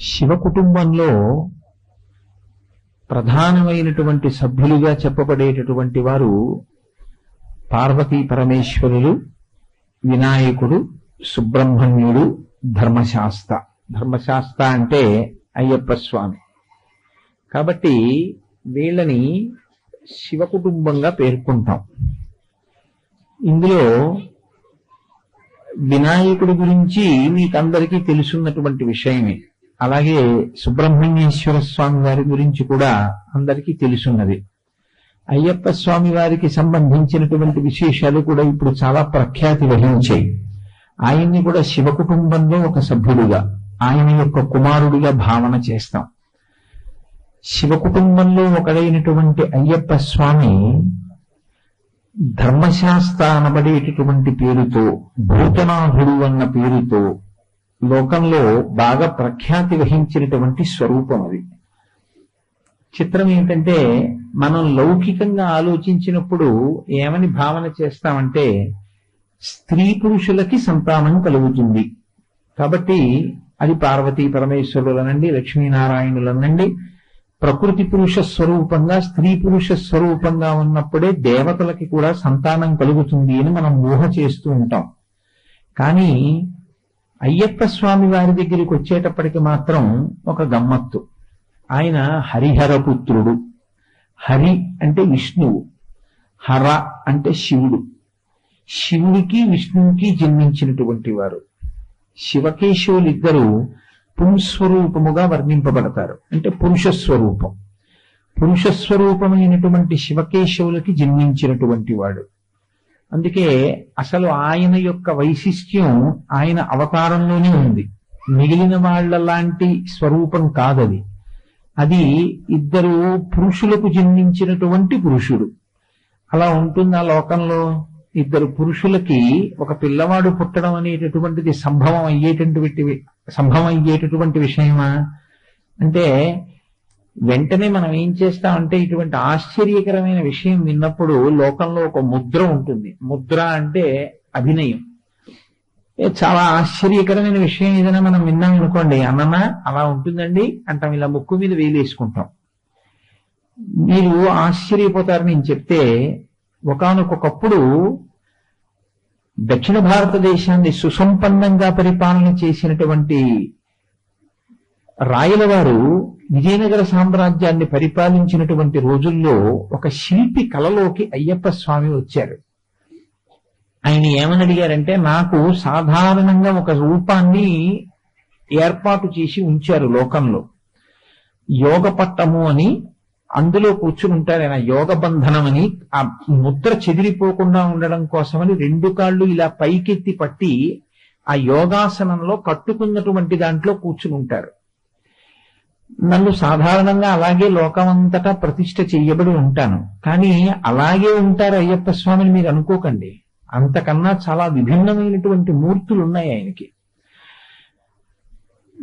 శివ కుటుంబంలో ప్రధానమైనటువంటి సభ్యులుగా చెప్పబడేటటువంటి వారు పార్వతీ పరమేశ్వరులు, వినాయకుడు, సుబ్రహ్మణ్యుడు, ధర్మశాస్త్ర. ధర్మశాస్త్ర అంటే అయ్యప్ప స్వామి. కాబట్టి వీళ్ళని శివ కుటుంబంగా పేర్కొంటాం. ఇందులో వినాయకుడి గురించి మీకందరికీ తెలుసున్నటువంటి విషయమే. అలాగే సుబ్రహ్మణ్యేశ్వర స్వామి వారి గురించి కూడా అందరికీ తెలుసున్నది. అయ్యప్ప స్వామి వారికి సంబంధించినటువంటి విశేషాలు కూడా ఇప్పుడు చాలా ప్రఖ్యాతి వహించాయి. ఆయన్ని కూడా శివ కుటుంబంలో ఒక సభ్యుడుగా, ఆయన యొక్క కుమారుడిగా భావన చేస్తాం. శివ కుటుంబంలో ఒకడైనటువంటి అయ్యప్ప స్వామి ధర్మశాస్త్ర అనబడేటటువంటి పేరుతో, భూతనాథుడు అన్న పేరుతో లోకంలో బాగా ప్రఖ్యాతి వహించినటువంటి స్వరూపం అది. చిత్రం ఏంటంటే, మనం లౌకికంగా ఆలోచించినప్పుడు ఏమని భావన చేస్తామంటే, స్త్రీ పురుషులకి సంతానం కలుగుతుంది కాబట్టి అది పార్వతీ పరమేశ్వరులనండి, లక్ష్మీనారాయణులనండి, ప్రకృతి పురుష స్వరూపంగా, స్త్రీ పురుష స్వరూపంగా ఉన్నప్పుడే దేవతలకి కూడా సంతానం కలుగుతుంది అని మనం ఊహ చేస్తూ ఉంటాం. కానీ అయ్యప్ప స్వామి వారి దగ్గరికి వచ్చేటప్పటికి మాత్రం ఒక గమ్మత్తు. ఆయన హరిహరపుత్రుడు. హరి అంటే విష్ణువు, హర అంటే శివుడు. శివుడికి విష్ణువుకి జన్మించినటువంటి వారు. శివకేశవులిద్దరూ పుంస్వరూపముగా వర్ణింపబడతారు. అంటే పురుష స్వరూపం. పురుష స్వరూపమైనటువంటి శివకేశవులకి జన్మించినటువంటి వాడు. అందుకే అసలు ఆయన యొక్క వైశిష్ట్యం ఆయన అవతారంలోనే ఉంది. మిగిలిన వాళ్ళ లాంటి స్వరూపం కాదది. అది ఇద్దరు పురుషులకు జన్మించినటువంటి పురుషుడు. అలా ఉంటుంది ఆ లోకంలో. ఇద్దరు పురుషులకి ఒక పిల్లవాడు పుట్టడం అనేటటువంటిది సంభవం అయ్యేటటువంటి విషయమా అంటే, వెంటనే మనం ఏం చేస్తామంటే, ఇటువంటి ఆశ్చర్యకరమైన విషయం విన్నప్పుడు లోకంలో ఒక ముద్ర ఉంటుంది. ముద్ర అంటే అభినయం. చాలా ఆశ్చర్యకరమైన విషయం ఏదైనా మనం విన్నాం అనుకోండి, అన్ననా అలా ఉంటుందండి అంటాం, ఇలా ముక్కు మీద వేలేసుకుంటాం. మీరు ఆశ్చర్యపోతారని నేను చెప్తే, ఒకానొకప్పుడు దక్షిణ భారతదేశాన్ని సుసంపన్నంగా పరిపాలన చేసినటువంటి రాయల వారు విజయనగర సామ్రాజ్యాన్ని పరిపాలించినటువంటి రోజుల్లో ఒక శిల్పి కళలోకి అయ్యప్ప స్వామి వచ్చారు. ఆయన ఏమని అడిగారంటే, నాకు సాధారణంగా ఒక రూపాన్ని ఏర్పాటు చేసి ఉంచారు లోకంలో, యోగ పట్టము అని. అందులో కూర్చుని ఉంటారు ఆయన, యోగ బంధనం అని. ఆ ముద్ర చెదిరిపోకుండా ఉండడం కోసమని రెండు కాళ్ళు ఇలా పైకెత్తి పట్టి ఆ యోగాసనంలో కట్టుకున్నటువంటి దాంట్లో కూర్చుని ఉంటారు. నన్ను సాధారణంగా అలాగే లోకమంతటా ప్రతిష్ఠ చెయ్యబడి ఉంటాను. కానీ అలాగే ఉంటారు అయ్యప్ప స్వామిని మీరు అనుకోకండి. అంతకన్నా చాలా విభిన్నమైనటువంటి మూర్తులు ఉన్నాయి ఆయనకి.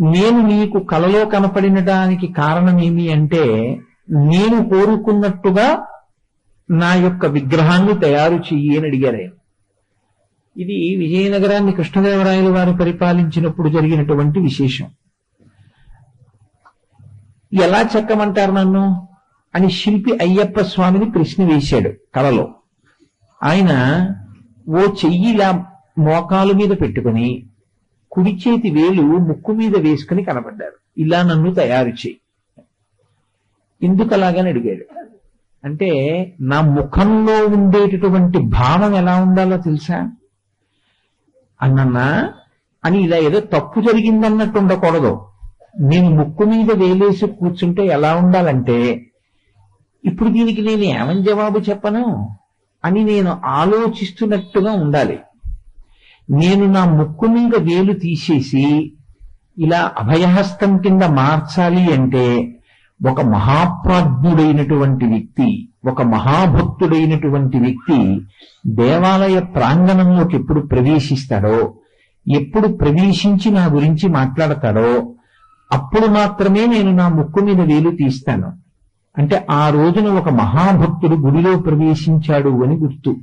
నేను నీకు కలలో కనపడినడానికి కారణం ఏమి అంటే, నేను కోరుకున్నట్టుగా నా యొక్క విగ్రహాన్ని తయారు చెయ్యి అని అడిగారు ఆయన. ఇది విజయనగరాన్ని కృష్ణదేవరాయలు వారు పరిపాలించినప్పుడు జరిగినటువంటి విశేషం. ఎలా చెక్కమంటారు నన్ను అని శిల్పి అయ్యప్ప స్వామిని ప్రశ్న వేశాడు కలలో. ఆయన ఓ చెయ్యి ఇలా మోకాలు మీద పెట్టుకుని కుడి చేతి వేలు ముక్కు మీద వేసుకుని కనబడ్డారు. ఇలా నన్ను తయారు చేయి. ఎందుకు అలాగని అడిగాడు. అంటే నా ముఖంలో ఉండేటటువంటి భావం ఎలా ఉండాలో తెలుసా అన్నన్నా అని, ఇలా ఏదో తప్పు జరిగిందన్నట్టు ఉండకూడదు. నేను ముక్కు మీద వేలేసి కూర్చుంటే ఎలా ఉండాలంటే, ఇప్పుడు దీనికి నేను ఏమని జవాబు చెప్పను అని నేను ఆలోచిస్తున్నట్టుగా ఉండాలి. నేను నా ముక్కు మీద వేలు తీసేసి ఇలా అభయహస్తం కింద మార్చాలి అంటే, ఒక మహాప్రాజ్ఞుడైనటువంటి వ్యక్తి, ఒక మహాభక్తుడైనటువంటి వ్యక్తి దేవాలయ ప్రాంగణంలోకి ఎప్పుడు ప్రవేశిస్తాడో, ఎప్పుడు ప్రవేశించి నా గురించి మాట్లాడతాడో అప్పుడు మాత్రమే నేను నా ముక్కు మీద వేలు తీస్తాను. అంటే ఆ రోజున ఒక మహాభక్తుడు గుడిలో ప్రవేశించాడు అని గుర్తు.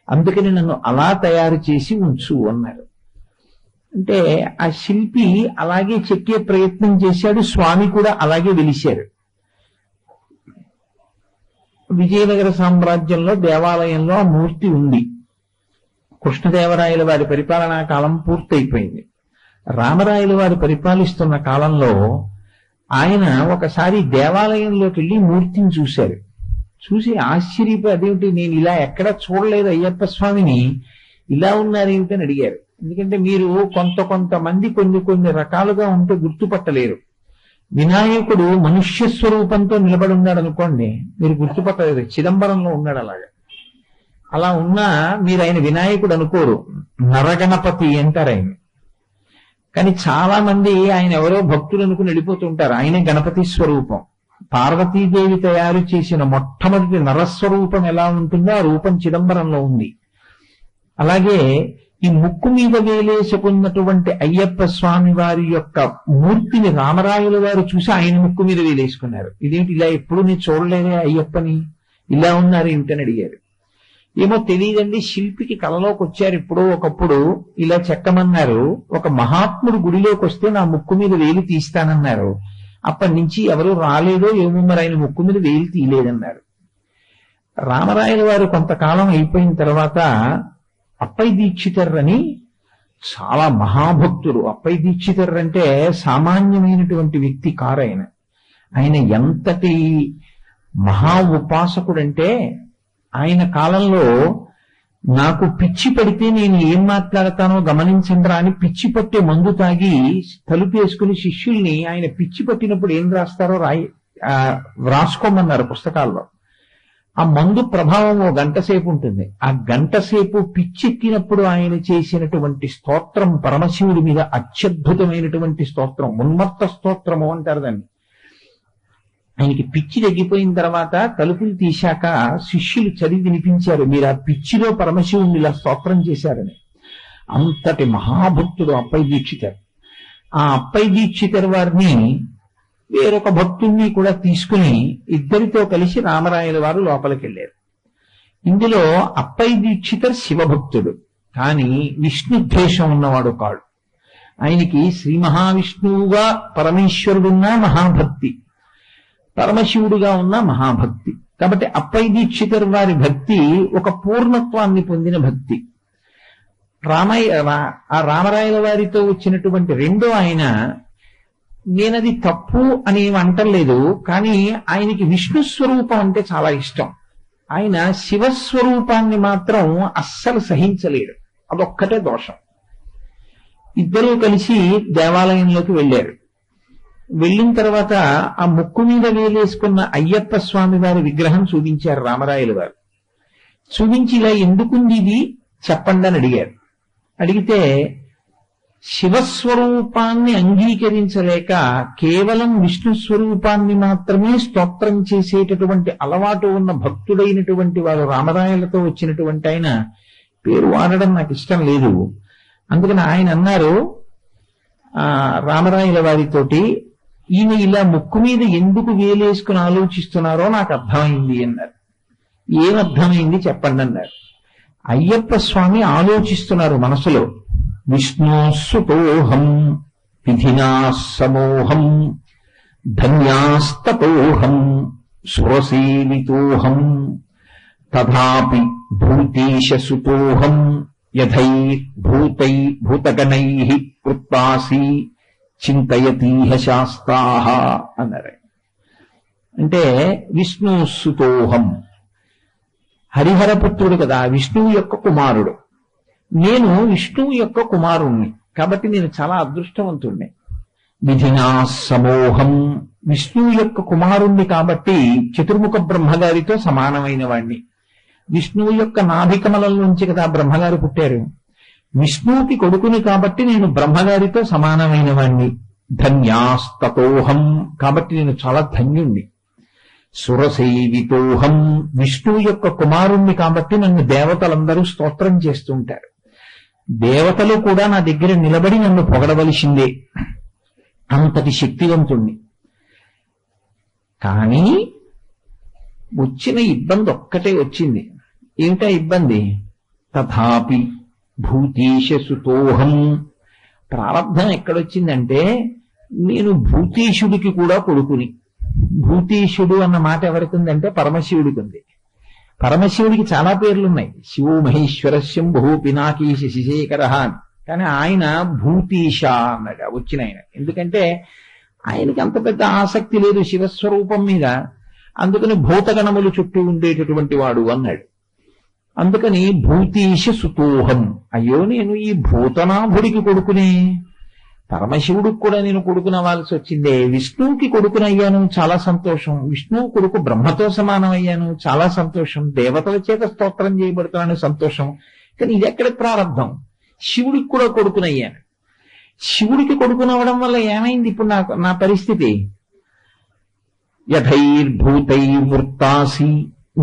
అందుకని నన్ను అలా తయారు చేసి ఉంచు అన్నారు. అంటే ఆ శిల్పి అలాగే చెక్కే ప్రయత్నం చేశాడు, స్వామి కూడా అలాగే వెలిశారు. విజయనగర సామ్రాజ్యంలో దేవాలయంలో ఆ మూర్తి ఉంది. కృష్ణదేవరాయల వారి పరిపాలనా కాలం పూర్తయిపోయింది. రామరాయల వారు పరిపాలిస్తున్న కాలంలో ఆయన ఒకసారి దేవాలయంలోకి వెళ్ళి మూర్తిని చూశారు. చూసి ఆశ్చర్యపోయి, అదేమిటి నేను ఇలా ఎక్కడ చూడలేదు అయ్యప్ప స్వామిని, ఇలా ఉన్నారేమిటని అడిగారు. ఎందుకంటే మీరు కొంతమంది కొన్ని రకాలుగా ఉంటే గుర్తుపట్టలేరు. వినాయకుడు మనుష్య స్వరూపంతో నిలబడి ఉన్నాడు అనుకోండి, మీరు గుర్తుపట్టలేదు. చిదంబరంలో ఉన్నాడు అలాగా. అలా ఉన్నా మీరు ఆయన వినాయకుడు అనుకోరు, నరగణపతి అంటారు ఆయన. కానీ చాలా మంది ఆయన ఎవరో భక్తులు అనుకుని వెళ్ళిపోతుంటారు. ఆయనే గణపతి స్వరూపం. పార్వతీదేవి తయారు చేసిన మొట్టమొదటి నరస్వరూపం ఎలా ఉంటుందో ఆ రూపం చిదంబరంలో ఉంది. అలాగే ఈ ముక్కు మీద వేలేసుకున్నటువంటి అయ్యప్ప స్వామి వారి యొక్క మూర్తిని రామరాయల వారు చూసి ఆయన ముక్కు మీద వేలేసుకున్నారు. ఇదేంటి ఇలా ఎప్పుడు నేను చూడలేదే అయ్యప్పని, ఇలా ఉన్నారు ఏమిటని అడిగారు. ఏమో తెలియదండి, శిల్పికి కలలోకి వచ్చారు ఎప్పుడో ఒకప్పుడు, ఇలా చెక్కమన్నారు. ఒక మహాత్ముడు గుడిలోకి వస్తే నా ముక్కు మీద వేలు తీస్తానన్నారు. అప్పటి నుంచి ఎవరు రాలేదో ఏమో, మరి ఆయన ముక్కు మీద వేలు తీయలేదన్నారు. రామరాయల వారు కొంతకాలం అయిపోయిన తర్వాత అప్పై దీక్షితర్ అని చాలా మహాభక్తుడు. అప్పై దీక్షితర్ అంటే సామాన్యమైనటువంటి వ్యక్తి కారు ఆయన. ఆయన ఎంతటి మహా ఉపాసకుడంటే, ఆయన కాలంలో నాకు పిచ్చి పడితే నేను ఏం మాట్లాడతానో గమనించండిరా అని పిచ్చి పట్టే మందు తాగి తలుపేసుకుని శిష్యుల్ని ఆయన పిచ్చి పట్టినప్పుడు ఏం రాస్తారో వ్రాసుకోమన్నారు పుస్తకాల్లో. ఆ మందు ప్రభావం ఓ గంట సేపు ఉంటుంది. ఆ గంట సేపు పిచ్చెక్కినప్పుడు ఆయన చేసినటువంటి స్తోత్రం పరమశివుడి మీద అత్యద్భుతమైనటువంటి స్తోత్రం, ఉన్మత్త స్తోత్రము అంటారు దాన్ని. ఆయనకి పిచ్చి తగ్గిపోయిన తర్వాత తలుపులు తీశాక శిష్యులు చదివి వినిపించారు, మీరు ఆ పిచ్చిలో పరమశివుడిని ఇలా స్తోత్రం చేశారని. అంతటి మహాభక్తుడు అప్పై దీక్షితర్. ఆ అప్పై దీక్షితర్ వారిని వేరొక భక్తుణ్ణి కూడా తీసుకుని ఇద్దరితో కలిసి రామరాయల వారు లోపలికి వెళ్ళారు. ఇందులో అప్పై దీక్షితర్ శివభక్తుడు, కానీ విష్ణుద్వేషం ఉన్నవాడు కాడు. ఆయనకి శ్రీ మహావిష్ణువుగా పరమేశ్వరుడున్నా మహాభక్తి, పరమశివుడుగా ఉన్న మహాభక్తి. కాబట్టి అప్పై దీక్షితర్ వారి భక్తి ఒక పూర్ణత్వాన్ని పొందిన భక్తి. రామరాయల వారితో వచ్చినటువంటి రెండో ఆయన, నేనది తప్పు అని అంటలేదు, కానీ ఆయనకి విష్ణు స్వరూపం అంటే చాలా ఇష్టం. ఆయన శివస్వరూపాన్ని మాత్రం అస్సలు సహించలేడు, అదొక్కటే దోషం. ఇద్దరూ కలిసి దేవాలయంలోకి వెళ్ళారు. వెళ్ళిన తర్వాత ఆ ముక్కు మీద వేలేసుకున్న అయ్యప్ప స్వామి వారి విగ్రహం చూపించారు రామరాయల వారు. చూపించి ఇలా ఎందుకుంది ఇది చెప్పండి అని అడిగారు. అడిగితే శివస్వరూపాన్ని అంగీకరించలేక కేవలం విష్ణు స్వరూపాన్ని మాత్రమే స్తోత్రం చేసేటటువంటి అలవాటు ఉన్న భక్తుడైనటువంటి వారు రామరాయలతో వచ్చినటువంటి ఆయన పేరు వాడడం నాకు ఇష్టం లేదు. అందుకని ఆయన అన్నారు రామరాయల వారితోటి, ఈయన ఇలా ముక్కు మీద ఎందుకు వేలేసుకుని ఆలోచిస్తున్నారో నాకు అర్థమైంది అన్నారు. ఏమర్థమైంది చెప్పండి అన్నారు. అయ్యప్ప స్వామి ఆలోచిస్తున్నారు మనసులో, విష్ణోస్సుతోహం విధినా సమోహం ధన్యాస్తతోహం సురసేవితోహం తథాపి భూతేశసుతోహం యథై భూతగణైః కృత్వాసి చింతయతీహ శాస్త్రాః అన్నారు. అంటే విష్ణుసుతోహం, హరిహరపుత్రుడు కదా, విష్ణువు యొక్క కుమారుడు. నేను విష్ణువు యొక్క కుమారుణ్ణి కాబట్టి నేను చాలా అదృష్టవంతుణ్ణి. విధినా సమోహం, విష్ణువు యొక్క కుమారుణ్ణి కాబట్టి చతుర్ముఖ బ్రహ్మగారితో సమానమైన వాణ్ణి. విష్ణువు యొక్క నాభికమలం నుంచి కదా బ్రహ్మగారు పుట్టారు. విష్ణువుకి కొడుకుని కాబట్టి నేను బ్రహ్మగారితో సమానమైన వాణ్ణి. ధన్యాస్తతోహం, కాబట్టి నేను చాలా ధన్యుణ్ణి. సురసేవితోహం, విష్ణువు యొక్క కుమారుణ్ణి కాబట్టి నన్ను దేవతలందరూ స్తోత్రం చేస్తుంటారు. దేవతలు కూడా నా దగ్గర నిలబడి నన్ను పొగడవలసిందే, అంతటి శక్తివంతుణ్ణి. కానీ వచ్చిన ఇబ్బంది ఒక్కటే వచ్చింది. ఏమిటా ఇబ్బంది? తథాపి భూతేశసుతోహం, ప్రారంధం ఎక్కడొచ్చిందంటే నేను భూతీశుడికి కూడా కొడుకుని. భూతీశుడు అన్న మాట ఎవరికి ఉందంటే పరమశివుడికి ఉంది. పరమశివుడికి చాలా పేర్లున్నాయి. శివో మహేశ్వర శంభు పినాకీశ శశేఖర అని. కానీ ఆయన భూతీశ అన్నాడు వచ్చిన ఆయన. ఎందుకంటే ఆయనకి అంత పెద్ద ఆసక్తి లేదు శివస్వరూపం మీద, అందుకని భూతగణములు చుట్టూ ఉండేటటువంటి వాడు అన్నాడు. అందుకని భూతీశ సుతోహం, అయ్యో నేను ఈ భూతనాభుడికి కొడుకునే, పరమశివుడికి కూడా నేను కొడుకునవ్వాల్సి వచ్చిందే. విష్ణువుకి కొడుకునయ్యాను, చాలా సంతోషం. విష్ణువు కొడుకు బ్రహ్మతో సమానం అయ్యాను, చాలా సంతోషం. దేవతల చేత స్తోత్రం చేయబడుతున్నాను, సంతోషం. కానీ ఇది ఎక్కడ ప్రారంభం? శివుడికి కూడా కొడుకునయ్యాను. శివుడికి కొడుకునవ్వడం వల్ల ఏమైంది ఇప్పుడు నా పరిస్థితి? యథైర్భూతైర్వృత్తాసి,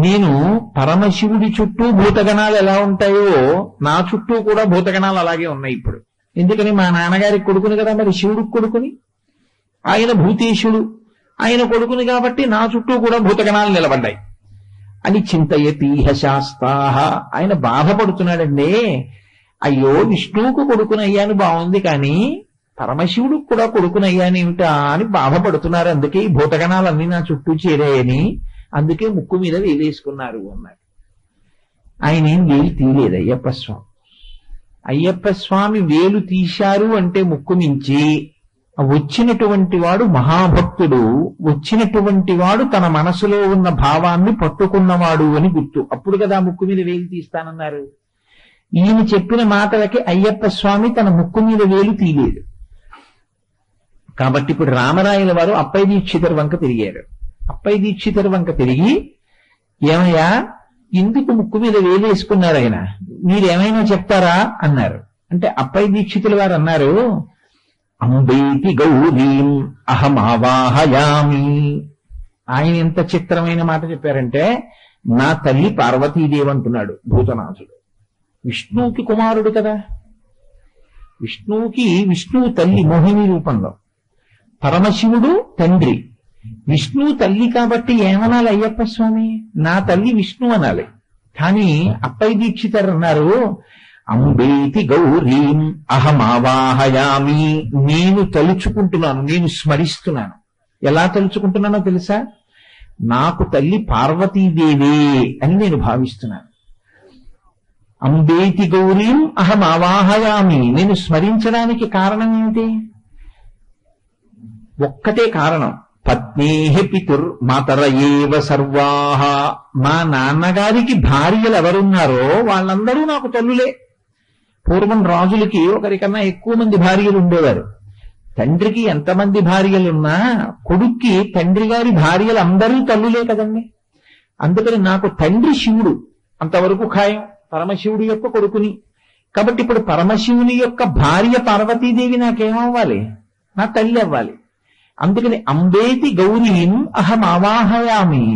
నేను పరమశివుడి చుట్టూ భూతగణాలు ఎలా ఉంటాయో నా చుట్టూ కూడా భూతగణాలు అలాగే ఉన్నాయి ఇప్పుడు. ఎందుకని మా నాన్నగారికి కొడుకుని కదా, మరి శివుడికి కొడుకుని, ఆయన భూతేశుడు, ఆయన కొడుకుని కాబట్టి నా చుట్టూ కూడా భూతగణాలు నిలబడ్డాయి అని చింతయతీహ శాస్తాహ. ఆయన బాధపడుతున్నాడండి, అయ్యో విష్ణువుకు కొడుకునయ్యాను బాగుంది, కానీ పరమశివుడికి కూడా కొడుకునయ్యానేమిటా అని బాధపడుతున్నారు. అందుకే ఈ భూతగణాలన్నీ నా చుట్టూ చేరాయని, అందుకే ముక్కు మీద వేలేసుకున్నారు అన్నారు. ఆయన ఏం వేలు తీయలేదు అయ్యప్ప స్వామి. అయ్యప్ప స్వామి వేలు తీశారు అంటే ముక్కు నుంచి వచ్చినటువంటి వాడు మహాభక్తుడు, వచ్చినటువంటి వాడు తన మనసులో ఉన్న భావాన్ని పట్టుకున్నవాడు అని గుర్తు. అప్పుడు కదా ముక్కు మీద వేలు తీస్తానన్నారు. ఈయన చెప్పిన మాటలకి అయ్యప్ప స్వామి తన ముక్కు మీద వేలు తీయలేదు. కాబట్టి ఇప్పుడు రామరాయల వారు అప్పయ్య దీక్షితర్ వంక తిరిగారు. అప్పయ్య దీక్షితర్ వంక తిరిగి, ఏమయ్యా ఎందుకు ముక్కు మీద వేలేసుకున్నారు ఆయన, మీరేమైనా చెప్తారా అన్నారు. అంటే అప్పయ్య దీక్షితుల వారు అన్నారు, అంబేతి గౌరీం అహమావాహయామి. ఆయన ఎంత చిత్రమైన మాట చెప్పారంటే, నా తల్లి పార్వతీదేవి అంటున్నాడు భూతనాథుడు. విష్ణువుకి కుమారుడు కదా, విష్ణువు తల్లి మోహిని రూపంలో, పరమశివుడు తండ్రి. విష్ణువు తల్లి కాబట్టి ఏమనాలి అయ్యప్ప స్వామి? నా తల్లి విష్ణు అనాలి. కానీ అప్పయ్య దీక్షితర్ అన్నారు, అంబేతి గౌరీం అహమావాహయామి. నేను తలుచుకుంటున్నాను, నేను స్మరిస్తున్నాను. ఎలా తలుచుకుంటున్నానో తెలుసా? నాకు తల్లి పార్వతీదేవే అని నేను భావిస్తున్నాను. అంబేతి గౌరీం అహమావాహయామి. నేను స్మరించడానికి కారణం ఏమిటి? ఒక్కటే కారణం, పత్నేహ పితుర్ మాతర ఏవ సర్వాహ. మా నాన్నగారికి భార్యలు ఎవరున్నారో వాళ్ళందరూ నాకు తల్లులే. పూర్వం రాజులకి ఒకరికన్నా ఎక్కువ మంది భార్యలు ఉండేవారు. తండ్రికి ఎంతమంది భార్యలున్నా కొడుక్కి తండ్రి గారి భార్యలు అందరూ తల్లులే కదండి. అందుకని నాకు తండ్రి శివుడు అంతవరకు ఖాయం, పరమశివుడి యొక్క కొడుకుని. కాబట్టి ఇప్పుడు పరమశివుని యొక్క భార్య పార్వతీదేవి నాకేమవ్వాలి? నా తల్లి అవ్వాలి. అందుకని అంబేతి గౌరీం అహం ఆవాహయామి.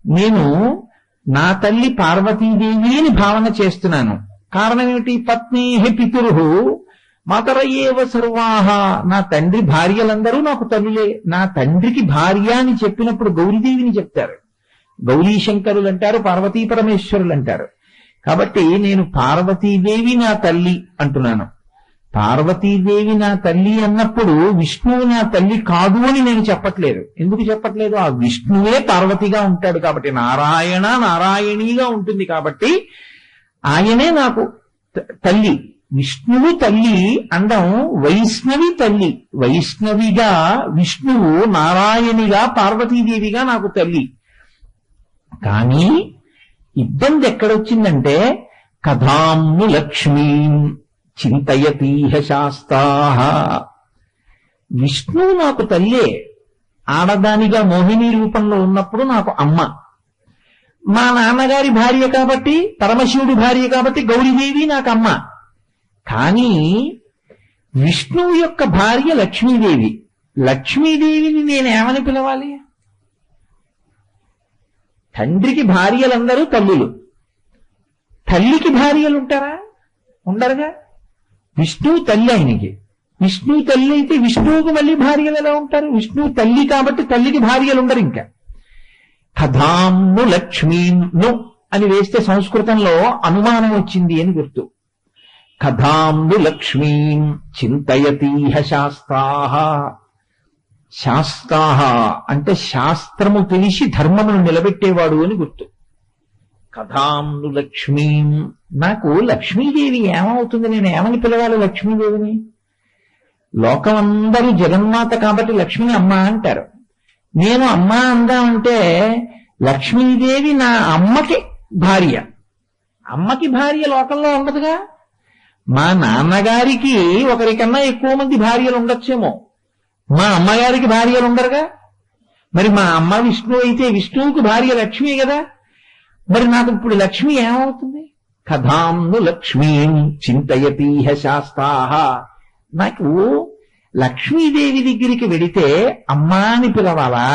నేను నా తల్లి పార్వతీదేవి అని భావన చేస్తున్నాను. కారణం ఏమిటి? పత్నేహ పితురు మాతర ఏవ సర్వాహ. నా తండ్రి భార్యలందరూ నాకు తల్లులే. నా తండ్రికి భార్య అని చెప్పినప్పుడు గౌరీదేవిని చెప్తారు. గౌరీ శంకరులు అంటారు, పార్వతీ పరమేశ్వరులు అంటారు. కాబట్టి నేను పార్వతీదేవి నా తల్లి అంటున్నాను. పార్వతీదేవి నా తల్లి అన్నప్పుడు విష్ణువు నా తల్లి కాదు అని నేను చెప్పట్లేదు. ఎందుకు చెప్పట్లేదు? ఆ విష్ణువే పార్వతిగా ఉంటాడు కాబట్టి, నారాయణ నారాయణీగా ఉంటుంది కాబట్టి ఆయనే నాకు తల్లి. విష్ణువు తల్లి అండం వైష్ణవి తల్లి. వైష్ణవిగా విష్ణువు, నారాయణిగా పార్వతీదేవిగా నాకు తల్లి. కానీ ఇబ్బంది ఎక్కడొచ్చిందంటే, కథామ్ను లక్ష్మీం చింతయతీహ శాస్తాః. విష్ణువు నాకు తల్లే, ఆడదానిగా మోహిని రూపంలో ఉన్నప్పుడు నాకు అమ్మ. మా నాన్నగారి భార్య కాబట్టి, పరమశివుడి భార్య కాబట్టి గౌరీదేవి నాకు అమ్మ. కానీ విష్ణువు యొక్క భార్య లక్ష్మీదేవి. లక్ష్మీదేవిని నేనేమని పిలవాలి? తండ్రికి భార్యలందరూ తల్లులు, తల్లికి భార్యలు ఉంటారా? ఉండరుగా. విష్ణువు తల్లి ఆయనకి. విష్ణువు తల్లి అయితే విష్ణువుకు మళ్ళీ భార్యలు ఎలా ఉంటారు? విష్ణువు తల్లి కాబట్టి తల్లికి భార్యలు ఉండరు. ఇంకా కథాంను లక్ష్మీను అని వేస్తే సంస్కృతంలో అనుమానం వచ్చింది అని గుర్తు. కథాంబు లక్ష్మీం చింతయతీహ శాస్త్రాః. శాస్త్రాః అంటే శాస్త్రము తెలిసి ధర్మమును నిలబెట్టేవాడు అని గుర్తు. కథాంబు లక్ష్మీం, నాకు లక్ష్మీదేవి ఏమవుతుంది, నేను ఏమని పిలవాలి లక్ష్మీదేవిని? లోకం అందరూ జగన్మాత కాబట్టి లక్ష్మిని అమ్మ అంటారు. నేను అమ్మ అందామంటే లక్ష్మీదేవి నా అమ్మకి భార్య. అమ్మకి భార్య లోకంలో ఉండదుగా. మా నాన్నగారికి ఒకరికన్నా ఎక్కువ మంది భార్యలు ఉండొచ్చేమో, మా అమ్మగారికి భార్యలు ఉండరుగా. మరి మా అమ్మ విష్ణువు అయితే విష్ణువుకి భార్య లక్ష్మి కదా. మరి నాకు ఇప్పుడు లక్ష్మి ఏమవుతుంది? కథాంను లక్ష్మీం చింతయతీహ శాస్త్రాః. నాకు లక్ష్మీదేవి దగ్గరికి వెడితే అమ్మా అని పిలవాలా,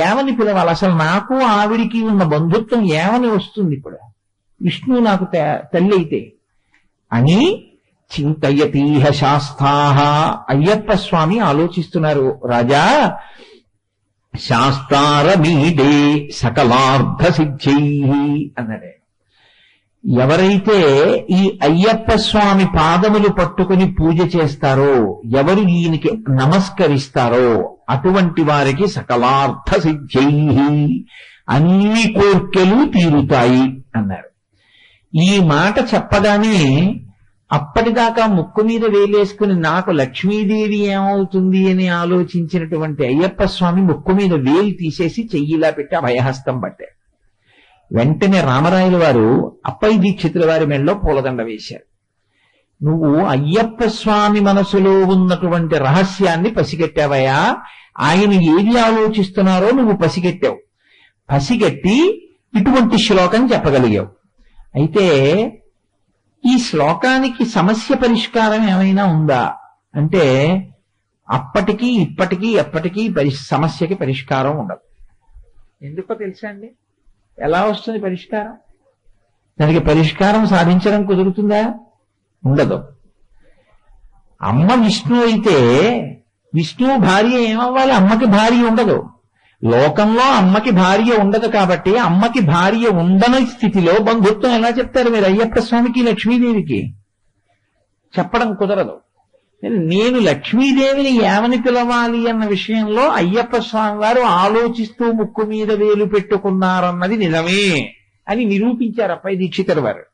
ఏమని పిలవాలా? అసలు నాకు ఆవిడికి ఉన్న బంధుత్వం ఏమని వస్తుంది ఇప్పుడు? విష్ణువు నాకు తల్లి అయితే అని చింతయతీహ శాస్త్రాః. అయ్యప్ప స్వామి ఆలోచిస్తున్నారు, రాజా శాస్త్రారమీడే సకలార్థ సిద్ధ్యైః అన్నాడే. ఎవరైతే ఈ అయ్యప్ప స్వామి పాదములు పట్టుకుని పూజ చేస్తారో, ఎవరు ఈయనకి నమస్కరిస్తారో అటువంటి వారికి సకలార్థ సిద్ధ్యైః అన్ని కోర్కెలు తీరుతాయి అన్నారు. ఈ మాట చెప్పగానే అప్పటిదాకా ముక్కు మీద వేలేసుకుని నాకు లక్ష్మీదేవి ఏమవుతుంది అని ఆలోచించినటువంటి అయ్యప్ప స్వామి ముక్కు మీద వేలు తీసేసి చెయ్యిలా పెట్టి అభయహస్తం పట్టారు. వెంటనే రామరాయల వారు అప్పయ్య దీక్షితుల వారి మెడలో పూలదండ వేశారు. నువ్వు అయ్యప్ప స్వామి మనసులో ఉన్నటువంటి రహస్యాన్ని పసిగట్టావయ్యా. ఆయన ఏది ఆలోచిస్తున్నారో నువ్వు పసిగట్టావు. పసిగట్టి ఇటువంటి శ్లోకం చెప్పగలిగావు. అయితే ఈ శ్లోకానికి సమస్య పరిష్కారం ఏమైనా ఉందా అంటే అప్పటికీ ఇప్పటికీ ఎప్పటికీ సమస్యకి పరిష్కారం ఉండదు. ఎందుకో తెలుసా అండి? ఎలా వస్తుంది పరిష్కారం? దానికి పరిష్కారం సాధించడం కుదురుతుందా? ఉండదు. అమ్మ విష్ణువు అయితే విష్ణువు భార్య ఏమవ్వాలి? అమ్మకి భార్య ఉండదు. లోకంలో అమ్మకి భార్య ఉండదు కాబట్టి అమ్మకి భార్య ఉండని స్థితిలో బంధుత్వం ఎలా చెప్తారు మీరు అయ్యప్ప స్వామికి లక్ష్మీదేవికి? చెప్పడం కుదరదు. నేను లక్ష్మీదేవిని ఏమని పిలవాలి అన్న విషయంలో అయ్యప్ప స్వామి వారు ఆలోచిస్తూ ముక్కు మీద వేలు పెట్టుకున్నారన్నది నిజమే అని నిరూపించారు అప్పయ్య దీక్షితుల వారు.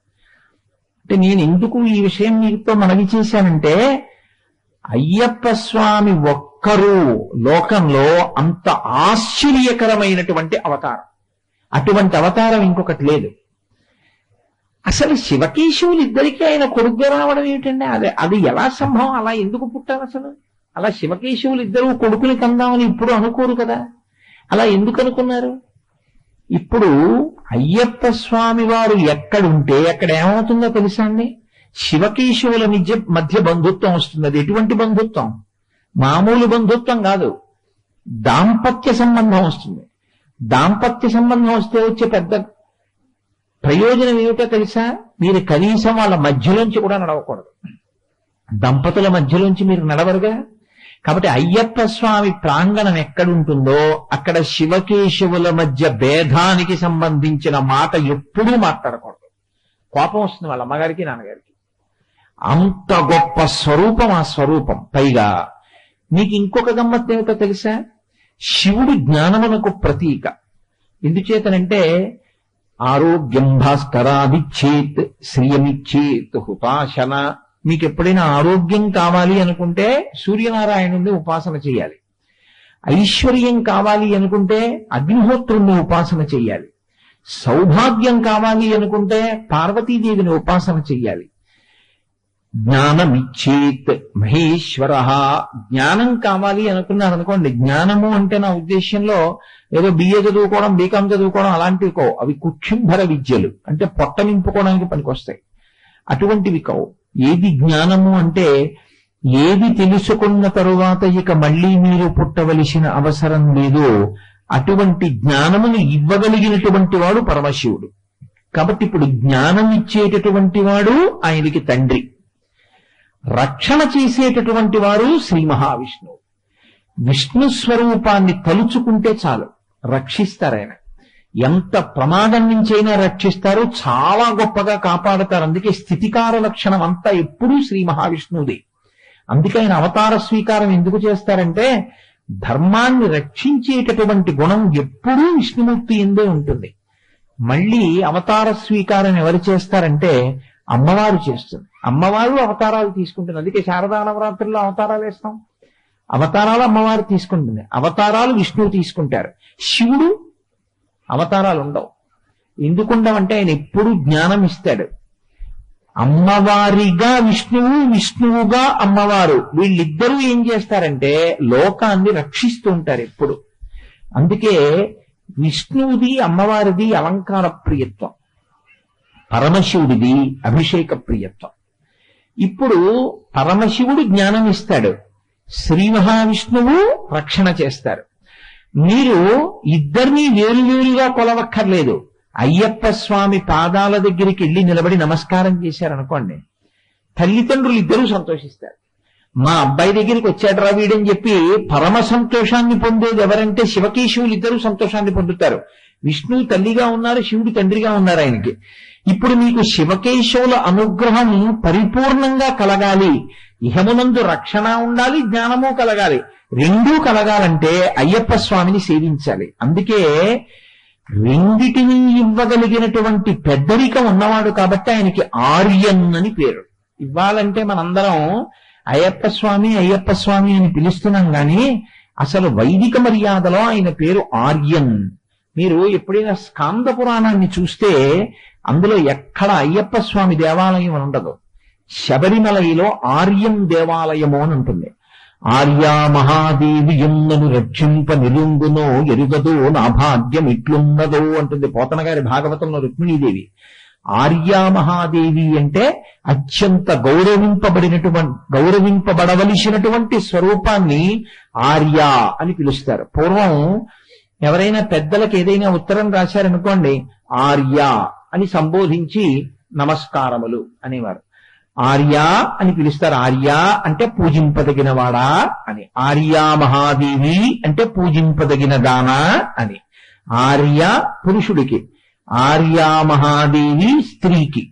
అంటే నేను ఎందుకు ఈ విషయం మీతో మనవి చేశానంటే అయ్యప్ప స్వామి ఒక్కరూ లోకంలో అంత ఆశ్చర్యకరమైనటువంటి అవతారం. అటువంటి అవతారం ఇంకొకటి లేదు. అసలు శివకేశవులు ఇద్దరికీ ఆయన కొడుగ్గా రావడం ఏమిటండి? అది ఎలా సంభవం? అలా ఎందుకు పుట్టారు అసలు? అలా శివకేశవులు ఇద్దరు కొడుకుని కందామని ఇప్పుడు అనుకోరు కదా. అలా ఎందుకు అనుకున్నారు? ఇప్పుడు అయ్యప్ప స్వామి వారు ఎక్కడుంటే అక్కడ ఏమవుతుందో తెలుసా అండి? శివకేశవుల మధ్య బంధుత్వం వస్తుంది. అది ఎటువంటి బంధుత్వం? మామూలు బంధుత్వం కాదు, దాంపత్య సంబంధం వస్తుంది. దాంపత్య సంబంధం వస్తే వచ్చే పెద్ద ప్రయోజనం ఏమిటో తెలుసా? మీరు కనీసం వాళ్ళ మధ్యలోంచి కూడా నడవకూడదు. దంపతుల మధ్యలోంచి మీరు నడవరుగా. కాబట్టి అయ్యప్ప స్వామి ప్రాంగణం ఎక్కడుంటుందో అక్కడ శివకేశవుల మధ్య భేదానికి సంబంధించిన మాట ఎప్పుడూ మాట్లాడకూడదు. కోపం వస్తుంది వాళ్ళ అమ్మగారికి నాన్నగారికి. అంత గొప్ప స్వరూపం ఆ స్వరూపం. పైగా మీకు ఇంకొక గమ్మత్తు ఏమిటో తెలుసా? శివుడు జ్ఞానమునకు ప్రతీక. ఎందుచేతనంటే ఆరోగ్యం భాస్కరాదిచ్చేత్ శ్రియమిచ్చేత్ హుతాశన. మీకు ఎప్పుడైనా ఆరోగ్యం కావాలి అనుకుంటే సూర్యనారాయణుని ఉపాసన చేయాలి. ఐశ్వర్యం కావాలి అనుకుంటే అగ్నిహోత్రుణ్ణి ఉపాసన చెయ్యాలి. సౌభాగ్యం కావాలి అనుకుంటే పార్వతీదేవిని ఉపాసన చెయ్యాలి. జ్ఞానమిచ్చేత్ మహేశ్వర. జ్ఞానం కావాలి అనుకున్నారు అనుకోండి. జ్ఞానము అంటే నా ఉద్దేశంలో ఏదో బిఏ చదువుకోవడం, బీకాం చదువుకోవడం అలాంటివి కో. అవి కుక్షింభర విద్యలు, అంటే పొట్ట నింపుకోవడానికి పనికొస్తాయి. అటువంటివి కావు. ఏది జ్ఞానము అంటే ఏది తెలుసుకున్న తరువాత ఇక మళ్ళీ మీరు పుట్టవలసిన అవసరం లేదు, అటువంటి జ్ఞానమును ఇవ్వగలిగినటువంటి వాడు పరమశివుడు. కాబట్టి ఇప్పుడు జ్ఞానం ఇచ్చేటటువంటి వాడు ఆయనకి తండ్రి, రక్షణ చేసేటటువంటి వారు శ్రీ మహావిష్ణువు. విష్ణు స్వరూపాన్ని తలుచుకుంటే చాలు, రక్షిస్తారు ఆయన. ఎంత ప్రమాదం నుంచైనా రక్షిస్తారు, చాలా గొప్పగా కాపాడుతారు. అందుకే స్థితికార లక్షణం అంతా ఎప్పుడూ శ్రీ మహావిష్ణువుది. అందుకే ఆయన అవతార స్వీకారం ఎందుకు చేస్తారంటే ధర్మాన్ని రక్షించేటటువంటి గుణం ఎప్పుడూ విష్ణుమూర్తి ఎందే ఉంటుంది. మళ్ళీ అవతార స్వీకారం ఎవరు చేస్తారంటే అమ్మవారు చేస్తుంది. అమ్మవారు అవతారాలు తీసుకుంటుంది. అందుకే శారదా నవరాత్రుల్లో అవతారాలు వేస్తాం. అవతారాలు అమ్మవారు తీసుకుంటుంది, అవతారాలు విష్ణువు తీసుకుంటారు. శివుడు అవతారాలు ఉండవు. ఎందుకుండవంటే ఆయన ఎప్పుడు జ్ఞానం ఇస్తాడు. అమ్మవారిగా విష్ణువు, విష్ణువుగా అమ్మవారు, వీళ్ళిద్దరూ ఏం చేస్తారంటే లోకాన్ని రక్షిస్తూ ఉంటారు ఎప్పుడు. అందుకే విష్ణువుది అమ్మవారిది అలంకార ప్రియత్వం, పరమశివుడిది అభిషేక ప్రియత్వం. ఇప్పుడు పరమశివుడు జ్ఞానం ఇస్తాడు, శ్రీ మహావిష్ణువు రక్షణ చేస్తారు. మీరు ఇద్దరినీ వేరువేరుగా కొలవక్కర్లేదు. అయ్యప్ప స్వామి పాదాల దగ్గరికి వెళ్ళి నిలబడి నమస్కారం చేశారనుకోండి, తల్లిదండ్రులు ఇద్దరూ సంతోషిస్తారు. మా అబ్బాయి దగ్గరికి వచ్చాడరా వీడని చెప్పి పరమ సంతోషాన్ని పొందేది ఎవరంటే శివకేశవులు ఇద్దరూ సంతోషాన్ని పొందుతారు. విష్ణువు తల్లిగా ఉన్నారు, శివుడు తండ్రిగా ఉన్నారు ఆయనకి. ఇప్పుడు మీకు శివకేశవుల అనుగ్రహం పరిపూర్ణంగా కలగాలి, ఇహమునందు రక్షణ ఉండాలి, జ్ఞానము కలగాలి. రెండూ కలగాలంటే అయ్యప్ప స్వామిని సేవించాలి. అందుకే రెండిటిని ఇవ్వగలిగినటువంటి పెద్దరికం ఉన్నవాడు కాబట్టి ఆయనకి ఆర్యన్ అని పేరు. ఇవ్వాలంటే మనందరం అయ్యప్ప స్వామి అయ్యప్ప స్వామి అని పిలుస్తున్నాం గాని అసలు వైదిక మర్యాదలో ఆయన పేరు ఆర్యన్. మీరు ఎప్పుడైనా స్కాంద పురాణాన్ని చూస్తే అందులో ఎక్కడ అయ్యప్ప స్వామి దేవాలయం అని ఉండదు. శబరిమలలో ఆర్యం దేవాలయము అని ఉంటుంది. ఆర్యా మహాదేవి యున్నను రక్షింప నిలుంగునో ఎరుగదో నా భాగ్యం ఇట్లున్నదో అంటుంది పోతన గారి భాగవతంలో రుక్మిణీదేవి. ఆర్యా మహాదేవి అంటే అత్యంత గౌరవింపబడవలసినటువంటి స్వరూపాన్ని ఆర్య అని పిలుస్తారు. పూర్వం ఎవరైనా పెద్దలకు ఏదైనా ఉత్తరం రాశారనుకోండి, ఆర్య అని సంబోధించి నమస్కారములు అనేవారు. ఆర్య అని పిలుస్తారు. ఆర్య అంటే పూజింపదగినవాడా అని, ఆర్యా మహాదేవి అంటే పూజింపదగిన దానా అని. ఆర్య పురుషుడికి, ఆర్యా మహాదేవి స్త్రీకి.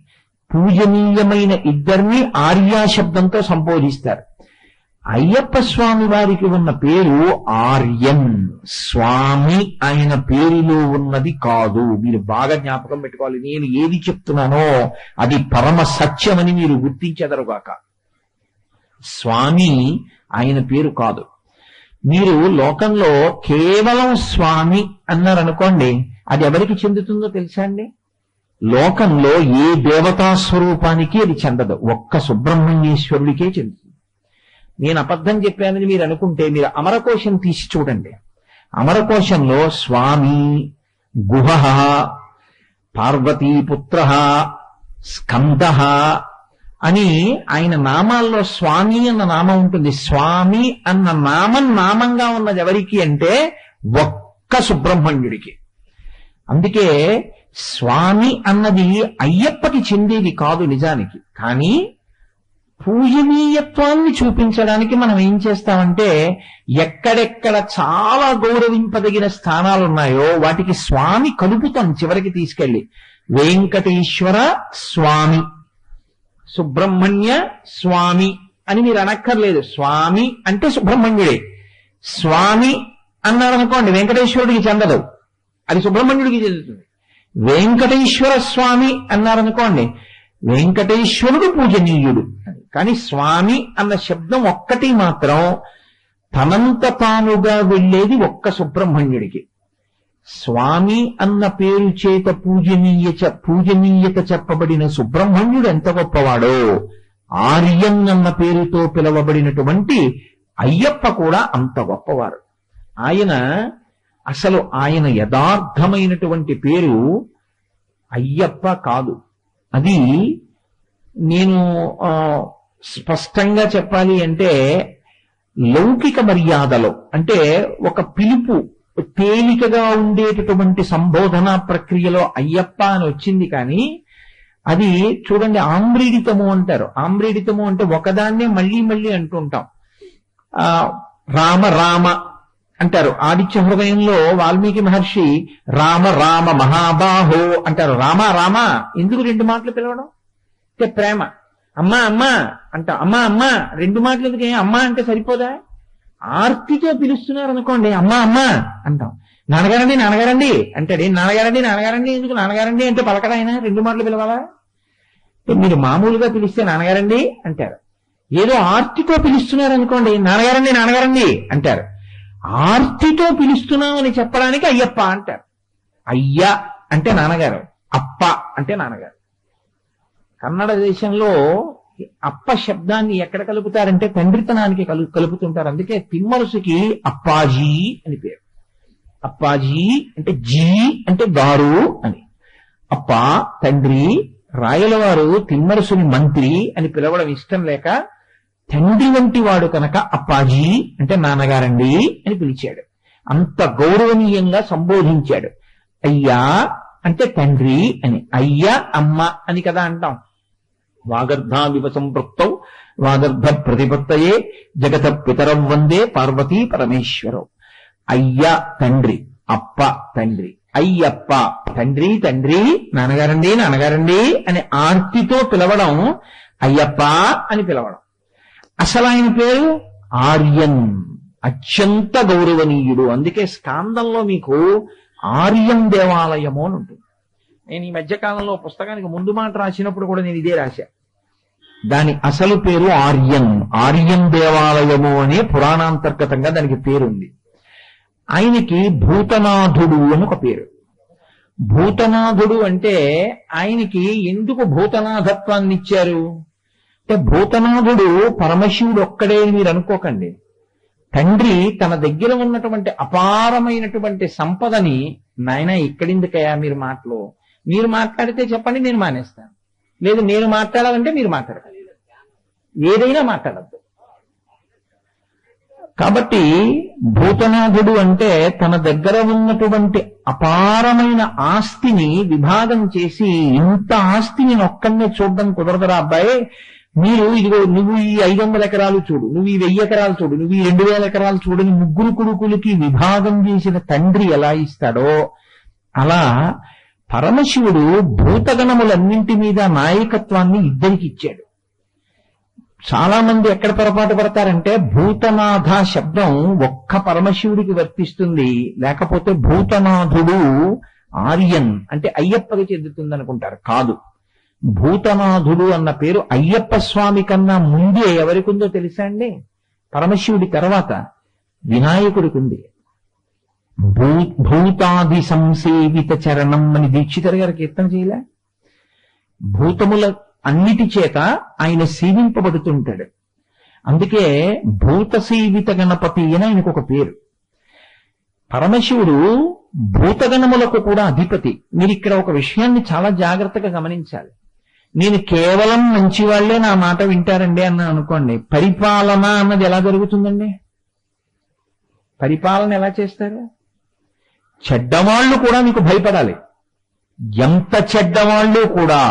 పూజనీయమైన ఇద్దరిని ఆర్యా శబ్దంతో సంబోధిస్తారు. అయ్యప్ప స్వామి వారికి ఉన్న పేరు ఆర్యన్. స్వామి ఆయన పేరులో ఉన్నది కాదు. మీరు బాగా జ్ఞాపకం పెట్టుకోవాలి. నేను ఏది చెప్తున్నానో అది పరమ సత్యమని మీరు గుర్తించెదరుగాక. స్వామి ఆయన పేరు కాదు. మీరు లోకంలో కేవలం స్వామి అన్నారనుకోండి, అది ఎవరికి చెందుతుందో తెలుసా అండి? లోకంలో ఏ దేవతా స్వరూపానికి అది చెందదు, ఒక్క సుబ్రహ్మణ్యేశ్వరుడికే చెందుతుంది. నేను అబద్ధం చెప్పానని మీరు అనుకుంటే మీరు అమరకోశం తీసి చూడండి. అమరకోశంలో స్వామి, గుహ, పార్వతీపుత్ర, స్కంద అని ఆయన నామాల్లో స్వామి అన్న నామం ఉంటుంది. స్వామి అన్న నామం నామంగా ఉన్నది ఎవరికి అంటే ఒక్క సుబ్రహ్మణ్యుడికి. అందుకే స్వామి అన్నది అయ్యప్పకి చెందేది కాదు నిజానికి. కానీ పూజనీయత్వాన్ని చూపించడానికి మనం ఏం చేస్తామంటే ఎక్కడెక్కడ చాలా గౌరవింపదగిన స్థానాలు ఉన్నాయో వాటికి స్వామి కలుపుతాం చివరికి తీసుకెళ్లి. వెంకటేశ్వర స్వామి, సుబ్రహ్మణ్య స్వామి అని మీరు అనక్కర్లేదు. స్వామి అంటే సుబ్రహ్మణ్యుడే. స్వామి అన్నారనుకోండి వెంకటేశ్వరుడికి చెందదు, అది సుబ్రహ్మణ్యుడికి చెందుతుంది. వెంకటేశ్వర స్వామి అన్నారనుకోండి వెంకటేశ్వరుడు పూజనీయుడు. కానీ స్వామి అన్న శబ్దం ఒక్కటి మాత్రం తనంత తానుగా వెళ్ళేది ఒక్క సుబ్రహ్మణ్యుడికి. స్వామి అన్న పేరు చేత పూజనీయత చెప్పబడిన సుబ్రహ్మణ్యుడు ఎంత గొప్పవాడో, ఆర్యం అన్న పేరుతో పిలవబడినటువంటి అయ్యప్ప కూడా అంత గొప్పవారు. ఆయన యథార్థమైనటువంటి పేరు అయ్యప్ప కాదు. అది నేను స్పష్టంగా చెప్పాలి అంటే లౌకిక మర్యాదలో, అంటే ఒక పిలుపు తేలికగా ఉండేటటువంటి సంబోధన ప్రక్రియలో అయ్యప్ప అని వచ్చింది. కానీ అది చూడండి ఆమ్రీడితము అంటారు. ఆమ్రీడితము అంటే ఒకదాన్నే మళ్ళీ మళ్ళీ అంటుంటాం. రామ రామ అంటారు. ఆదిత్య హృదయంలో వాల్మీకి మహర్షి రామ రామ మహాబాహో అంటారు. రామ రామ ఎందుకు 2 మాటలు పిలవడం అంటే ప్రేమ. అమ్మా అమ్మా అంట, అమ్మా అమ్మా 2 మాటలు ఎందుకు? అమ్మా అంటే సరిపోదా? ఆర్తితో పిలుస్తున్నారు అనుకోండి, అమ్మా అమ్మా అంటాం. నాన్నగారండి నాన్నగారండి అంటాడు. నాన్నగారండి నాన్నగారండి ఎందుకు? నాన్నగారండి అంటే పలకడా ఆయన? 2 మాటలు పిలవాలా? మీరు మామూలుగా పిలిస్తే నాన్నగారండి అంటారు. ఏదో ఆర్తితో పిలుస్తున్నారు అనుకోండి, నాన్నగారండి నాన్నగారండి అంటారు. ఆర్తితో పిలుస్తున్నామని చెప్పడానికి అయ్యప్ప అంటారు. అయ్య అంటే నాన్నగారు, అప్ప అంటే నాన్నగారు. కన్నడ దేశంలో అప్ప శబ్దాన్ని ఎక్కడ కలుపుతారంటే తండ్రితనానికి కలుపుతుంటారు. అందుకే తిమ్మరుసుకి అప్పాజీ అని పేరు. అప్పాజీ అంటే జీ అంటే గారు అని. అప్ప తండ్రి. రాయలవారు తిమ్మరుసుని మంత్రి అని పిలవడం ఇష్టం లేక తండ్రి వంటి వాడు కనుక అప్పాజీ అంటే నాన్నగారండి అని పిలిచాడు. అంత గౌరవనీయంగా సంబోధించాడు. అయ్యా అంటే తండ్రి అని. అయ్య అమ్మ అని కదా అంటాం. వాగర్ధావివ సంపృక్తౌ వాగర్ధ ప్రతిపత్తయే జగత పితరం వందే పార్వతీ పరమేశ్వరం. అయ్య తండ్రి, అప్ప తండ్రి, అయ్యప్ప తండ్రి తండ్రి, నాన్నగారండి నాన్నగారండి అని ఆర్తితో పిలవడం అయ్యప్ప అని పిలవడం. అసలు ఆయన పేరు ఆర్యన్, అత్యంత గౌరవనీయుడు. అందుకే స్కాందంలో మీకు ఆర్యం దేవాలయము అని ఉంటుంది. నేను ఈ మధ్యకాలంలో పుస్తకానికి ముందు మాట రాసినప్పుడు కూడా నేను ఇదే రాశా. దాని అసలు పేరు ఆర్యన్, ఆర్యం దేవాలయము అనే పురాణాంతర్గతంగా దానికి పేరుంది. ఆయనకి భూతనాథుడు అని ఒక పేరు. భూతనాథుడు అంటే ఆయనకి ఎందుకు భూతనాథత్వాన్ని ఇచ్చారు అంటే, భూతనాథుడు పరమశివుడు ఒక్కడే అని మీరు అనుకోకండి. తండ్రి తన దగ్గర ఉన్నటువంటి అపారమైనటువంటి సంపదని, నాయన ఇక్కడిందుకయ్యా మీరు మాటలు, మీరు మాట్లాడితే చెప్పండి నేను మానేస్తాను, లేదు నేను మాట్లాడాలంటే మీరు మాట్లాడాలి, ఏదైనా మాట్లాడద్దు. కాబట్టి భూతనాథుడు అంటే తన దగ్గర ఉన్నటువంటి అపారమైన ఆస్తిని విభాగం చేసి, ఇంత ఆస్తిని ఒక్కనే చూడడం కుదరదురా అబ్బాయి, మీరు ఇదిగో నువ్వు ఈ 500 ఎకరాలు చూడు, నువ్వు ఈ 1000 ఎకరాలు చూడు, నువ్వు ఈ 2000 ఎకరాలు చూడని 3 కొడుకులకి విభాగం చేసిన తండ్రి ఎలా ఇస్తాడో అలా పరమశివుడు భూతగణములన్నింటి మీద నాయకత్వాన్ని ఇద్దరికి ఇచ్చాడు. చాలా మంది ఎక్కడ పొరపాటు పడతారంటే భూతనాథ శబ్దం ఒక్క పరమశివుడికి వర్తిస్తుంది, లేకపోతే భూతనాథుడు ఆర్యన్ అంటే అయ్యప్పకి చెందుతుంది అనుకుంటారు. కాదు, భూతనాథుడు అన్న పేరు అయ్యప్ప స్వామి కన్నా ముందే ఎవరికి ఉందో తెలుసా అండి? పరమశివుడి తర్వాత వినాయకుడికి ఉంది. భూతాది సంసేవిత చరణం అని దీక్షితర్ గారు కీర్తన చేయలే? భూతముల అన్నిటి చేత ఆయన సేవింపబడుతుంటాడు. అందుకే భూత సేవిత గణపతి అని ఆయనకు ఒక పేరు. పరమశివుడు భూతగణములకు కూడా అధిపతి. మీరు ఇక్కడ ఒక విషయాన్ని చాలా జాగ్రత్తగా గమనించాలి. నేను కేవలం మంచి వాళ్లే నా మాట వింటారండి అన్న అనుకోండి, పరిపాలన అన్నది ఎలా జరుగుతుందండి? పరిపాలన ఎలా చేస్తారు? చెడ్డవాళ్లు కూడా మీకు భయపడాలి. ఎంత చెడ్డవాళ్లు కూడా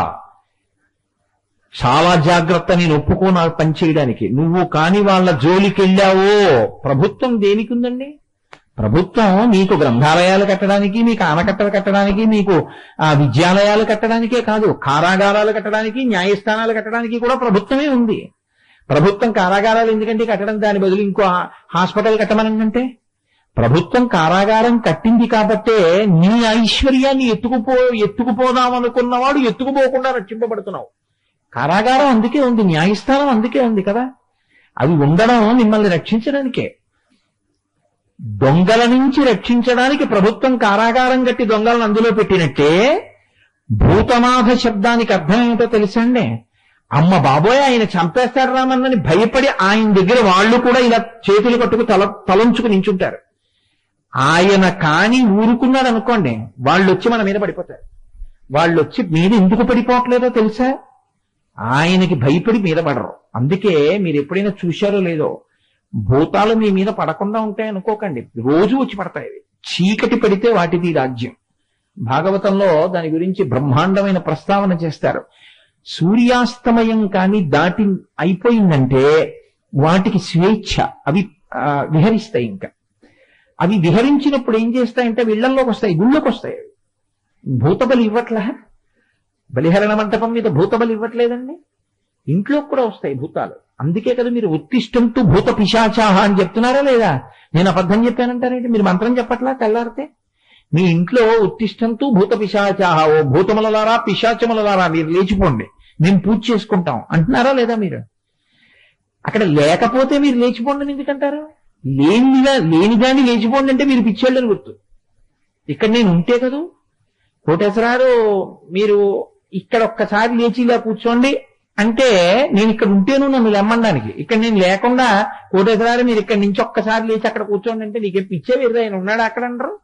చాలా జాగ్రత్త, నేను ఒప్పుకోను పని చేయడానికి. నువ్వు కాని వాళ్ళ జోలికి వెళ్ళావో, ప్రభుత్వం దేనికి ఉందండి? ప్రభుత్వం మీకు గ్రంథాలయాలు కట్టడానికి, మీకు ఆనకట్టలు కట్టడానికి, మీకు విద్యాలయాలు కట్టడానికే కాదు, కారాగారాలు కట్టడానికి, న్యాయస్థానాలు కట్టడానికి కూడా ప్రభుత్వమే ఉంది. ప్రభుత్వం కారాగారాలు ఎందుకంటే కట్టడం, దాని బదులు ఇంకో హాస్పిటల్ కట్టమనంటే, ప్రభుత్వం కారాగారం కట్టింది కాబట్టే నీ ఐశ్వర్యాన్ని ఎత్తుకుపోదామనుకున్నవాడు ఎత్తుకుపోకుండా రక్షింపబడుతున్నావు. కారాగారం అందుకే ఉంది, న్యాయస్థానం అందుకే ఉంది కదా. అవి ఉండడం మిమ్మల్ని రక్షించడానికే. దొంగల నుంచి రక్షించడానికి ప్రభుత్వం కారాగారం కట్టి దొంగలను అందులో పెట్టినట్టే భూతనాథ శబ్దానికి అర్థం ఏమిటో తెలుసండి? అమ్మ బాబోయ్ ఆయన చంపేస్తాడు రామన్నని భయపడి ఆయన దగ్గర వాళ్ళు కూడా ఇలా చేతులు కట్టుకు తలంచుకు నించుంటారు. ఆయన కాని ఊరుకున్నాడు అనుకోండి, వాళ్ళు వచ్చి మన మీద పడిపోతారు. వాళ్ళు వచ్చి మీద ఎందుకు పడిపోవట్లేదో తెలుసా? ఆయనకి భయపడి మీద పడరు. అందుకే మీరు ఎప్పుడైనా చూశారో లేదో, భూతాలు మీ మీద పడకుండా ఉంటాయి అనుకోకండి, రోజు వచ్చి పడతాయి. చీకటి పడితే వాటిది రాజ్యం. భాగవతంలో దాని గురించి బ్రహ్మాండమైన ప్రస్తావన చేస్తారు. సూర్యాస్తమయం కాని దాటి అయిపోయిందంటే వాటికి స్వేచ్ఛ, అవి విహరిస్తాయి. ఇంకా అవి విహరించినప్పుడు ఏం చేస్తాయంటే ఇళ్లలోకి వస్తాయి, గుళ్ళోకి వస్తాయి. భూతబలి ఇవ్వట్లే, బలిహరణ మంటపం మీద భూతబలి ఇవ్వట్లేదండి, ఇంట్లోకి కూడా వస్తాయి భూతాలు. అందుకే కదా మీరు ఉత్తిష్టంతు భూత పిశాచాహ అని చెప్తున్నారా లేదా? నేను అబద్ధం చెప్పానంటారేంటి? మీరు మంత్రం చెప్పట్లా తెల్లారితే? మీ ఇంట్లో ఉత్తిష్టంతు భూత పిశాచాహ, ఓ భూతములలారా పిశాచములలారా మీరు లేచిపోండి, మేము పూజ చేసుకుంటాం అంటున్నారా లేదా మీరు? అక్కడ లేకపోతే మీరు లేచిపోండి ఎందుకంటారు? లేనిదాన్ని లేచిపోండి అంటే మీరు పిచ్చేళ్ళని గుర్తు. ఇక్కడ నేను ఉంటే కదా కోటేశ్వరారు మీరు ఇక్కడ ఒక్కసారి లేచి ఇలా కూర్చోండి అంటే నేను ఇక్కడ ఉంటేను నన్ను లెమ్మడానికి. ఇక్కడ నేను లేకుండా కోటేశ్వరారు మీరు ఇక్కడ నుంచి ఒక్కసారి లేచి అక్కడ కూర్చోండి అంటే నీకే పిచ్చే వేరు, ఆయన ఉన్నాడు అక్కడ అంటారు.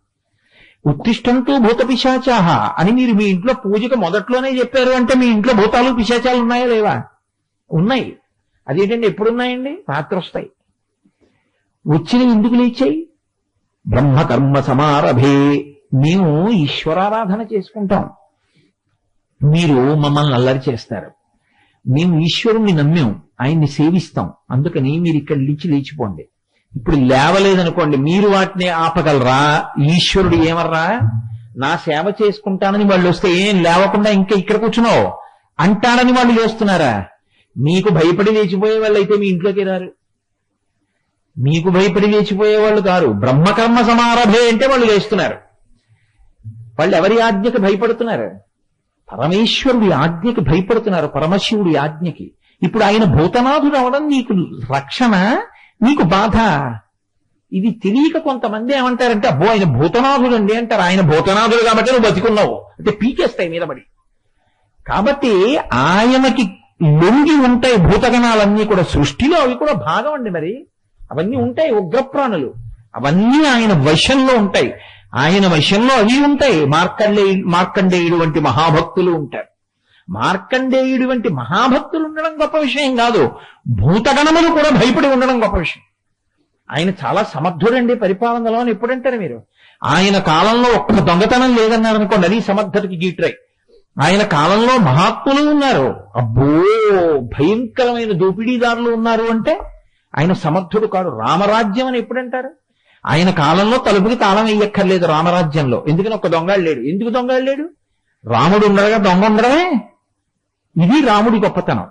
ఉత్తిష్టంతో భూత పిశాచాహ అని మీరు మీ ఇంట్లో పూజకు మొదట్లోనే చెప్పారు అంటే మీ ఇంట్లో భూతాలు పిశాచాలు ఉన్నాయా లేవా? ఉన్నాయి. అదేంటండి ఎప్పుడున్నాయండి? రాత్రి వస్తాయి. వచ్చినవి ఎందుకు లేచాయి? బ్రహ్మకర్మ సమారభే. మేము ఈశ్వరారాధన చేసుకుంటాం, మీరు మమ్మల్ని అల్లరి చేస్తారు. మేము ఈశ్వరుణ్ణి నమ్మాం, ఆయన్ని సేవిస్తాం, అందుకని మీరు ఇక్కడ లేచిపోండి. ఇప్పుడు లేవలేదనుకోండి, మీరు వాటిని ఆపగలరా? ఈశ్వరుడు ఏమర్రా నా సేవ చేసుకుంటానని వాళ్ళు వస్తే ఏం లేవకుండా ఇంకా ఇక్కడ కూర్చున్నావు అంటాడని వాళ్ళు లేస్తున్నారా? మీకు భయపడి లేచిపోయే వాళ్ళు అయితే మీ ఇంట్లోకి రారు. మీకు భయపడి లేచిపోయే వాళ్ళు కారు. బ్రహ్మకర్మ సమారభే అంటే వాళ్ళు లేస్తున్నారు. వాళ్ళు ఎవరి ఆజ్ఞకి భయపడుతున్నారు? పరమేశ్వరుడి ఆజ్ఞకి భయపడుతున్నారు, పరమశివుడి ఆజ్ఞకి. ఇప్పుడు ఆయన భూతనాథుడు అవడం నీకు రక్షణ, నీకు బాధ. ఇది తెలియక కొంతమంది ఏమంటారంటే అబ్బో ఆయన భూతనాథుడు అండి అంటారు. ఆయన భూతనాథుడు కాబట్టి నువ్వు బతికున్నావు అంటే పీకేస్తాయి మీదబడి. కాబట్టి ఆయనకి లొంగి ఉంటాయి భూతగణాలన్నీ కూడా. సృష్టిలో అవి కూడా భాగం అండి. మరి అవన్నీ ఉంటాయి, ఉగ్రప్రాణులు, అవన్నీ ఆయన వశంలో ఉంటాయి. ఆయన వశంలో అవి ఉంటాయి. మార్కండేయుడు వంటి మహాభక్తులు ఉంటారు. మార్కండేయుడు వంటి మహాభక్తులు ఉండడం గొప్ప విషయం కాదు, భూతగణములు కూడా భయపడి ఉండడం గొప్ప విషయం. ఆయన చాలా సమర్థుడండి పరిపాలనలో అని ఎప్పుడంటారు మీరు? ఆయన కాలంలో ఒక్క దొంగతనం లేదన్నారు అనుకోండి, అది సమర్థతకి గీట్రై. ఆయన కాలంలో మహాత్ములు ఉన్నారు, అబ్బో భయంకరమైన దోపిడీదారులు ఉన్నారు అంటే ఆయన సమర్థుడు కాడు. రామరాజ్యం అని ఎప్పుడంటారు? ఆయన కాలంలో తలుపుకి తాళం వేయక్కర్లేదు రామరాజ్యంలో. ఎందుకని ఒక్క దొంగడు లేడు. ఎందుకు దొంగడు లేడు? రాముడు ఉండగా దొంగ ఉండడమే. ఇది రాముడి గొప్పతనం.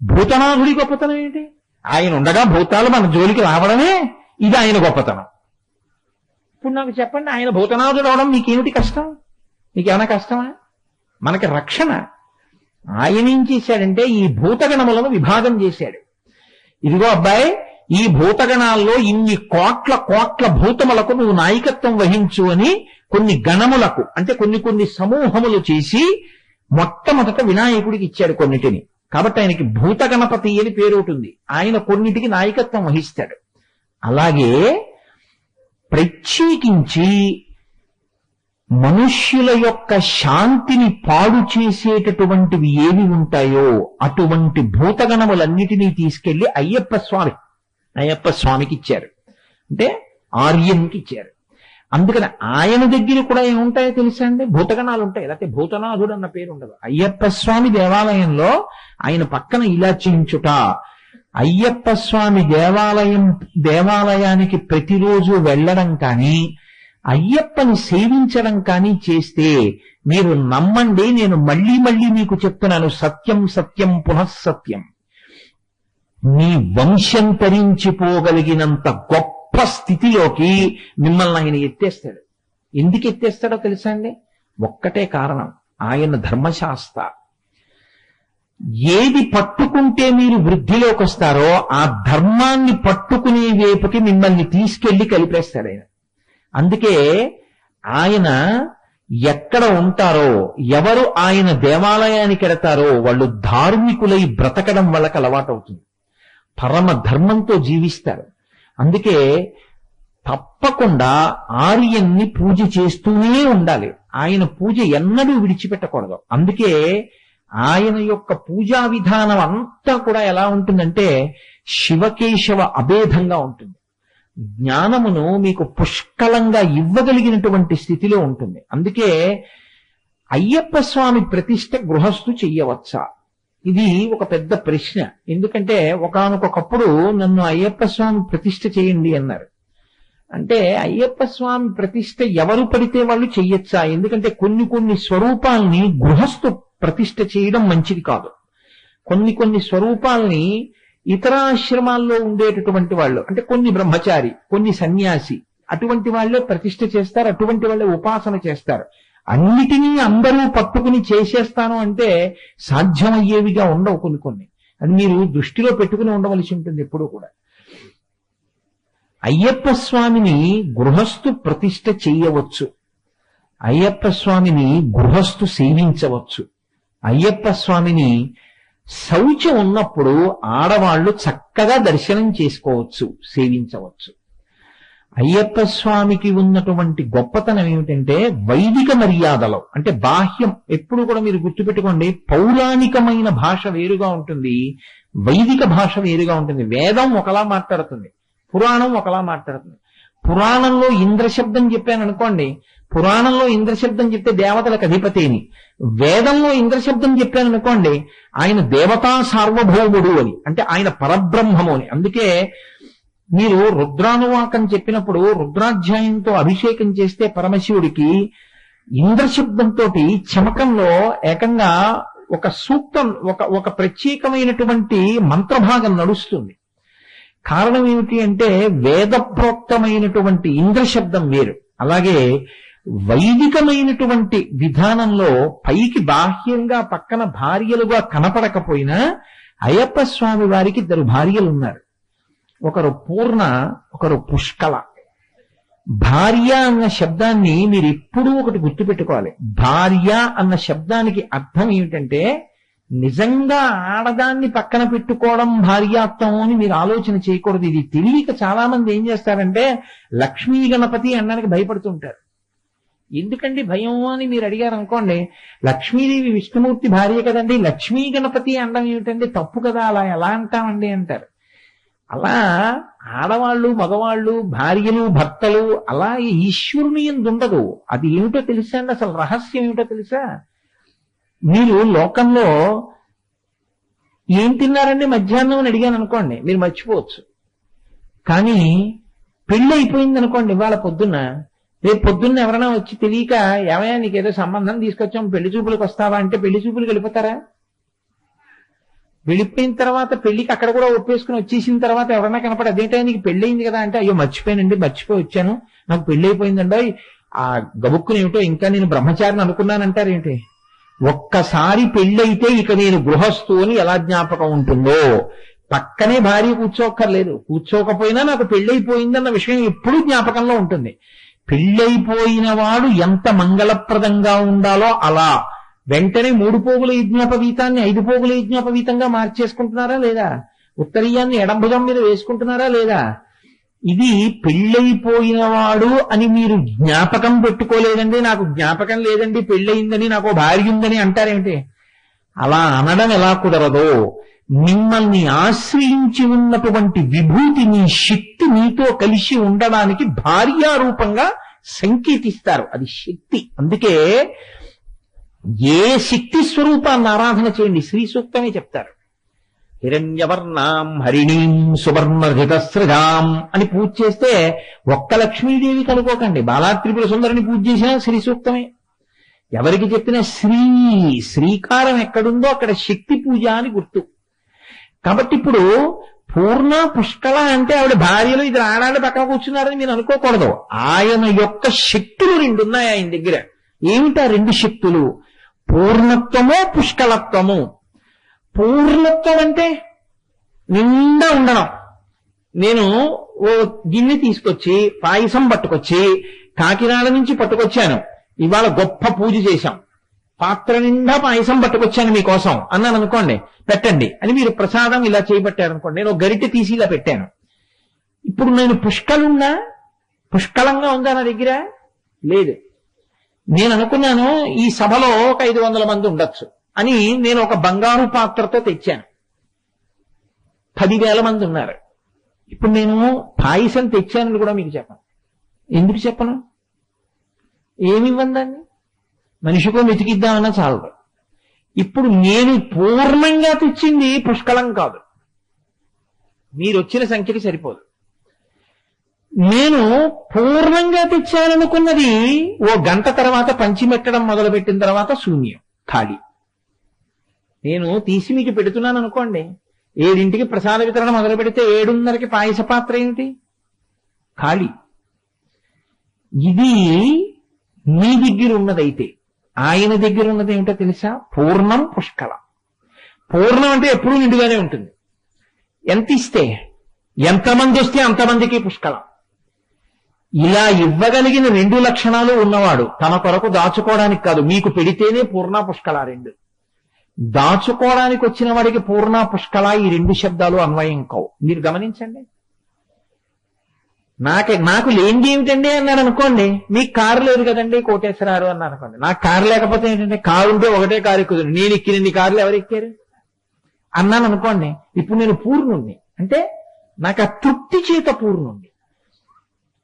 భూతనాథుడి గొప్పతనం ఏంటి? ఆయన ఉండగా భూతాలు మన జోలికి రావడమే, ఇది ఆయన గొప్పతనం. ఇప్పుడు నాకు చెప్పండి, ఆయన భూతనాథుడు అవడం మీకేమిటి కష్టం? మీకేమైనా కష్టమా? మనకి రక్షణ. ఆయన ఏం చేశాడంటే ఈ భూతగణములను విభాగం చేశాడు. ఇదిగో అబ్బాయి, ఈ భూతగణాల్లో ఇన్ని కోట్ల కోట్ల భూతములకు నువ్వు నాయకత్వం వహించు అని కొన్ని గణములకు అంటే కొన్ని సమూహములు చేసి మొట్టమొదట వినాయకుడికి ఇచ్చాడు కొన్నిటిని. కాబట్టి ఆయనకి భూత గణపతి అని పేరు ఉంటుంది. ఆయన కొన్నిటికి నాయకత్వం వహిస్తాడు. అలాగే ప్రత్యేకించి మనుష్యుల యొక్క శాంతిని పాడు చేసేటటువంటివి ఏవి ఉంటాయో అటువంటి భూతగణములన్నిటినీ తీసుకెళ్లి అయ్యప్ప స్వామికి ఇచ్చారు. అంటే ఆర్యంకి ఇచ్చారు. అందుకని ఆయన దగ్గర కూడా ఏముంటాయో తెలుసా అండి? భూతగణాలు ఉంటాయి. లేకపోతే భూతనాథుడు అన్న పేరు ఉండదు. అయ్యప్ప స్వామి దేవాలయంలో ఆయన పక్కన ఇలా చేయించుట, అయ్యప్ప స్వామి దేవాలయానికి ప్రతిరోజు వెళ్ళడం కానీ అయ్యప్పని సేవించడం కానీ చేస్తే మీరు నమ్మండి, నేను మళ్ళీ మళ్ళీ మీకు చెప్తున్నాను, సత్యం సత్యం పునఃసత్యం, మీ వంశం తరించిపోగలిగినంత గొప్ప స్థితిలోకి మిమ్మల్ని ఆయన ఎత్తేస్తాడు. ఎందుకు ఎత్తేస్తాడో తెలుసా అండి? ఒక్కటే కారణం, ఆయన ధర్మశాస్త్ర. ఏది పట్టుకుంటే మీరు వృద్ధిలోకి వస్తారో ఆ ధర్మాన్ని పట్టుకునే వైపుకి మిమ్మల్ని తీసుకెళ్లి కలిపేస్తాడు ఆయన. అందుకే ఆయన ఎక్కడ ఉంటారో, ఎవరు ఆయన దేవాలయానికి వెడతారో వాళ్ళు ధార్మికులై బ్రతకడం వాళ్ళకి అలవాటు అవుతుంది, పరమ ధర్మంతో జీవిస్తారు. అందుకే తప్పకుండా ఆర్యన్ని పూజ చేస్తూనే ఉండాలి. ఆయన పూజ ఎన్నడూ విడిచిపెట్టకూడదు. అందుకే ఆయన యొక్క పూజా విధానం అంతా కూడా ఎలా ఉంటుందంటే శివకేశవ అభేదంగా ఉంటుంది. జ్ఞానమును మీకు పుష్కలంగా ఇవ్వగలిగినటువంటి స్థితిలో ఉంటుంది. అందుకే అయ్యప్ప స్వామి ప్రతిష్ఠ గృహస్థు చెయ్యవచ్చా? ఇది ఒక పెద్ద ప్రశ్న. ఎందుకంటే ఒకానొకప్పుడు నన్ను అయ్యప్ప స్వామి ప్రతిష్ఠ చేయండి అన్నారు. అంటే అయ్యప్ప స్వామి ప్రతిష్ఠ ఎవరు పడితే వాళ్ళు చెయ్యొచ్చా? ఎందుకంటే కొన్ని కొన్ని స్వరూపాల్ని గృహస్థు ప్రతిష్ఠ చేయడం మంచిది కాదు. కొన్ని కొన్ని స్వరూపాల్ని ఇతర ఆశ్రమాల్లో ఉండేటటువంటి వాళ్ళు, అంటే కొన్ని బ్రహ్మచారి, కొన్ని సన్యాసి, అటువంటి వాళ్ళే ప్రతిష్ఠ చేస్తారు, అటువంటి వాళ్ళే ఉపాసన చేస్తారు. అన్నిటినీ అందరూ పట్టుకుని చేసేస్తాను అంటే సాధ్యమయ్యేవిగా ఉండవు కొన్ని కొన్ని. అది మీరు దృష్టిలో పెట్టుకుని ఉండవలసి ఉంటుంది ఎప్పుడూ కూడా. అయ్యప్ప స్వామిని గృహస్థు ప్రతిష్ఠ చేయవచ్చు, అయ్యప్ప స్వామిని గృహస్థు సేవించవచ్చు. అయ్యప్ప స్వామిని శౌచం ఉన్నప్పుడు ఆడవాళ్లు చక్కగా దర్శనం చేసుకోవచ్చు, సేవించవచ్చు. అయ్యప్ప స్వామికి ఉన్నటువంటి గొప్పతనం ఏమిటంటే వైదిక మర్యాదలో, అంటే బాహ్యం ఎప్పుడు కూడా మీరు గుర్తుపెట్టుకోండి, పౌరాణికమైన భాష వేరుగా ఉంటుంది, వైదిక భాష వేరుగా ఉంటుంది. వేదం ఒకలా మాట్లాడుతుంది, పురాణం ఒకలా మాట్లాడుతుంది. పురాణంలో ఇంద్రశబ్దం చెప్పాను అనుకోండి, పురాణంలో ఇంద్రశబ్దం చెప్తే దేవతలకు అధిపతిని, వేదంలో ఇంద్రశబ్దం చెప్పాను అనుకోండి ఆయన దేవతా సార్వభౌముడు అని, అంటే ఆయన పరబ్రహ్మము అని. అందుకే మీరు రుద్రానువాకం చెప్పినప్పుడు రుద్రాధ్యాయంతో అభిషేకం చేస్తే పరమశివుడికి ఇంద్రశబ్దంతో చమకంలో ఏకంగా ఒక సూక్తం, ఒక ప్రత్యేకమైనటువంటి మంత్రభాగం నడుస్తుంది. కారణం ఏమిటి అంటే వేదప్రోక్తమైనటువంటి ఇంద్రశబ్దం వేరు. అలాగే వైదికమైనటువంటి విధానంలో పైకి బాహ్యంగా పక్కన భార్యలుగా కనపడకపోయినా అయ్యప్ప స్వామి వారికి 2 భార్యలు ఉన్నారు. ఒకరు పూర్ణ, ఒకరు పుష్కల. భార్య అన్న శబ్దాన్ని మీరు ఎప్పుడూ ఒకటి గుర్తుపెట్టుకోవాలి. భార్య అన్న శబ్దానికి అర్థం ఏమిటంటే నిజంగా ఆడదాన్ని పక్కన పెట్టుకోవడం భార్యాత్వం అని మీరు ఆలోచన చేయకూడదు. ఇది తెలియక చాలా మంది ఏం చేస్తారంటే లక్ష్మీ గణపతి అనడానికి భయపడుతుంటారు. ఎందుకండి భయం అని మీరు అడిగారు అనుకోండి, లక్ష్మీదేవి విష్ణుమూర్తి భార్య కదండి, లక్ష్మీ గణపతి అనడం ఏమిటండి, తప్పు కదా, అలా ఎలా అంటామండి అంటారు. అలా ఆడవాళ్ళు, మగవాళ్ళు, భార్యలు, భర్తలు అలా ఈశ్వరుని యందు ఉండదు. అది ఏమిటో తెలుసా అండి, అసలు రహస్యం ఏమిటో తెలుసా? మీరు లోకంలో ఏం తిన్నారండి మధ్యాహ్నం అని అడిగాను అనుకోండి, మీరు మర్చిపోవచ్చు. కానీ పెళ్లి అయిపోయింది అనుకోండి ఇవాళ పొద్దున్న, రేపు పొద్దున్న ఎవరైనా వచ్చి తెలియక ఏమయ్యా నీకేదో సంబంధం తీసుకొచ్చాం పెళ్లి చూపులకు వస్తావా అంటే పెళ్లి చూపులకు వెళ్ళిపోతారా? వెళ్ళిపోయిన తర్వాత పెళ్లికి అక్కడ కూడా ఒప్పేసుకుని వచ్చేసిన తర్వాత ఎవరైనా కనపడి అదేంటో నీకు పెళ్లి అయింది కదా అంటే అయ్యో మర్చిపోయానండి, మర్చిపోయి వచ్చాను, నాకు పెళ్లి అయిపోయిందండి, ఆ గబుక్కుని ఏమిటో ఇంకా నేను బ్రహ్మచారిని అనుకున్నానంటారు ఏంటి? ఒక్కసారి పెళ్ళైతే ఇక నేను గృహస్థు అని ఎలా జ్ఞాపకం ఉంటుందో, పక్కనే భార్య కూర్చోక్కర్లేదు, కూర్చోకపోయినా నాకు పెళ్ళైపోయిందన్న విషయం ఎప్పుడూ జ్ఞాపకంలో ఉంటుంది. పెళ్ళైపోయిన వాడు ఎంత మంగళప్రదంగా ఉండాలో అలా వెంటనే 3 పోగుల యజ్ఞోపవీతాన్ని 5 పోగుల యజ్ఞోపవీతంగా మార్చేసుకుంటున్నారా లేదా? ఉత్తరీయాన్ని ఎడంభుజం మీద వేసుకుంటున్నారా లేదా? ఇది పెళ్ళైపోయిన వాడు అని మీరు జ్ఞాపకం పెట్టుకోలేదండి, నాకు జ్ఞాపకం లేదండి పెళ్ళయిందని, నాకు భార్య ఉందని అంటారేమిటి? అలా అనడం ఎలా కుదరదో, మిమ్మల్ని ఆశ్రయించి ఉన్నటువంటి విభూతి, మీ శక్తి మీతో కలిసి ఉండడానికి భార్యారూపంగా సంకేతిస్తారు. అది శక్తి. అందుకే ఏ శక్తి స్వరూపాన్ని ఆరాధన చేయండి శ్రీ సూక్తమే చెప్తారు. హిరణ్యవర్ణాం హరిణీం సువర్ణధితస్రజాం అని పూజ చేస్తే ఒక్క లక్ష్మీదేవి కనుకోకండి, బాలాత్రిపుర సుందరిని పూజ చేసినా శ్రీ సూక్తమే. ఎవరికి చెప్పినా శ్రీకారం ఎక్కడుందో అక్కడ శక్తి పూజ అని గుర్తు. కాబట్టి ఇప్పుడు పూర్ణ పుష్కళ అంటే ఆవిడ భార్యలు 2 ఆడాళ్ళు పక్కన కూర్చున్నారని మీరు అనుకోకూడదు. ఆయన యొక్క శక్తులు 2 ఉన్నాయి ఆయన దగ్గర. ఏమిటా 2 శక్తులు? పూర్ణత్వము, పుష్కలత్వము. పూర్ణత్వం అంటే నిండా ఉండడం. నేను ఓ గిన్నె తీసుకొచ్చి పాయసం పట్టుకొచ్చి కాకినాడ నుంచి పట్టుకొచ్చాను, ఇవాళ గొప్ప పూజ చేశాం, పాత్ర నిండా పాయసం పట్టుకొచ్చాను మీకోసం అన్నాను అనుకోండి, పెట్టండి అని మీరు ప్రసాదం ఇలా చేయబట్టారనుకోండి, నేను గరిటె తీసి ఇలా పెట్టాను. ఇప్పుడు నేను పుష్కలంగా ఉందా నా దగ్గర? లేదు. నేను అనుకున్నాను ఈ సభలో ఒక 500 మంది ఉండొచ్చు అని నేను ఒక బంగారు పాత్రతో తెచ్చాను, 10,000 మంది ఉన్నారు. ఇప్పుడు నేను పాయసం తెచ్చానని కూడా మీకు చెప్పను. ఎందుకు చెప్పను? ఏమివ్వను దాన్ని, మనిషికో మెతికిద్దామన్నా చాలదు. ఇప్పుడు నేను పూర్ణంగా తెచ్చింది పుష్కలం కాదు, మీరు వచ్చిన సంఖ్యకి సరిపోదు. నేను పూర్ణంగా తెచ్చాననుకున్నది ఓ గంట తర్వాత పంచిమెట్టడం మొదలుపెట్టిన తర్వాత శూన్యం, ఖాళీ. నేను తీసి మీకు పెడుతున్నాను అనుకోండి, 7ంటికి ప్రసాద వితరణ మొదలు పెడితే 7:30కి పాయస పాత్ర ఏమిటి? ఖాళీ. ఇది మీ దగ్గర ఉన్నదైతే ఆయన దగ్గర ఉన్నది ఏమిటో తెలుసా? పూర్ణం పుష్కలం. పూర్ణం అంటే ఎప్పుడూ నిండుగానే ఉంటుంది. ఎంత ఇస్తే, ఎంతమంది వస్తే అంతమందికి పుష్కలం. ఇలా ఇవ్వగలిగిన 2 లక్షణాలు ఉన్నవాడు తన కొరకు దాచుకోవడానికి కాదు, మీకు పెడితేనే పూర్ణ పుష్కల 2. దాచుకోవడానికి వచ్చిన వాడికి పూర్ణ పుష్కల ఈ 2 శబ్దాలు అన్వయం కావు. మీరు గమనించండి. నాకు లేనిది ఏమిటండి అన్నాడు అనుకోండి, మీకు కారు లేదు కదండి కోటేశ్వరారు అన్నారు అనుకోండి. నాకు కారు లేకపోతే ఏంటంటే, కారు ఉంటే ఒకటే కారు ఎక్కుతుంది, నేను ఎక్కినన్ని కార్లు ఎవరు ఎక్కారు అన్నాను అనుకోండి. ఇప్పుడు నేను పూర్ణుణ్ణి అంటే నాకు ఆ తృప్తి చేత పూర్ణుణ్ణి.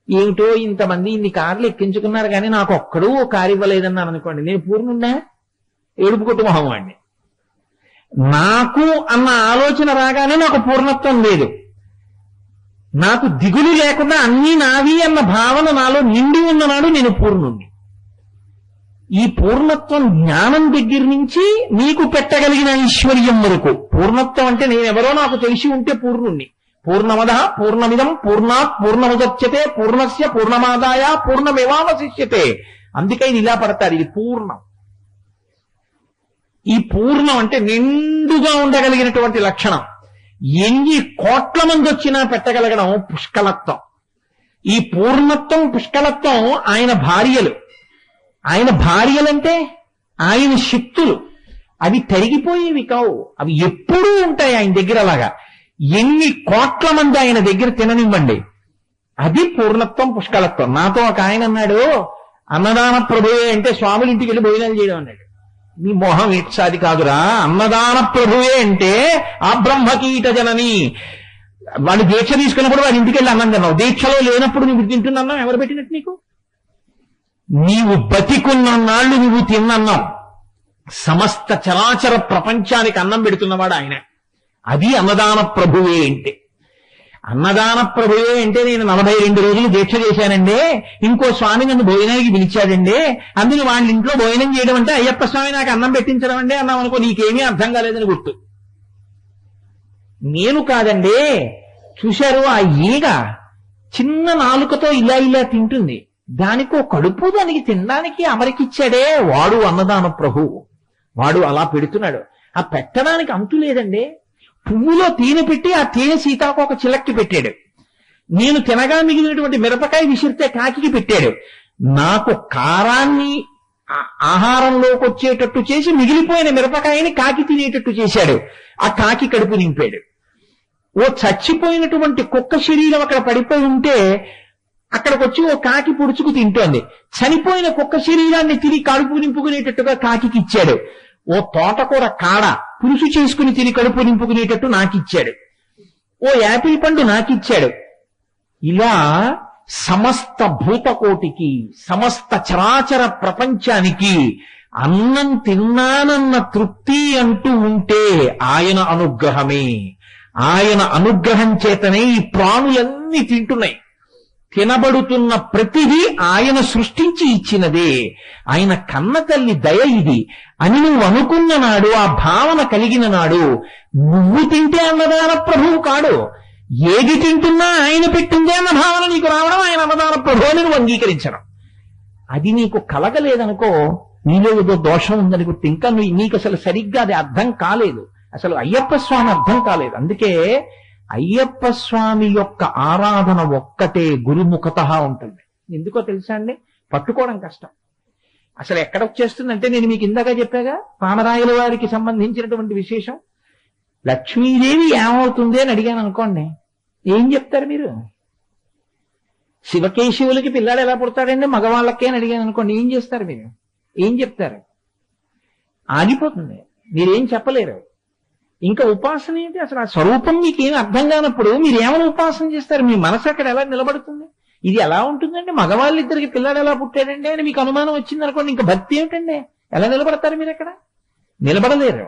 ఏమిటో ఇంతమంది ఇన్ని కార్లు ఎక్కించుకున్నారు కానీ నాకు ఒక్కడూ ఓ కారు ఇవ్వలేదన్నాను అనుకోండి, నేను పూర్ణుండా? ఏడుపు కొట్టు మొహం వాడిని. నాకు అన్న ఆలోచన రాగానే నాకు పూర్ణత్వం లేదు. నాకు దిగులు లేకుండా అన్నీ నావి అన్న భావన నాలో నిండి ఉన్ననాడు నేను పూర్ణుణ్ణి. ఈ పూర్ణత్వం జ్ఞానం దగ్గర నుంచి నీకు పెట్టగలిగిన ఐశ్వర్యం వరకు. పూర్ణత్వం అంటే నేనెవరో నాకు తెలిసి ఉంటే పూర్ణుణ్ణి. పూర్ణమద పూర్ణమిదం పూర్ణాత్ పూర్ణముదచ్యతే పూర్ణస్య పూర్ణమాదాయ పూర్ణమేవావశిష్యతే. అందుకే ఇది ఇలా పడతారు, ఇది పూర్ణం. ఈ పూర్ణం అంటే నిండుగా ఉండగలిగినటువంటి లక్షణం. ఎన్ని కోట్ల మంది వచ్చినా పెట్టగలగడం పుష్కలత్వం. ఈ పూర్ణత్వం పుష్కలత్వం ఆయన భార్యలు. ఆయన భార్యలంటే ఆయన శక్తులు. అవి తరిగిపోయేవి కావు, అవి ఎప్పుడూ ఉంటాయి ఆయన దగ్గర. అలాగా ఎన్ని కోట్ల మంది ఆయన దగ్గర తిననివ్వండి, అది పూర్ణత్వం పుష్కలత్వం. నాతో ఒక ఆయన అన్నాడు, అన్నదాన ప్రభువే అంటే స్వాముల ఇంటికి వెళ్ళి భోజనాలు చేయడం అన్నాడు. నీ మోహం ఇట్సాది కాదురా, అన్నదాన ప్రభువే అంటే ఆ బ్రహ్మకీట జనని. వాడు దీక్ష తీసుకున్నప్పుడు వాడి ఇంటికి వెళ్ళి అన్నం తిన్నావు, దీక్షలో లేనప్పుడు నువ్వు తింటున్నావు, ఎవరు పెట్టినట్టు నీకు? నీవు బతికున్న నాళ్ళు నువ్వు తిన్నన్నావు. సమస్త చరాచర ప్రపంచానికి అన్నం పెడుతున్నవాడు ఆయన. అది అన్నదాన ప్రభువే అంటే. అన్నదాన ప్రభువే అంటే నేను 42 రోజులు దీక్ష చేశానండి, ఇంకో స్వామి నన్ను భోజనానికి పిలిచాడండి, అందులో వాళ్ళ ఇంట్లో భోజనం చేయడం అంటే అయ్యప్ప స్వామి నాకు అన్నం పెట్టించడం అండి అన్నాం అనుకో, నీకేమీ అర్థం కాలేదని గుర్తు. నేను కాదండి. చూశారు, ఆ ఈగ చిన్న నాలుకతో ఇలా ఇలా తింటుంది, దానికో కడుపు దానికి తినడానికి అమరికిచ్చాడే, వాడు అన్నదాన ప్రభువు. వాడు అలా పెడుతున్నాడు. ఆ పెట్టడానికి అంతు లేదండి. పువ్వులో తేనె పెట్టి ఆ తేనె సీతాకోక చిలక్కి పెట్టాడు. నేను తినగా మిగిలినటువంటి మిరపకాయ విసిరితే కాకికి పెట్టాడు. నాకు కారాన్ని ఆహారంలోకి వచ్చేటట్టు చేసి మిగిలిపోయిన మిరపకాయని కాకి తినేటట్టు చేశాడు. ఆ కాకి కడుపు నింపాడు. ఓ చచ్చిపోయినటువంటి కుక్క శరీరం అక్కడ పడిపోయి ఉంటే అక్కడికి వచ్చి ఓ కాకి పొడుచుకు తింటోంది. చనిపోయిన కుక్క శరీరాన్ని తిరిగి కడుపు నింపుకునేటట్టుగా కాకి ఇచ్చాడు. ఓ తోటకూర కాడ పులుసు చేసుకుని తిని కడుపు నింపుకునేటట్టు నాకిచ్చాడు. ఓ యాపిల్ పండు నాకిచ్చాడు. ఇలా సమస్త భూతకోటికి, సమస్త చరాచర ప్రపంచానికి అన్నం తిన్నానన్న తృప్తి అంటూ ఉంటే ఆయన అనుగ్రహమే. ఆయన అనుగ్రహం చేతనే ఈ ప్రాణులన్నీ తింటున్నాయి. తినబడుతున్న ప్రతిదీ ఆయన సృష్టించి ఇచ్చినదే. ఆయన కన్న తల్లి దయ ఇది అని నువ్వు అనుకున్న నాడు, ఆ భావన కలిగిన నాడు, నువ్వు తింటే అన్నదాన ప్రభువు కాడు, ఏది తింటున్నా ఆయన పెట్టిందే అన్న భావన నీకు రావడం, ఆయన అన్నదాన ప్రభువు అని నువ్వు అంగీకరించడం. అది నీకు కలగలేదనుకో, నీలో ఏదో దోషం ఉందని గుర్తు. ఇంకా నీకు అసలు సరిగ్గా అది అర్థం కాలేదు, అసలు అయ్యప్ప స్వామి అర్థం కాలేదు. అందుకే అయ్యప్ప స్వామి యొక్క ఆరాధన ఒక్కటే గురుముఖతః ఉంటుంది. ఎందుకో తెలుసా అండి? పట్టుకోవడం కష్టం. అసలు ఎక్కడ వచ్చేస్తుందంటే, నేను మీకు ఇందాక చెప్పాగా పామరాయల వారికి సంబంధించినటువంటి విశేషం. లక్ష్మీదేవి ఏమవుతుంది అని అడిగాను అనుకోండి, ఏం చెప్తారు మీరు? శివకేశవులకి పిల్లాడు ఎలా పుడతాడండి మగవాళ్ళకే అని అడిగాను అనుకోండి, ఏం చేస్తారు మీరు? ఏం చెప్తారు? ఆగిపోతుంది, మీరేం చెప్పలేరు. ఇంకా ఉపాసన ఏంటి? అసలు ఆ స్వరూపం మీకేం అర్థం కానప్పుడు మీరు ఏమైనా ఉపాసన చేస్తారు? మీ మనసు అక్కడ ఎలా నిలబడుతుంది? ఇది ఎలా ఉంటుందండి? మగవాళ్ళిద్దరికి పిల్లాడు ఎలా పుట్టాడండి అని మీకు అనుమానం వచ్చింది అనుకోండి, ఇంకా భక్తి ఏమిటండి? ఎలా నిలబడతారు మీరు? అక్కడ నిలబడలేరు.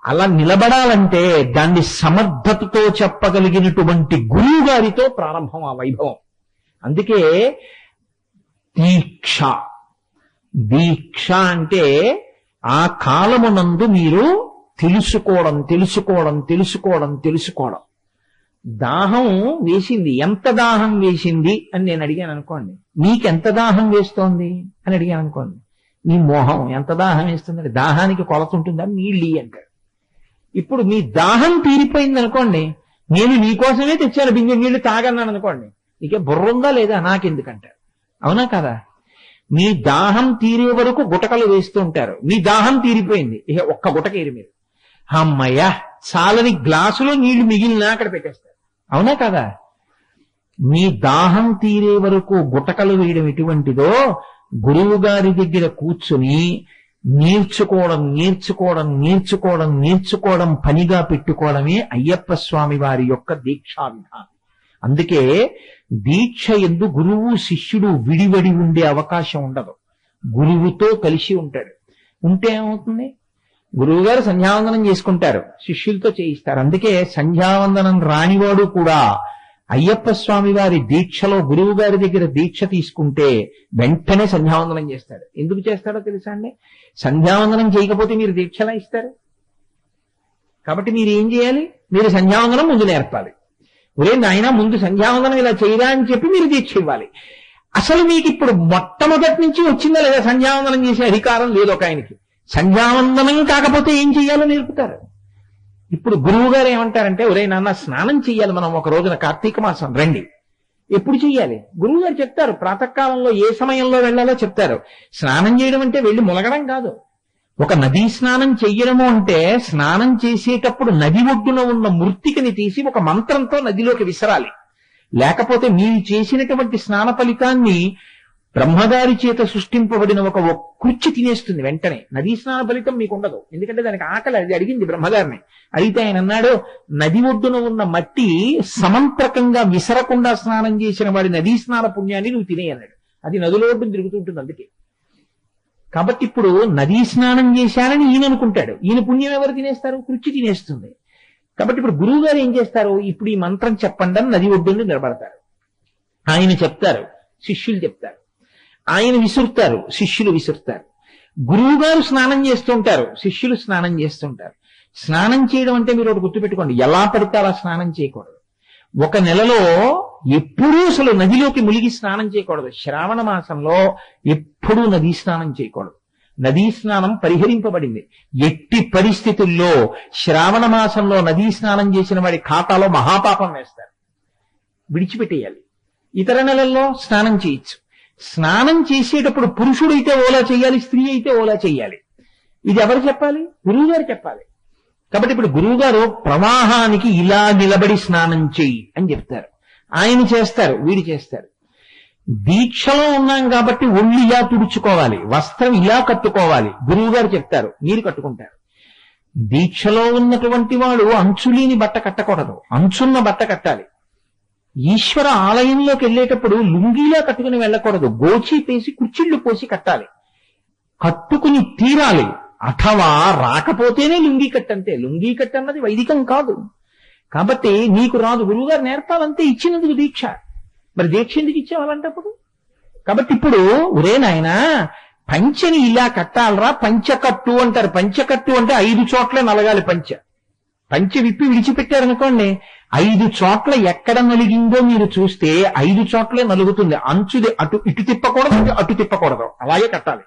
అలా నిలబడాలంటే దాన్ని సమర్థతతో చెప్పగలిగినటువంటి గురువు గారితో ప్రారంభం ఆ వైభవం. అందుకే దీక్ష, దీక్ష అంటే ఆ కాలమునందు మీరు తెలుసుకోవడం తెలుసుకోవడం తెలుసుకోవడం తెలుసుకోవడం. దాహం వేసింది, ఎంత దాహం వేసింది అని నేను అడిగాను అనుకోండి, మీకెంత దాహం వేస్తోంది అని అడిగాను అనుకోండి, మీ మోహం ఎంత దాహం వేస్తుందండి, దాహానికి కొలత ఉంటుందా, నీళ్ళు అంటారు. ఇప్పుడు మీ దాహం తీరిపోయింది అనుకోండి, నేను మీకోసమే తెచ్చాను బిందె నీళ్లు తాగన్నాను అనుకోండి, ఇక బుర్రుందా లేదా నాకెందుకంటారు. అవునా కదా? మీ దాహం తీరే వరకు గుటకలు వేస్తూ ఉంటారు, మీ దాహం తీరిపోయింది, ఇక ఒక్క గుటకేరు మీరు, అమ్మయ్య చాలని గ్లాసులో నీళ్లు మిగిలినా అక్కడ పెట్టేస్తారు. అవునా కదా? మీ దాహం తీరే వరకు గుటకలు వేయడం ఎటువంటిదో, గురువు గారి దగ్గర కూర్చుని నేర్చుకోవడం నేర్చుకోవడం నేర్చుకోవడం నేర్చుకోవడం పనిగా పెట్టుకోవడమే అయ్యప్ప స్వామి వారి యొక్క దీక్షా విధానం. అందుకే దీక్ష యందు గురువు శిష్యుడు విడివడి ఉండే అవకాశం ఉండదు, గురువుతో కలిసి ఉంటాడు. ఉంటే ఏమవుతుంది, గురువు గారు సంధ్యావందనం చేసుకుంటారు, శిష్యులతో చేయిస్తారు. అందుకే సంధ్యావందనం రానివాడు కూడా అయ్యప్ప స్వామి వారి దీక్షలో గురువు గారి దగ్గర దీక్ష తీసుకుంటే వెంటనే సంధ్యావందనం చేస్తాడు. ఎందుకు చేస్తాడో తెలుసా అండి? సంధ్యావందనం చేయకపోతే మీరు దీక్షలా ఇస్తారు. కాబట్టి మీరు ఏం చేయాలి, మీరు సంధ్యావందనం ముందు నేర్పాలి. ఒరే నాయన ముందు సంధ్యావందనం ఇలా చేయరా అని చెప్పి మీరు దీక్ష ఇవ్వాలి. అసలు మీకు ఇప్పుడు మొట్టమొదటి నుంచి వచ్చిందా లేదా సంధ్యావందనం చేసే అధికారం లేదు ఒక ఆయనకి. సంధ్యావందనం కాకపోతే ఏం చెయ్యాలో నేర్పుతారు. ఇప్పుడు గురువు గారు ఏమంటారంటే, ఒరే నాన్న స్నానం చెయ్యాలి మనం ఒక రోజున కార్తీక మాసం రండి. ఎప్పుడు చెయ్యాలి గురువు గారు చెప్తారు, ప్రాతకాలంలో ఏ సమయంలో వెళ్ళాలో చెప్తారు. స్నానం చేయడం అంటే వెళ్ళి ములగడం కాదు. ఒక నదీ స్నానం చెయ్యడము అంటే స్నానం చేసేటప్పుడు నది ఒడ్డున ఉన్న మృత్తికని తీసి ఒక మంత్రంతో నదిలోకి విసరాలి. లేకపోతే మీరు చేసినటువంటి స్నాన ఫలితాన్ని బ్రహ్మగారి చేత సృష్టింపబడిన ఒక కుర్చీ తినేస్తుంది వెంటనే. నదీ స్నాన ఫలితం మీకు ఉండదు, ఎందుకంటే దానికి ఆకలి. అది అడిగింది బ్రహ్మగారిని. అయితే ఆయన అన్నాడు, నది ఒడ్డున ఉన్న మట్టి సమంత్రకంగా విసరకుండా స్నానం చేసిన వాడి నదీ స్నాన పుణ్యాన్ని నువ్వు తినేయన్నాడు. అది నదుల ఒడ్డున తిరుగుతుంటుంది అందుకే. కాబట్టి ఇప్పుడు నదీ స్నానం చేశానని ఈయన అనుకుంటాడు, ఈయన పుణ్యం ఎవరు తినేస్తారు, కుర్చీ తినేస్తుంది. కాబట్టి ఇప్పుడు గురువు గారు ఏం చేస్తారు, ఇప్పుడు ఈ మంత్రం చెప్పండి అని నది ఒడ్డుని నిలబడతారు. ఆయన చెప్తారు, శిష్యులు చెప్తారు. ఆయన విసురుతారు, శిష్యులు విసురుతారు. గురువు గారు స్నానం చేస్తుంటారు, శిష్యులు స్నానం చేస్తుంటారు. స్నానం చేయడం అంటే మీరు ఒకటి గుర్తుపెట్టుకోండి, ఎలా పడితే అలా స్నానం చేయకూడదు. ఒక నెలలో ఎప్పుడూ అసలు నదిలోకి మునిగి స్నానం చేయకూడదు. శ్రావణ మాసంలో ఎప్పుడూ నదీ స్నానం చేయకూడదు. నదీ స్నానం పరిహరింపబడింది. ఎట్టి పరిస్థితుల్లో శ్రావణ మాసంలో నదీ స్నానం చేసిన వాడి ఖాతాలో మహాపాపం వేస్తారు, విడిచిపెట్టేయాలి. ఇతర నెలల్లో స్నానం చేయొచ్చు. స్నానం చేసేటప్పుడు పురుషుడైతే ఓలా చేయాలి, స్త్రీ అయితే ఓలా చేయాలి. ఇది ఎవరు చెప్పాలి, గురువు గారు చెప్పాలి. కాబట్టి ఇప్పుడు గురువు గారు ప్రవాహానికి ఇలా నిలబడి స్నానం చెయ్యి అని చెప్తారు. ఆయన చేస్తారు, వీడు చేస్తారు. దీక్షలో ఉన్నాం కాబట్టి ఒళ్ళు ఇలా తుడుచుకోవాలి, వస్త్రం ఇలా కట్టుకోవాలి, గురువు గారు చెప్తారు, మీరు కట్టుకుంటారు. దీక్షలో ఉన్నటువంటి వాడు అంచులేని బట్ట కట్టకూడదు, అంచున్న బట్ట కట్టాలి. ఈశ్వర ఆలయంలోకి వెళ్ళేటప్పుడు లుంగీలా కట్టుకుని వెళ్ళకూడదు, గోచి పేసి కుర్చీళ్లు పోసి కట్టాలి, కట్టుకుని తీరాలి. అథవా రాకపోతేనే లుంగీ కట్టంతే. లుంగీ కట్టన్నది వైదికం కాదు. కాబట్టి నీకు రాదు, గురువుగారు నేర్పాలంటే ఇచ్చినందుకు దీక్ష. మరి దీక్ష ఎందుకు ఇచ్చేవాళ్ళంటప్పుడు? కాబట్టి ఇప్పుడు ఒరే నాయనా పంచెని ఇలా కట్టాలరా, పంచకట్టు అంటారు. పంచకట్టు అంటే 5 చోట్ల నలగాలి పంచె. పంచె విప్పి విడిచిపెట్టారనుకోండి, 5 చోట్ల ఎక్కడ నలిగిందో మీరు చూస్తే 5 చోట్లే నలుగుతుంది. అంచుది ఇటు తిప్పకూడదు, అటు తిప్పకూడదు, అలాగే కట్టాలి.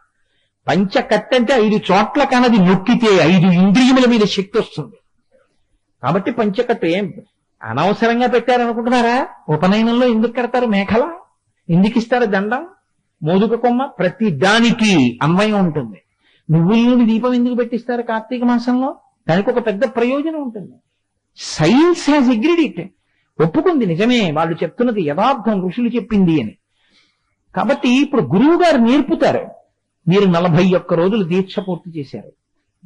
పంచ కట్టంటే 5 చోట్ల కనది నొక్కితే 5 ఇంద్రియముల మీద శక్తి వస్తుంది. కాబట్టి పంచకట్టు ఏం అనవసరంగా పెట్టారనుకుంటున్నారా? ఉపనయనంలో ఎందుకు కడతారు మేఖల, ఎందుకు ఇస్తారు దండం, మోదుక కొమ్మ? ప్రతి దానికి అన్వయం ఉంటుంది. నువ్వుల నుండి దీపం ఎందుకు పెట్టిస్తారు కార్తీక మాసంలో? దానికి ఒక పెద్ద ప్రయోజనం ఉంటుంది. సైన్స్ హ్యాజ్ అగ్రీడ్ ఇట్, ఒప్పుకుంది, నిజమే వాళ్ళు చెప్తున్నది యథార్థం, ఋషులు చెప్పింది అని. కాబట్టి ఇప్పుడు గురువు గారు నేర్పుతారు. మీరు 41 రోజులు దీక్ష పూర్తి చేశారు.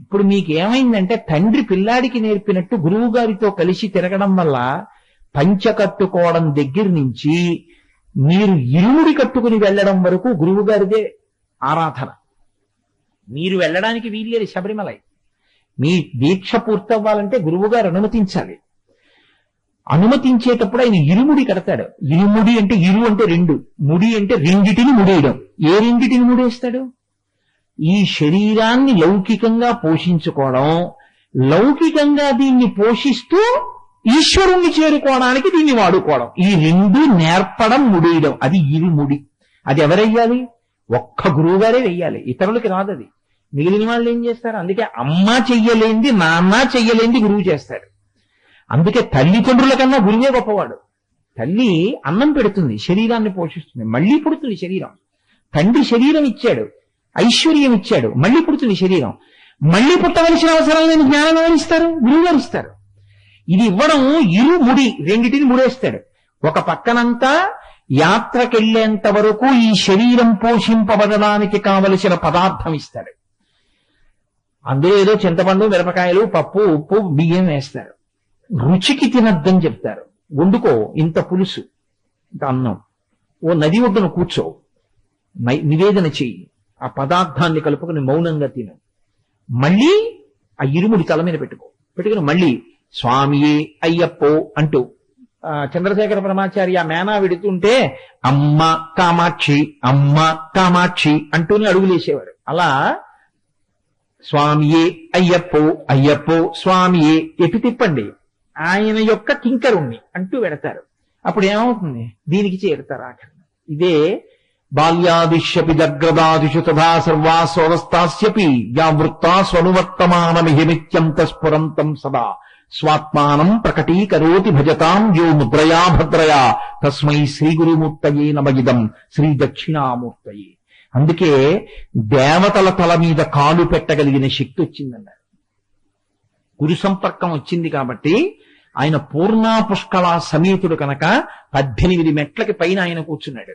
ఇప్పుడు మీకు ఏమైందంటే తండ్రి పిల్లాడికి నేర్పినట్టు గురువు గారితో కలిసి తిరగడం వల్ల పంచ కట్టుకోవడం దగ్గర నుంచి మీరు ఇరుముడి కట్టుకుని వెళ్ళడం వరకు గురువు గారిదే ఆరాధన. మీరు వెళ్ళడానికి వీల్లేదు శబరిమలై. మీ దీక్ష పూర్తవ్వాలంటే గురువు గారు అనుమతించాలి. అనుమతించేటప్పుడు ఆయన ఇరుముడి కడతాడు. ఇరుముడి అంటే ఇరు అంటే రెండు, ముడి అంటే రెండిటిని ముడేయడం. ఏ రెండిటిని ముడేస్తాడు? ఈ శరీరాన్ని లౌకికంగా పోషించుకోవడం, లౌకికంగా దీన్ని పోషిస్తూ ఈశ్వరుణ్ణి చేరుకోవడానికి దీన్ని వాడుకోవడం, ఈ రెండు నేర్పడం, ముడేయడం, అది ఇరుముడి. అది ఎవరెయ్యాలి? ఒక్క గురువుగారే వెయ్యాలి, ఇతరులకి రాదు అది. మిగిలిన వాళ్ళు ఏం చేస్తారు? అందుకే అమ్మ చెయ్యలేంది, నాన్న చెయ్యలేంది గురువు చేస్తాడు. అందుకే తల్లిదండ్రుల కన్నా గురువే గొప్పవాడు. తల్లి అన్నం పెడుతుంది, శరీరాన్ని పోషిస్తుంది, మళ్ళీ పుడుతుంది శరీరం. తండ్రి శరీరం ఇచ్చాడు, ఐశ్వర్యం ఇచ్చాడు, మళ్ళీ పుడుతుంది శరీరం. మళ్ళీ పుట్టవలసిన అవసరం లేని జ్ఞానం ఎవరిస్తారు? గురువు గారు ఇస్తారు. ఇది ఇవ్వడం ఇరుముడి, రెండిటిని ముడేస్తాడు. ఒక పక్కనంతా యాత్రకెళ్లేంత వరకు ఈ శరీరం పోషింపబడడానికి కావలసిన పదార్థం ఇస్తాడు. అందులో ఏదో చింతపండు, మిరపకాయలు, పప్పు, ఉప్పు, బియ్యం వేస్తారు. రుచికి తినద్దని చెప్తారు. వండుకో, ఇంత పులుసు, ఇంత అన్నం, ఓ నది ఒడ్డున కూర్చో, నివేదన చెయ్యి, ఆ పదార్థాన్ని కలుపుకుని మౌనంగా తిను. మళ్ళీ ఆ ఇరుముడి తల మీద పెట్టుకుని మళ్ళీ స్వామియే అయ్యప్పో అంటూ చంద్రశేఖర పరమాచార్య మేనా విడుతుంటే అమ్మ కామాక్షి, అమ్మ కామాక్షి అంటూనే అడుగులేసేవారు. అలా స్వామియే అయ్యప్పో, అయ్యప్పో స్వామియే, ఎటు తిప్పండి ఆయన యొక్క కింకరుణ్ణి అంటూ పెడతారు. అప్పుడు ఏమవుతుంది? దీనికి చేరుతారు ఆఖరి. ఇదే బాల్యాదిష్యపి దగ్రదాదిషు తథా సర్వాస్వస్థాస్యపి వ్యావృత్తా స్వనువర్తమానమిహిమిత్యంత స్ఫురంతం సదా స్వాత్మానం ప్రకటీకరోతి భజతాం యో ముద్రయా భద్రయా తస్మై శ్రీ గురుమూర్తయే నమగిదం శ్రీ దక్షిణామూర్తయే. అందుకే దేవతల తల మీద కాలు పెట్టగలిగిన శక్తి వచ్చిందన్నారు. గురు సంపర్కం వచ్చింది కాబట్టి ఆయన పూర్ణా పుష్కళ సమేతుడు కనుక 18 మెట్లకి పైన ఆయన కూర్చున్నాడు.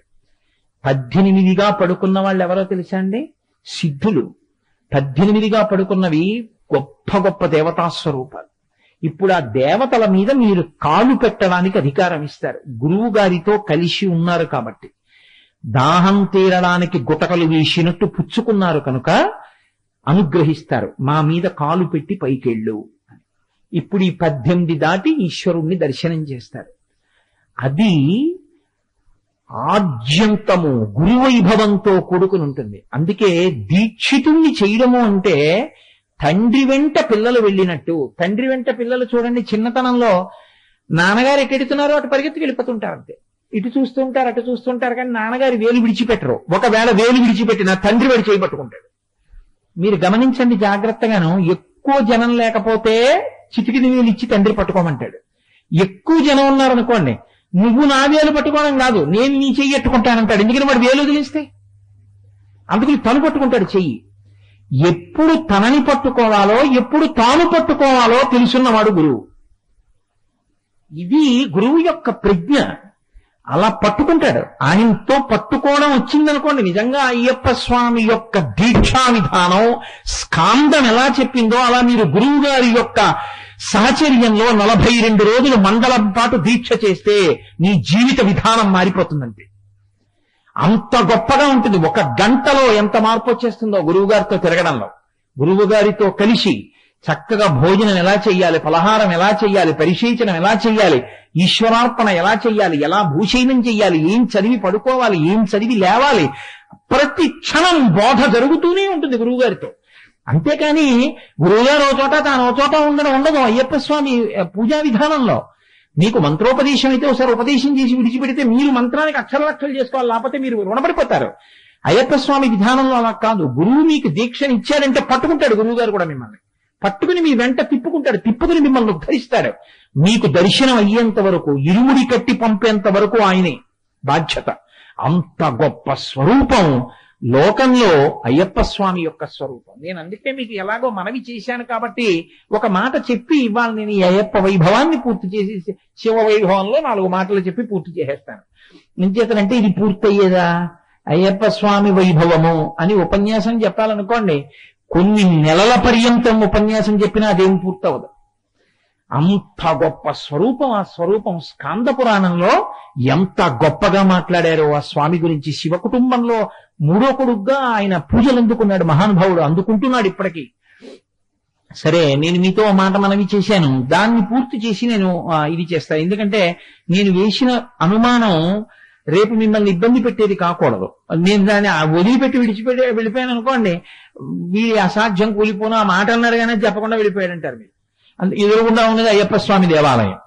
18గా పడుకున్న వాళ్ళు ఎవరో తెలుసా అండి? సిద్ధులు. 18గా పడుకున్నవి గొప్ప గొప్ప దేవతా స్వరూపాలు. ఇప్పుడు ఆ దేవతల మీద మీరు కాలు పెట్టడానికి అధికారం ఇస్తారు. గురువు గారితో కలిసి ఉన్నారు కాబట్టి, దాహం తీరడానికి గుటకలు వేసినట్టు పుచ్చుకున్నారు కనుక అనుగ్రహిస్తారు. మా మీద కాలు పెట్టి పైకెళ్ళు. ఇప్పుడు ఈ 18 దాటి ఈశ్వరుణ్ణి దర్శనం చేస్తారు. అది ఆద్యంతము గురువైభవంతో కూడుకుని ఉంటుంది. అందుకే దీక్షితుణ్ణి చేయడము అంటే తండ్రి వెంట పిల్లలు వెళ్ళినట్టు. తండ్రి వెంట పిల్లలు చూడండి, చిన్నతనంలో నాన్నగారు ఎక్కడుతున్నారో అటు పరిగెత్తుకు వెళ్ళిపోతుంటారు. అంతే, ఇటు చూస్తుంటారు, అటు చూస్తుంటారు, కానీ నాన్నగారి వేలు విడిచిపెట్టరు. ఒకవేళ వేలు విడిచిపెట్టినా తండ్రి వాడు చేయబట్టుకుంటాడు. మీరు గమనించండి జాగ్రత్తగాను. ఎక్కువ జనం లేకపోతే చిటికిన వేలు ఇచ్చి తండ్రి పట్టుకోమంటాడు. ఎక్కువ జనం ఉన్నారనుకోండి, నువ్వు నా వేలు పట్టుకోవడం కాదు, నేను నీ చెయ్యి ఎట్టుకుంటానంటాడు. ఎందుకని వాడు వేలు వదిలిస్తే అందుకని తను పట్టుకుంటాడు చెయ్యి. ఎప్పుడు తనని పట్టుకోవాలో, ఎప్పుడు తాను పట్టుకోవాలో తెలుసున్నవాడు గురువు. ఇది గురువు యొక్క ప్రజ్ఞ. అలా పట్టుకుంటాడు. ఆయనతో పట్టుకోవడం వచ్చిందనుకోండి, నిజంగా అయ్యప్ప స్వామి యొక్క దీక్షా విధానం స్కాందం ఎలా చెప్పిందో అలా మీరు గురువు గారి యొక్క సాహచర్యంలో 42 రోజులు మండలం పాటు దీక్ష చేస్తే నీ జీవిత విధానం మారిపోతుందంటే అంత గొప్పగా ఉంటుంది. 1 గంటలో ఎంత మార్పు వచ్చేస్తుందో గురువు గారితో తిరగడంలో. గురువు గారితో కలిసి చక్కగా భోజనం ఎలా చెయ్యాలి, పలహారం ఎలా చెయ్యాలి, పరిశీచనం ఎలా చెయ్యాలి, ఈశ్వరార్పణ ఎలా చెయ్యాలి, ఎలా భూషయనం చెయ్యాలి, ఏం చదివి పడుకోవాలి, ఏం చదివి లేవాలి, ప్రతి క్షణం బోధ జరుగుతూనే ఉంటుంది గురువుగారితో. అంతేకాని గురువుగారు ఓ చోట తాను ఓ చోట ఉండదు. అయ్యప్ప స్వామి పూజా విధానంలో మీకు మంత్రోపదేశం అయితే ఒకసారి ఉపదేశం చేసి విడిచిపెడితే మీరు మంత్రానికి అక్షరాలక్షలు చేసుకోవాలి, లేకపోతే మీరు రుణపడిపోతారు. అయ్యప్ప స్వామి విధానంలో అలా కాదు. గురువు మీకు దీక్షను ఇచ్చాడంటే పట్టుకుంటాడు. గురువు గారు కూడా మిమ్మల్ని పట్టుకుని మీ వెంట తిప్పుకుంటాడు, తిప్పుకుని మిమ్మల్ని ఉద్ధరిస్తాడు. మీకు దర్శనం అయ్యేంత వరకు, ఇరుముడి కట్టి పంపేంత వరకు ఆయనే బాధ్యత. అంత గొప్ప స్వరూపం లోకంలో అయ్యప్ప స్వామి యొక్క స్వరూపం. నేను అందుకే మీకు ఎలాగో మనవి చేశాను కాబట్టి ఒక మాట చెప్పి ఇవాళ నేను ఈ అయ్యప్ప వైభవాన్ని పూర్తి చేసి శివ వైభవంలో 4 మాటలు చెప్పి పూర్తి చేసేస్తాను. ఎంచేతనంటే ఇది పూర్తయ్యేదా? అయ్యప్ప స్వామి వైభవము అని ఉపన్యాసం చెప్పాలనుకోండి, కొన్ని నెలల పర్యంతం ఉపన్యాసం చెప్పినా అదేం పూర్తవదు. అంత గొప్ప స్వరూపం. ఆ స్వరూపం స్కాంద పురాణంలో ఎంత గొప్పగా మాట్లాడారో ఆ స్వామి గురించి. శివ కుటుంబంలో 3వ కొడుగ్గా ఆయన పూజలు అందుకున్నాడు మహానుభావుడు, అందుకుంటున్నాడు ఇప్పటికీ. సరే నేను మీతో ఓ మాట మనవి చేశాను, దాన్ని పూర్తి చేసి నేను ఇది చేస్తాను. ఎందుకంటే నేను వేసిన అనుమానం రేపు మిమ్మల్ని ఇబ్బంది పెట్టేది కాకూడదు. నేను దాన్ని వదిలిపెట్టి వెళ్ళిపోయాను అనుకోండి, వీడి అసాధ్యం కూలిపోను, ఆ మాట అన్నారు కానీ చెప్పకుండా వెళ్ళిపోయాడంటారు మీరు. ఎదురుగుండా ఉన్నది అయ్యప్ప స్వామి దేవాలయం.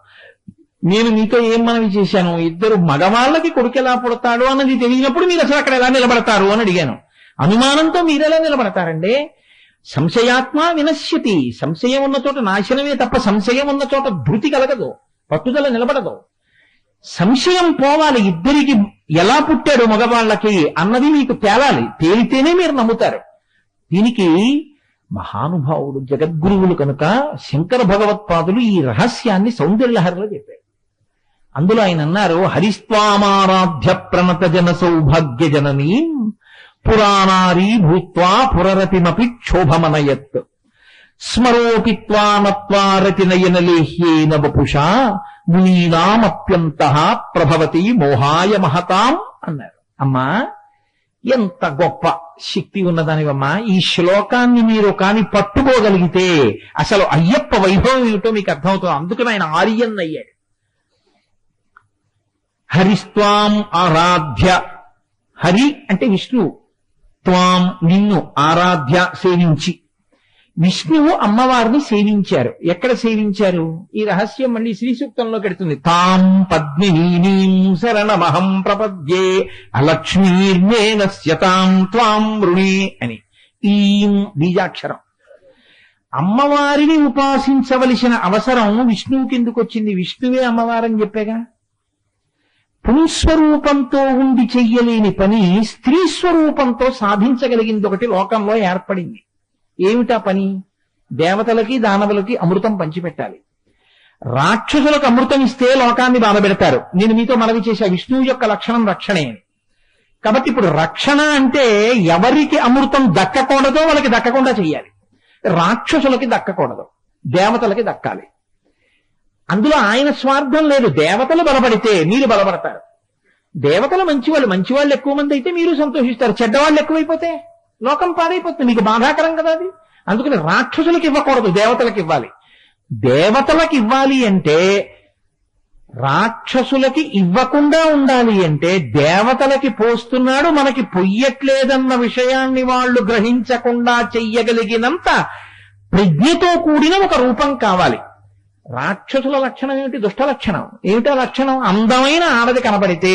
నేను మీతో ఏం మనవి చేశాను, ఇద్దరు మగవాళ్ళకి కొడుకు ఎలా పుడతాడు అన్నది తెలియనప్పుడు మీరు అసలు అక్కడ ఎలా నిలబడతారు అని అడిగాను. అనుమానంతో మీరు ఎలా నిలబడతారండి? సంశయాత్మ వినశ్యతి. సంశయం ఉన్న చోట నాశనమే తప్ప సంశయం ఉన్న చోట ధృతి కలగదు, పట్టుదల నిలబడదు. సంశయం పోవాలి. ఇద్దరికి ఎలా పుట్టాడు మగవాళ్ళకి అన్నది మీకు తేలాలి. తేలితేనే మీరు నమ్ముతారు. దీనికి మహానుభావుడు జగద్గురువులు కనుక శంకర భగవత్పాదులు ఈ రహస్యాన్ని సౌందర్యలహరిలో చెప్పారు. అందులో ఆయన అన్నారు, హరిస్వామారాధ్య ప్రణత జన సౌభాగ్య జననీ పురాణారీ భూత్వా పురరతిమపి క్షోభమనయత్ స్మరోపిత్వానత్వారతినయనలేహ్యేన వపుషా మునీనామప్యంత ప్రభవతి మోహాయ మహతాం అన్నారు. అమ్మా, ఎంత గొప్ప శక్తి ఉన్నదానివమ్మా. ఈ శ్లోకాన్ని మీరు కాని పట్టుకోగలిగితే అసలు అయ్యప్ప వైభవం ఏమిటో మీకు అర్థమవుతుంది. అందుకని ఆయన ఆర్యన్ అయ్యాడు. హరిస్త్వాం ఆరాధ్య, హరి అంటే విష్ణువు, త్వాం నిన్ను, ఆరాధ్య సేవించి. విష్ణువు అమ్మవారిని సేవించారు. ఎక్కడ సేవించారు? ఈ రహస్యం మళ్ళీ శ్రీ సూక్తంలో పెడుతుంది. తాం పద్మినీం శరణమహం ప్రపద్యే అలక్ష్మీర్మేనస్యతాం త్వాం రుణే అని. ఈం బీజాక్షరం. అమ్మవారిని ఉపాసించవలసిన అవసరం విష్ణువుకి ఎందుకు వచ్చింది? విష్ణువే అమ్మవారని చెప్పాగా. పుంస్వరూపంతో ఉండి చెయ్యలేని పని స్త్రీ స్వరూపంతో సాధించగలిగింది ఒకటి లోకంలో ఏర్పడింది. ఏమిటా పని? దేవతలకి దానవులకి అమృతం పంచిపెట్టాలి. రాక్షసులకు అమృతం ఇస్తే లోకాన్ని బాధపెడతారు. నేను మీతో మనవి చేశా, విష్ణువు యొక్క లక్షణం రక్షణే అని. కాబట్టి ఇప్పుడు రక్షణ అంటే ఎవరికి అమృతం దక్కకూడదో వాళ్ళకి దక్కకుండా చెయ్యాలి. రాక్షసులకి దక్కకూడదు, దేవతలకి దక్కాలి. అందులో ఆయన స్వార్థం లేదు. దేవతలు బలపడితే మీరు బలపడతారు. దేవతలు మంచివాళ్ళు ఎక్కువ మంది అయితే మీరు సంతోషిస్తారు. చెడ్డవాళ్ళు ఎక్కువైపోతే లోకం పాడైపోతుంది. మీకు బాధాకరం కదా అది. అందుకని రాక్షసులకు ఇవ్వకూడదు, దేవతలకు ఇవ్వాలి. దేవతలకు ఇవ్వాలి అంటే, రాక్షసులకి ఇవ్వకుండా ఉండాలి అంటే దేవతలకి పోస్తున్నాడు, మనకి పొయ్యట్లేదన్న విషయాన్ని వాళ్ళు గ్రహించకుండా చెయ్యగలిగినంత ప్రజ్ఞతో కూడిన ఒక రూపం కావాలి. రాక్షసుల లక్షణం ఏమిటి? దుష్ట లక్షణం. ఏమిటా లక్షణం? అందమైన ఆడది కనపడితే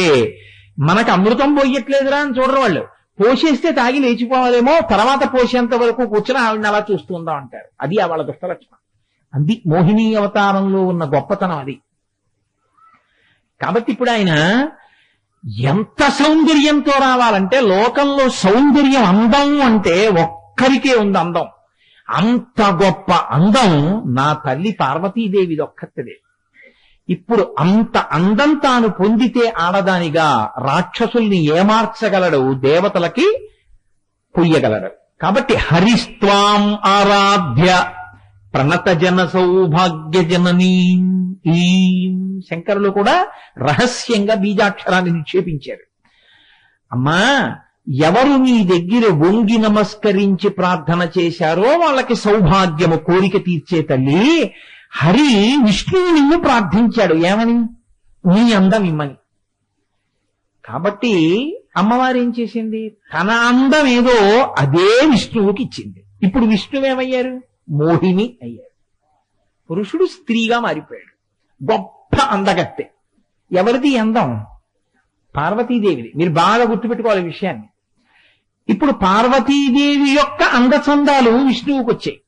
మనకు అమృతం పోయట్లేదురా అని చూడరు వాళ్ళు. పోసేస్తే తాగి లేచిపోవాలేమో, తర్వాత పోసేంత వరకు కూర్చుని ఆవిడని అలా చూస్తుందాం అంటారు. అది వాళ్ళ దుష్ట లక్షణం. అది మోహిని అవతారంలో ఉన్న గొప్పతనం అది. కాబట్టి ఇప్పుడు ఆయన ఎంత సౌందర్యంతో రావాలంటే, లోకంలో సౌందర్యం అందం అంటే ఒక్కరికే ఉంది అందం. అంత గొప్ప అందం నా తల్లి పార్వతీదేవిది ఒక్కతే. ఇప్పుడు అంత అందం తాను పొందితే ఆడదానిగా రాక్షసుల్ని ఏమార్చగలడు, దేవతలకి పొయ్యగలడు. కాబట్టి హరిస్త్వాం ఆరాధ్య ప్రణత జన సౌభాగ్య జననీ. ఈ శంకరులు కూడా రహస్యంగా బీజాక్షరాన్ని నిక్షేపించారు. అమ్మా, ఎవరు నీ దగ్గర వంగి నమస్కరించి ప్రార్థన చేశారో వాళ్ళకి సౌభాగ్యము కోరిక తీర్చే తల్లి. హరి విష్ణువు నిన్ను ప్రార్థించాడు. ఏమని? నీ అందం ఇమ్మని. కాబట్టి అమ్మవారు ఏం చేసింది? తన అందం ఏదో అదే విష్ణువుకి ఇచ్చింది. ఇప్పుడు విష్ణువు ఏమయ్యారు? మోహిని అయ్యారు. పురుషుడు స్త్రీగా మారిపోయాడు. గొప్ప అందగత్తె. ఎవరిది అందం? పార్వతీదేవిది. మీరు బాగా గుర్తుపెట్టుకోవాలి విషయాన్ని. ఇప్పుడు పార్వతీదేవి యొక్క అందచందాలు విష్ణువుకి వచ్చాయి.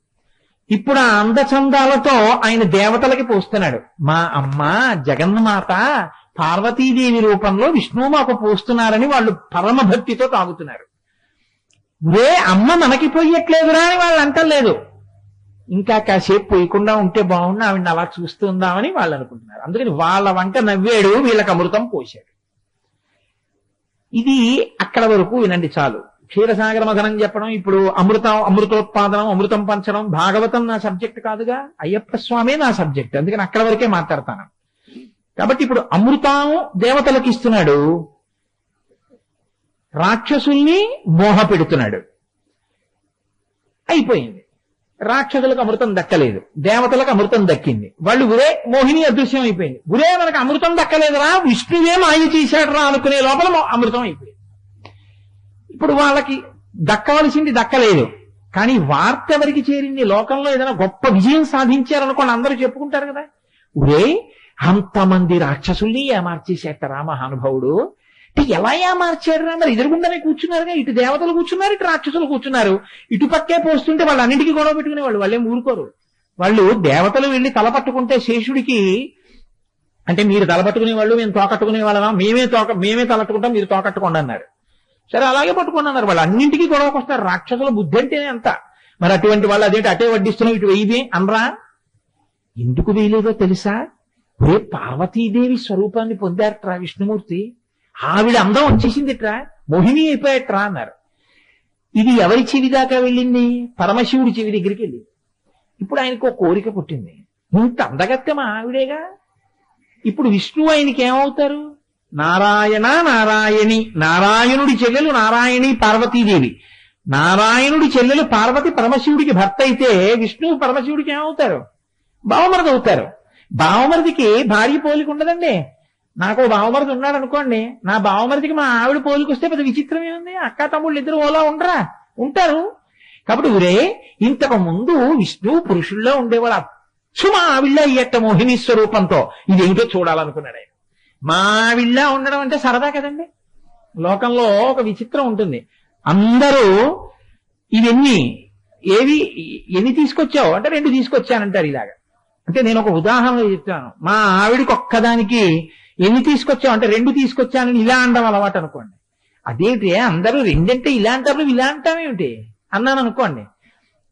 ఇప్పుడు ఆ అందచందాలతో ఆయన దేవతలకి పోస్తున్నాడు. మా అమ్మ జగన్మాత పార్వతీదేవి రూపంలో విష్ణువు మాకు పోస్తున్నారని వాళ్ళు పరమ భక్తితో తాగుతున్నారు. అమ్మ మనకి పోయట్లేదురా అని వాళ్ళు అంటలేదు. ఇంకా కాసేపు పోయకుండా ఉంటే బాగుండు, ఆవిడ అలా చూస్తుందామని వాళ్ళు అనుకుంటున్నారు. అందుకని వాళ్ళ వంట నవ్వాడు, వీళ్ళకి అమృతం పోశాడు. ఇది అక్కడ వరకు వినండి చాలు. క్షీరసాగర మథనం చెప్పడం, ఇప్పుడు అమృతోత్పాదనం, అమృతం పంచడం, భాగవతం నా సబ్జెక్ట్ కాదుగా, అయ్యప్ప స్వామే నా సబ్జెక్ట్. అందుకని అక్కడ వరకే మాట్లాడతాను. కాబట్టి ఇప్పుడు అమృతం దేవతలకు ఇస్తున్నాడు, రాక్షసుల్ని మోహ పెడుతున్నాడు. అయిపోయింది. రాక్షసులకు అమృతం దక్కలేదు, దేవతలకు అమృతం దక్కింది. వాళ్ళు ఉరే మోహిని అదృశ్యం అయిపోయింది. ఉరే మనకు అమృతం దక్కలేదురా, విష్ణువే మాయ చేశాడు రా అనుకునే లోపల అమృతం అయిపోయింది. ఇప్పుడు వాళ్ళకి దక్కవలసింది దక్కలేదు. కానీ వార్త ఎవరికి చేరింది? లోకంలో ఏదైనా గొప్ప విజయం సాధించారనుకోండి, అందరూ చెప్పుకుంటారు కదా, ఉరే అంతమంది రాక్షసుల్ని ఏమార్చేసేట రా మహానుభావుడు. అంటే ఎలా ఏమార్చాడు రా? మరి ఎదురుగుండానే కూర్చున్నారుగా, ఇటు దేవతలు కూర్చున్నారు, ఇటు రాక్షసులు కూర్చున్నారు. ఇటు పక్కే పోస్తుంటే వాళ్ళు అన్నింటికీ గొడవ పెట్టుకునేవాళ్ళు, వాళ్ళేం ఊరుకోరు. వాళ్ళు దేవతలు వెళ్ళి తలపట్టుకుంటే శేషుడికి, అంటే మీరు తలపట్టుకునే వాళ్ళు మేము తోకట్టుకునే వాళ్ళమా, మేమే తలట్టుకుంటాం మీరు తోకట్టుకోండి అన్నారు. సరే అలాగే పట్టుకోండి అన్నారు. వాళ్ళు అన్నింటికీ గొడవకు వస్తారు. రాక్షసుల బుద్ధి అంటేనే అంత. మరి అటువంటి వాళ్ళు అదేంటి అటే వడ్డిస్తున్నాం ఇటు వెయ్యి అనరా? ఎందుకు వేయలేదో తెలుసా? రే పార్వతీదేవి స్వరూపాన్ని పొందారట్రా విష్ణుమూర్తి, ఆవిడ అందం వచ్చేసిందిట్రా, మోహిని అయిపోయాట్రా అన్నారు. ఇది ఎవరి చెవి దాకా వెళ్ళింది? పరమశివుడి చెవి దగ్గరికి వెళ్ళింది. ఇప్పుడు ఆయనకు ఒక కోరిక పుట్టింది, ఇంత అందగత్తె మా ఆవిడేగా, ఇప్పుడు విష్ణువు ఆయనకి ఏమవుతారు? నారాయణ నారాయణి, నారాయణుడి చెల్లెలు నారాయణి పార్వతీదేవి. నారాయణుడి చెల్లెలు పార్వతి పరమశివుడికి భర్త అయితే విష్ణువు పరమశివుడికి ఏమవుతారు? బావమరిది అవుతారు. బావమరిదికి భార్య పోలిక ఉండదండి. నాకు బావమరిది ఉన్నాడు అనుకోండి, నా బావమరిదికి మా ఆవిడ పోలికొస్తే పెద్ద విచిత్రం ఏముంది? అక్క తమ్ముళ్ళు ఇద్దరు ఓలా ఉండరా? ఉంటారు. కాబట్టి ఊరే ఇంతకు ముందు విష్ణువు పురుషుల్లో ఉండేవాడు, అచ్చు మా ఆవిళ్ళ అయ్యట్ట మోహిని స్వరూపంతో. ఇదేమిటో చూడాలనుకున్నాడు ఆయన. మా ఆవిళ్ళ ఉండడం అంటే సరదా కదండి. లోకంలో ఒక విచిత్రం ఉంటుంది, అందరూ ఇవన్నీ ఎన్ని తీసుకొచ్చావు అంటే 2 తీసుకొచ్చానంటారు. ఇలాగా అంటే నేను ఒక ఉదాహరణ చెప్తాను. మా ఆవిడికి ఒక్కదానికి ఎన్ని తీసుకొచ్చావు అంటే 2 తీసుకొచ్చానని ఇలా అనడం అలవాటు అనుకోండి. అదేంటి అందరూ 2 అంటే ఇలా అంటారు, ఇలా అంటామేమిటి అన్నాను అనుకోండి.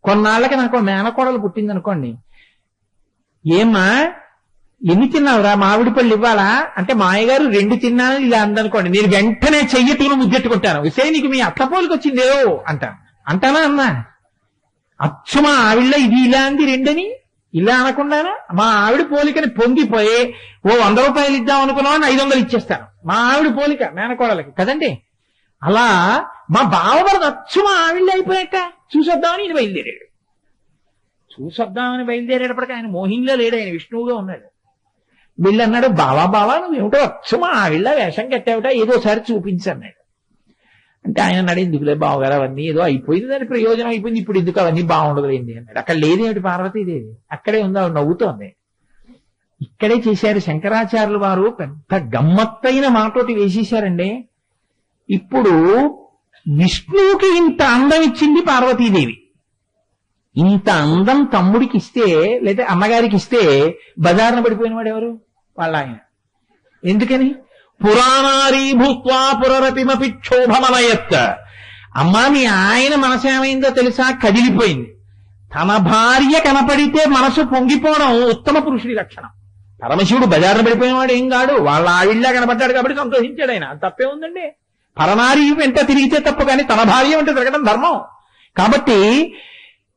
కొన్నాళ్ళకి నాకు మేనకోడలు పుట్టింది అనుకోండి, ఏమ్మా ఎన్ని తిన్నావురా, మామిడి పళ్ళు ఇవ్వాలా అంటే మాయగారు 2 తిన్నానని ఇలా అందనుకోండి, నేను వెంటనే చెయ్యట్టుకుని ముద్దెట్టుకుంటాను. విసే నీకు మీ అత్త పోలికి వచ్చిందేవో అంటానా అన్నా? అచ్చు మా ఆవిళ్ళ ఇది ఇలా అంది 2 అని ఇలా అనకుండాను మా ఆవిడ పోలికని పొంగిపోయి ఓ 100 రూపాయలు ఇద్దాం అనుకున్నామని 500 ఇచ్చేస్తాను. మా ఆవిడ పోలిక మేనకోడలకి కదండి. అలా మా బావమరిది అచ్చు మా ఆవిళ్ళ అయిపోయాక చూసొద్దామని ఈయన బయలుదేరాడు. చూసొద్దామని బయలుదేరేటప్పటికి ఆయన మోహినిలో లేడు, ఆయన విష్ణువుగా ఉన్నాడు. వీళ్ళు అన్నాడు, బావా నువ్వేమిటో అచ్చు మా ఆవిళ్ళ వేషం కట్టావుట, ఏదోసారి చూపించన్నాడు. అంటే ఆయన అన్నాడు, ఎందుకులే బావగారు అవన్నీ ఏదో అయిపోయింది, దాని ప్రయోజనం అయిపోయింది, ఇప్పుడు ఎందుకు అవన్నీ బాగుండదులేండి అన్నాడు. అక్కడ లేదేమిటి పార్వతీదేవి, అక్కడే ఉందా, నవ్వుతోంది. ఇక్కడే చేశారు శంకరాచార్యులు వారు, పెద్ద గమ్మత్తైన మాటోటి వేసేశారండి. ఇప్పుడు విష్ణువుకి ఇంత అందం ఇచ్చింది పార్వతీదేవి. ఇంత అందం తమ్ముడికి ఇస్తే లేదా అమ్మగారికి ఇస్తే బజార్న పడిపోయిన వాడు ఎవరు? వాళ్ళ ఆయన. ఎందుకని? పురాణారీ భూత్వా పురరతిమపి క్షోభమనయత్. అమ్మా మీ ఆయన మనసేమైందో తెలుసా? కదిలిపోయింది. తన భార్య కనపడితే మనసు పొంగిపోవడం ఉత్తమ పురుషుడి లక్షణం. పరమశివుడు బజార్న పడిపోయినవాడు ఏం కాడు, వాళ్ళ ఆవిళ్ళ కనపడ్డాడు కాబట్టి సంతోషించాడు ఆయన. తప్పే ఉందండి? పరనారీ వెంట తిరిగితే తప్పు, కానీ తన భార్య వెంట తిరగడం ధర్మం. కాబట్టి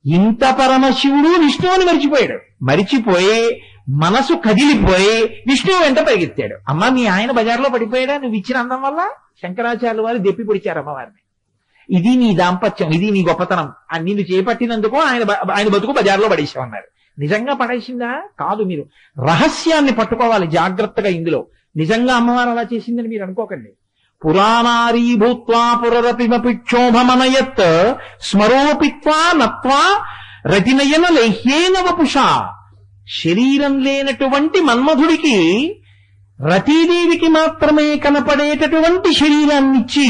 ఇంత పరమశివుడు విష్ణువుని మరిచిపోయాడు. మరిచిపోయి మనసు కదిలిపోయి విష్ణువు వెంట పరిగెత్తాడు. అమ్మ మీ ఆయన బజార్లో పడిపోయాడా నువ్వు ఇచ్చిన అందం వల్ల? శంకరాచార్యులు వారు దెప్పి పొడిచారు అమ్మవారిని. ఇది నీ దాంపత్యం, ఇది నీ గొప్పతనం, నిన్ను చేపట్టినందుకు ఆయన బతుకు బజార్లో పడేసామన్నారు. నిజంగా పడేసిందా? కాదు. మీరు రహస్యాన్ని పట్టుకోవాలి జాగ్రత్తగా. ఇందులో నిజంగా అమ్మవారు అలా చేసిందని మీరు అనుకోకండి. పురాణారీ భూత్వా పురరతిమపి క్షోభమనయత్ స్మరోపిత్వా నత్వా రతినయన లేహ్యేన వపుషా. శరీరం లేనటువంటి మన్మధుడికి రతీదేవికి మాత్రమే కనపడేటటువంటి శరీరాన్నిచ్చి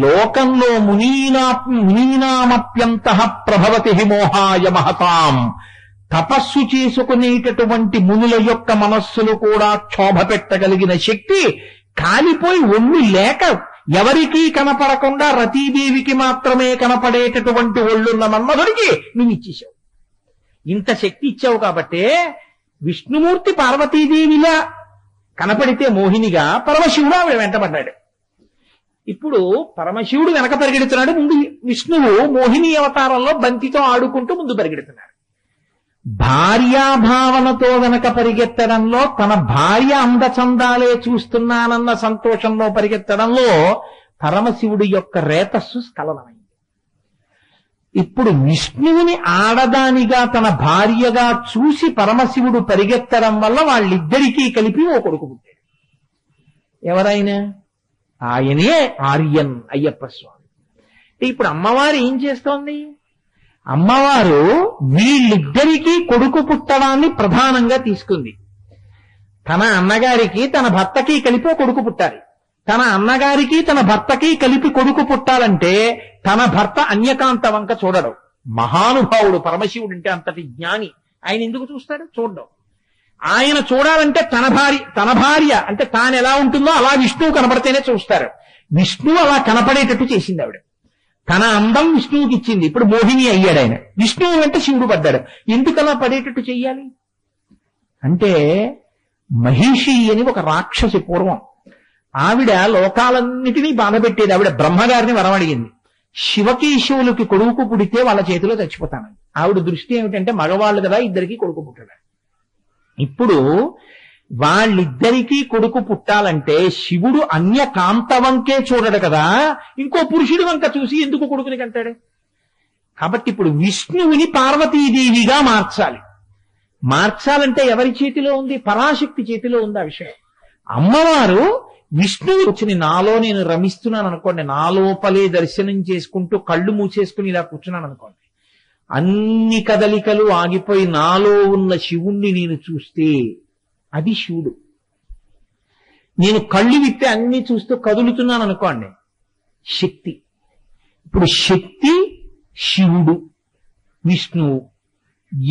లోకంలో మునీనామప్యంతః ప్రభవతి మోహాయ మహతాం. తపస్సు చేసుకునేటటువంటి మునుల యొక్క మనస్సులు కూడా క్షోభ పెట్టగలిగిన శక్తి కాలిపోయి ఒళ్ళు లేక ఎవరికీ కనపడకుండా రతీదేవికి మాత్రమే కనపడేటటువంటి ఒళ్ళున్న మన్మధుడికి నువ్వు ఇచ్చేసావు. ఇంత శక్తి ఇచ్చావు కాబట్టే విష్ణుమూర్తి పార్వతీదేవిలా కనపడితే మోహినిగా పరమశివుడు ఆవిడ వెంటబడ్డాడు. ఇప్పుడు పరమశివుడు వెనక పరిగెడుతున్నాడు, ముందు విష్ణువు మోహిని అవతారంలో బంతితో ఆడుకుంటూ ముందు పరిగెడుతున్నాడు. భార్యాభావనతో వెనక పరిగెత్తడంలో, తన భార్య అందచందాలే చూస్తున్నానన్న సంతోషంలో పరిగెత్తడంలో పరమశివుడి యొక్క రేతస్సు స్ఖలనమైంది. ఇప్పుడు విష్ణువుని ఆడదానిగా తన భార్యగా చూసి పరమశివుడు పరిగెత్తడం వల్ల వాళ్ళిద్దరికీ కలిపి ఓ కొడుకు పుట్టాడు. ఎవరైనా ఆయనే ఆర్యన్ అయ్యప్ప స్వామి. ఇప్పుడు అమ్మవారు ఏం చేస్తోంది? అమ్మవారు వీళ్ళిద్దరికీ కొడుకు పుట్టడాన్ని ప్రధానంగా తీసుకుంది. తన అన్నగారికి తన భర్తకి కలిపి కొడుకు పుట్టాలి. తన అన్నగారికి తన భర్తకి కలిపి కొడుకు పుట్టాలంటే తన భర్త అన్యకాంత వంక చూడడం. మహానుభావుడు పరమశివుడు అంటే అంతటి జ్ఞాని. ఆయన ఎందుకు చూస్తాడు? చూడడం. ఆయన చూడాలంటే తన భార్య అంటే తాను ఎలా ఉంటుందో అలా విష్ణువు కనపడితేనే చూస్తారు. విష్ణువు అలా కనపడేటట్టు చేసింది ఆవిడ. తన అందం విష్ణువుకి ఇచ్చింది. ఇప్పుడు మోహిని అయ్యాడు ఆయన. విష్ణువు వెంట శివుడు పడ్డాడు. ఎందుకు అలా పడేటట్టు చెయ్యాలి అంటే, మహిషి అని ఒక రాక్షసి పూర్వం, ఆవిడ లోకాలన్నిటినీ బాధపెట్టేది. ఆవిడ బ్రహ్మగారిని వరం అడిగింది, శివకేశవులకి కొడుకు పుడితే వాళ్ళ చేతిలో చచ్చిపోతానని. ఆవిడ దృష్టి ఏమిటంటే మగవాళ్ళు కదా, ఇద్దరికి కొడుకు పుట్టడం. ఇప్పుడు వాళ్ళిద్దరికీ కొడుకు పుట్టాలంటే శివుడు అన్య కాంతవంకే చూడడు కదా, ఇంకో పురుషుడి వంక చూసి ఎందుకు కొడుకుని కంటాడు? కాబట్టి ఇప్పుడు విష్ణువుని పార్వతీదేవిగా మార్చాలంటే ఎవరి చేతిలో ఉంది? పరాశక్తి చేతిలో ఉంది ఆ విషయం. అమ్మవారు విష్ణువు కూర్చుని నాలో నేను రమిస్తున్నాను అనుకోండి, నా లోపలే దర్శనం చేసుకుంటూ కళ్ళు మూసేసుకుని ఇలా కూర్చున్నాను అనుకోండి, అన్ని కదలికలు ఆగిపోయి నాలో ఉన్న శివుణ్ణి నేను చూస్తే అది శివుడు. నేను కళ్ళు విప్పి అన్ని చూస్తూ కదులుతున్నాను అనుకోండి, శక్తి. ఇప్పుడు శక్తి, శివుడు, విష్ణువు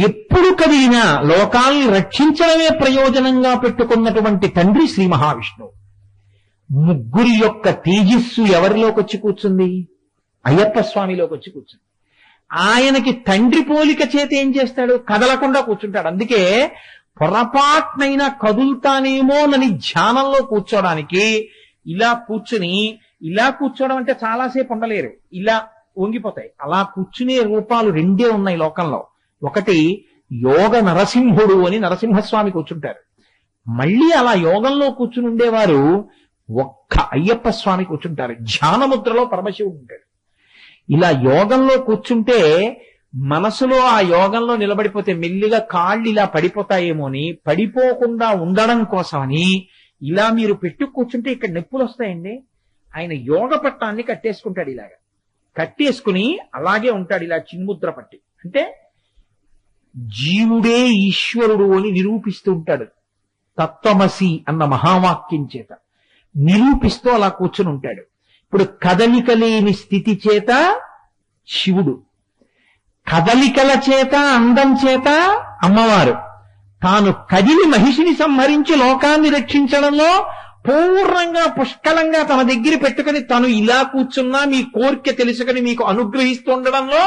ఎప్పుడు కదిలినా లోకాల్ని రక్షించడమే ప్రయోజనంగా పెట్టుకున్నటువంటి తండ్రి శ్రీ మహావిష్ణువు. ముగ్గురి యొక్క తేజస్సు ఎవరిలోకి వచ్చి కూర్చుంది? అయ్యప్ప స్వామిలోకి వచ్చి కూర్చుంది. ఆయనకి తండ్రి పోలిక చేత ఏం చేస్తాడు? కదలకుండా కూర్చుంటాడు. అందుకే పొరపాటునైనా కదులుతానేమోనని ధ్యానంలో కూర్చోడానికి ఇలా కూర్చోవడం అంటే చాలాసేపు ఉండలేరు, ఇలా వంగిపోతాయి. అలా కూర్చునే రూపాలు రెండే ఉన్నాయి లోకంలో. ఒకటి యోగ నరసింహుడు అని నరసింహస్వామి కూర్చుంటారు. మళ్ళీ అలా యోగంలో కూర్చుని ఉండేవారు ఒక్క అయ్యప్ప స్వామి కూర్చుంటారు. ధ్యానముద్రలో పరమశివుడు ఉంటాడు. ఇలా యోగంలో కూర్చుంటే మనసులో ఆ యోగంలో నిలబడిపోతే మెల్లిగా కాళ్ళు ఇలా పడిపోతాయేమో అని, పడిపోకుండా ఉండడం కోసమని ఇలా మీరు పెట్టు కూర్చుంటే ఇక్కడ నొప్పులు వస్తాయండి. ఆయన యోగ పట్టాన్ని కట్టేసుకుంటాడు. ఇలాగా కట్టేసుకుని అలాగే ఉంటాడు, ఇలా చిన్ముద్ర పట్టి. అంటే జీవుడే ఈశ్వరుడు అని నిరూపిస్తూ ఉంటాడు. తత్వమసి అన్న మహావాక్యం చేత నిరూపిస్తూ అలా కూర్చుని ఉంటాడు. ఇప్పుడు కదలిక లేని స్థితి చేత శివుడు, కదలికల చేత అందం చేత అమ్మవారు. తాను కదిలి మహిషిని సంహరించి లోకాన్ని రక్షించడంలో పూర్ణంగా పుష్కలంగా తన దగ్గర పెట్టుకుని తను ఇలా కూర్చున్నా మీ కోరిక తెలుసుకుని మీకు అనుగ్రహిస్తుండడంలో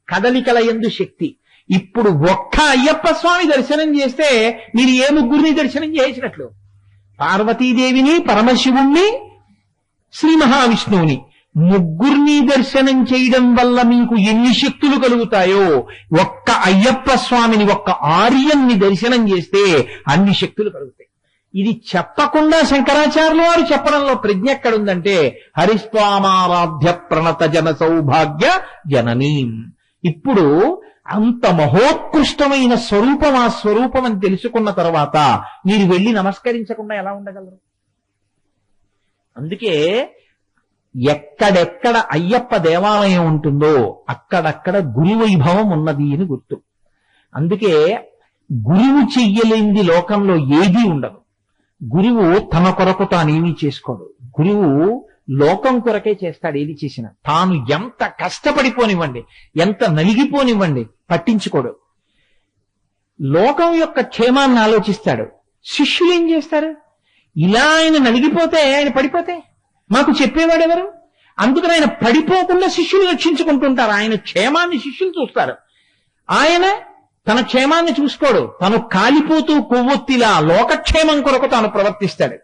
కదలికల యందు శక్తి. ఇప్పుడు ఒక్క అయ్యప్ప స్వామి దర్శనం చేస్తే మీరు ఏ ముగ్గురిని దర్శనం చేసినట్లు? పార్వతీదేవిని, పరమశివుణ్ణి, శ్రీ మహావిష్ణువుని ముగ్గురిని దర్శనం చేయడం వల్ల మీకు ఎన్ని శక్తులు కలుగుతాయో, ఒక్క అయ్యప్ప స్వామిని, ఒక్క ఆర్యన్ని దర్శనం చేస్తే అన్ని శక్తులు కలుగుతాయి. ఇది చెప్పకుండా శంకరాచార్యులు వారు చెప్పడంలో ప్రజ్ఞ ఎక్కడుందంటే, హరిస్వామారాధ్య ప్రణత జన సౌభాగ్య జననీం. ఇప్పుడు అంత మహోత్కృష్టమైన స్వరూపం ఆ స్వరూపం అని తెలుసుకున్న తర్వాత మీరు వెళ్ళి నమస్కరించకుండా ఎలా ఉండగలరు? అందుకే ఎక్కడెక్కడ అయ్యప్ప దేవాలయం ఉంటుందో అక్కడక్కడ గురు వైభవం ఉన్నది అని గుర్తు. అందుకే గురువు చెయ్యలేంది లోకంలో ఏదీ ఉండదు. గురువు తన కొరకు తానేమీ చేసుకోడు. గురువు లోకం కొరకే చేస్తాడు ఏది చేసినా. తాను ఎంత కష్టపడిపోనివ్వండి, ఎంత నలిగిపోనివ్వండి, పట్టించుకోడు. లోకం యొక్క క్షేమాన్ని ఆలోచిస్తాడు. శిష్యులు ఏం చేస్తారు? ఇలా ఆయన నలిగిపోతే, ఆయన పడిపోతే మాకు చెప్పేవాడెవరు? అందుకని ఆయన పడిపోకుండా శిష్యులు రక్షించుకుంటుంటారు. ఆయన క్షేమాన్ని శిష్యులు చూస్తారు. ఆయన తన క్షేమాన్ని చూసుకోడు. తను కాలిపోతూ కొవ్వొత్తిలా లోకక్షేమం కొరకు తాను ప్రవర్తిస్తాడు.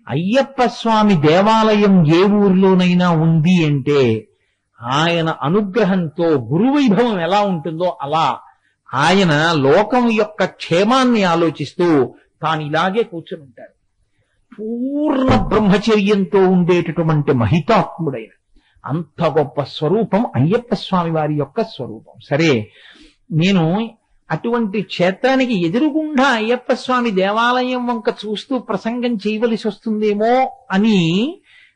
అయ్యప్ప స్వామి దేవాలయం ఏ ఊరిలోనైనా ఉంది అంటే ఆయన అనుగ్రహంతో గురువైభవం ఎలా ఉంటుందో అలా ఆయన లోకం యొక్క క్షేమాన్ని ఆలోచిస్తూ తాను ఇలాగే కూర్చుని ఉంటాడు. పూర్ణ బ్రహ్మచర్యంతో ఉండేటటువంటి మహితాత్ముడైన అంత గొప్ప స్వరూపం అయ్యప్ప స్వామి వారి యొక్క స్వరూపం. సరే, నేను అటువంటి క్షేత్రానికి ఎదురుగుండా అయ్యప్ప స్వామి దేవాలయం వంక చూస్తూ ప్రసంగం చేయవలసి వస్తుందేమో అని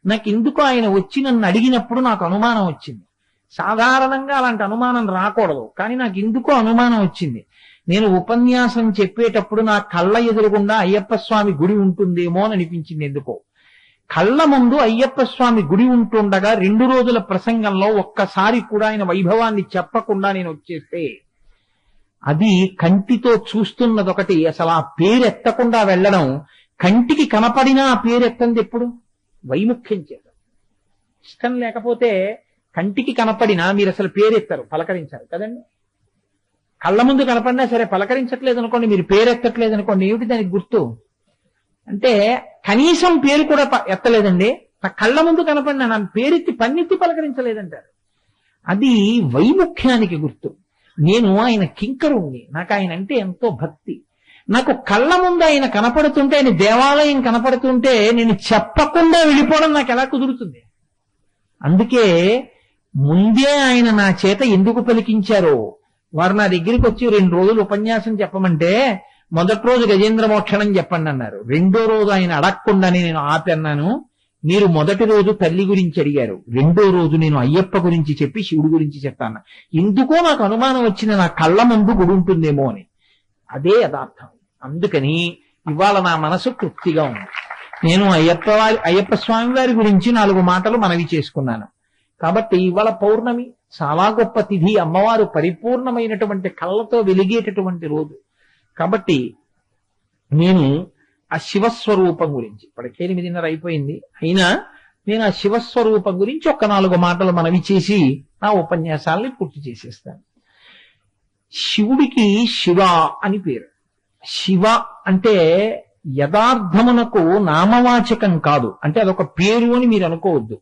నాకెందుకు ఆయన వచ్చి నన్ను అడిగినప్పుడు నాకు అనుమానం వచ్చింది. సాధారణంగా అలాంటి అనుమానం రాకూడదు, కానీ నాకు ఎందుకో అనుమానం వచ్చింది. నేను ఉపన్యాసం చెప్పేటప్పుడు నా కళ్ళ ఎదురుగుండా అయ్యప్ప స్వామి గుడి ఉంటుందేమో అని అనిపించింది. ఎందుకో కళ్ళ ముందు అయ్యప్ప స్వామి గుడి ఉంటుండగా 2 రోజుల ప్రసంగంలో ఒక్కసారి కూడా ఆయన వైభవాన్ని చెప్పకుండా నేను వచ్చేస్తే అది కంటితో చూస్తున్నదొకటి, అసలు ఆ పేరెత్తకుండా వెళ్ళడం, కంటికి కనపడినా ఆ పేరెత్తంది ఎప్పుడు? వైముఖ్యం చేత. ఇష్టం లేకపోతే కంటికి కనపడినా మీరు అసలు పేరెత్తారు, పలకరించారు కదండి. కళ్ళ ముందు కనపడినా సరే పలకరించట్లేదు అనుకోండి, మీరు పేరెత్తట్లేదు అనుకోండి, ఏమిటి దానికి గుర్తు? అంటే కనీసం పేరు కూడా ఎత్తలేదండి, నా కళ్ళ ముందు కనపడినా నా పేరెత్తి పన్నెత్తి పలకరించలేదంటారు. అది వైముఖ్యానికి గుర్తు. నేను ఆయన కింకరుణ్ణి, నాకు ఆయన అంటే ఎంతో భక్తి. నాకు కళ్ళ ముందు ఆయన కనపడుతుంటే, ఆయన దేవాలయం కనపడుతుంటే నేను చెప్పకుండా వెళ్ళిపోవడం నాకు ఎలా కుదురుతుంది? అందుకే ముందే ఆయన నా చేత ఎందుకు పలికించారో, వారు నా దగ్గరికి వచ్చి 2 రోజులు ఉపన్యాసం చెప్పమంటే మొదటి రోజు గజేంద్ర మోక్షణం చెప్పండి అన్నారు. 2వ రోజు ఆయన అడగకుండానే నేను ఆపన్నాను. మీరు మొదటి రోజు తల్లి గురించి అడిగారు, 2వ రోజు నేను అయ్యప్ప గురించి చెప్పి శివుడి గురించి చెప్పాను. ఎందుకో నాకు అనుమానం వచ్చింది, నా కళ్ళ ముందు గుడి ఉంటుందేమో అని. అదే యథార్థం. అందుకని ఇవాళ నా మనసు తృప్తిగా ఉంది. నేను అయ్యప్ప స్వామి వారి గురించి 4 మాటలు మనవి చేసుకున్నాను. కాబట్టి ఇవాళ పౌర్ణమి, చాలా గొప్ప తిథి, అమ్మవారు పరిపూర్ణమైనటువంటి కళ్ళతో వెలిగేటటువంటి రోజు. కాబట్టి నేను ఆ శివస్వరూపం గురించి, ఇప్పటికే 8:30 అయిపోయింది, అయినా నేను ఆ శివస్వరూపం గురించి ఒక 4 మాటలు మనవి చేసి నా ఉపన్యాసాలని పూర్తి చేసేస్తాను. శివుడికి శివ అని పేరు. శివ అంటే యథార్థమునకు నామవాచకం కాదు, అంటే అదొక పేరు అని మీరు అనుకోవద్దు.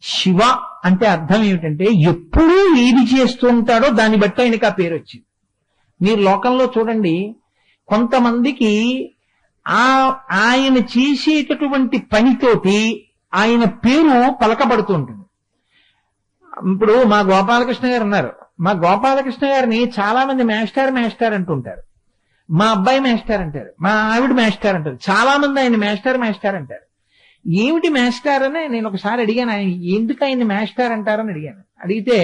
శివ అంటే అర్థం ఏమిటంటే ఎప్పుడూ ఏది చేస్తూ ఉంటాడో దాన్ని బట్టి ఆయనకి ఆ పేరు వచ్చింది. మీరు లోకంలో చూడండి, కొంతమందికి ఆయన చేసేటటువంటి పనితోటి ఆయన పేరు పలకబడుతూ ఉంటుంది. ఇప్పుడు మా గోపాలకృష్ణ గారు ఉన్నారు, మా గోపాలకృష్ణ గారిని చాలా మంది మాస్టర్ అంటుంటారు. మా అబ్బాయి మాస్టర్ అంటారు, మా ఆవిడ మాస్టర్ అంటారు, చాలా మంది ఆయన మాస్టర్ అంటారు. ఏమిటి మాస్టర్ అని నేను ఒకసారి అడిగాను, ఆయన ఎందుకు ఆయన మాస్టర్ అంటారని అడిగాను. అడిగితే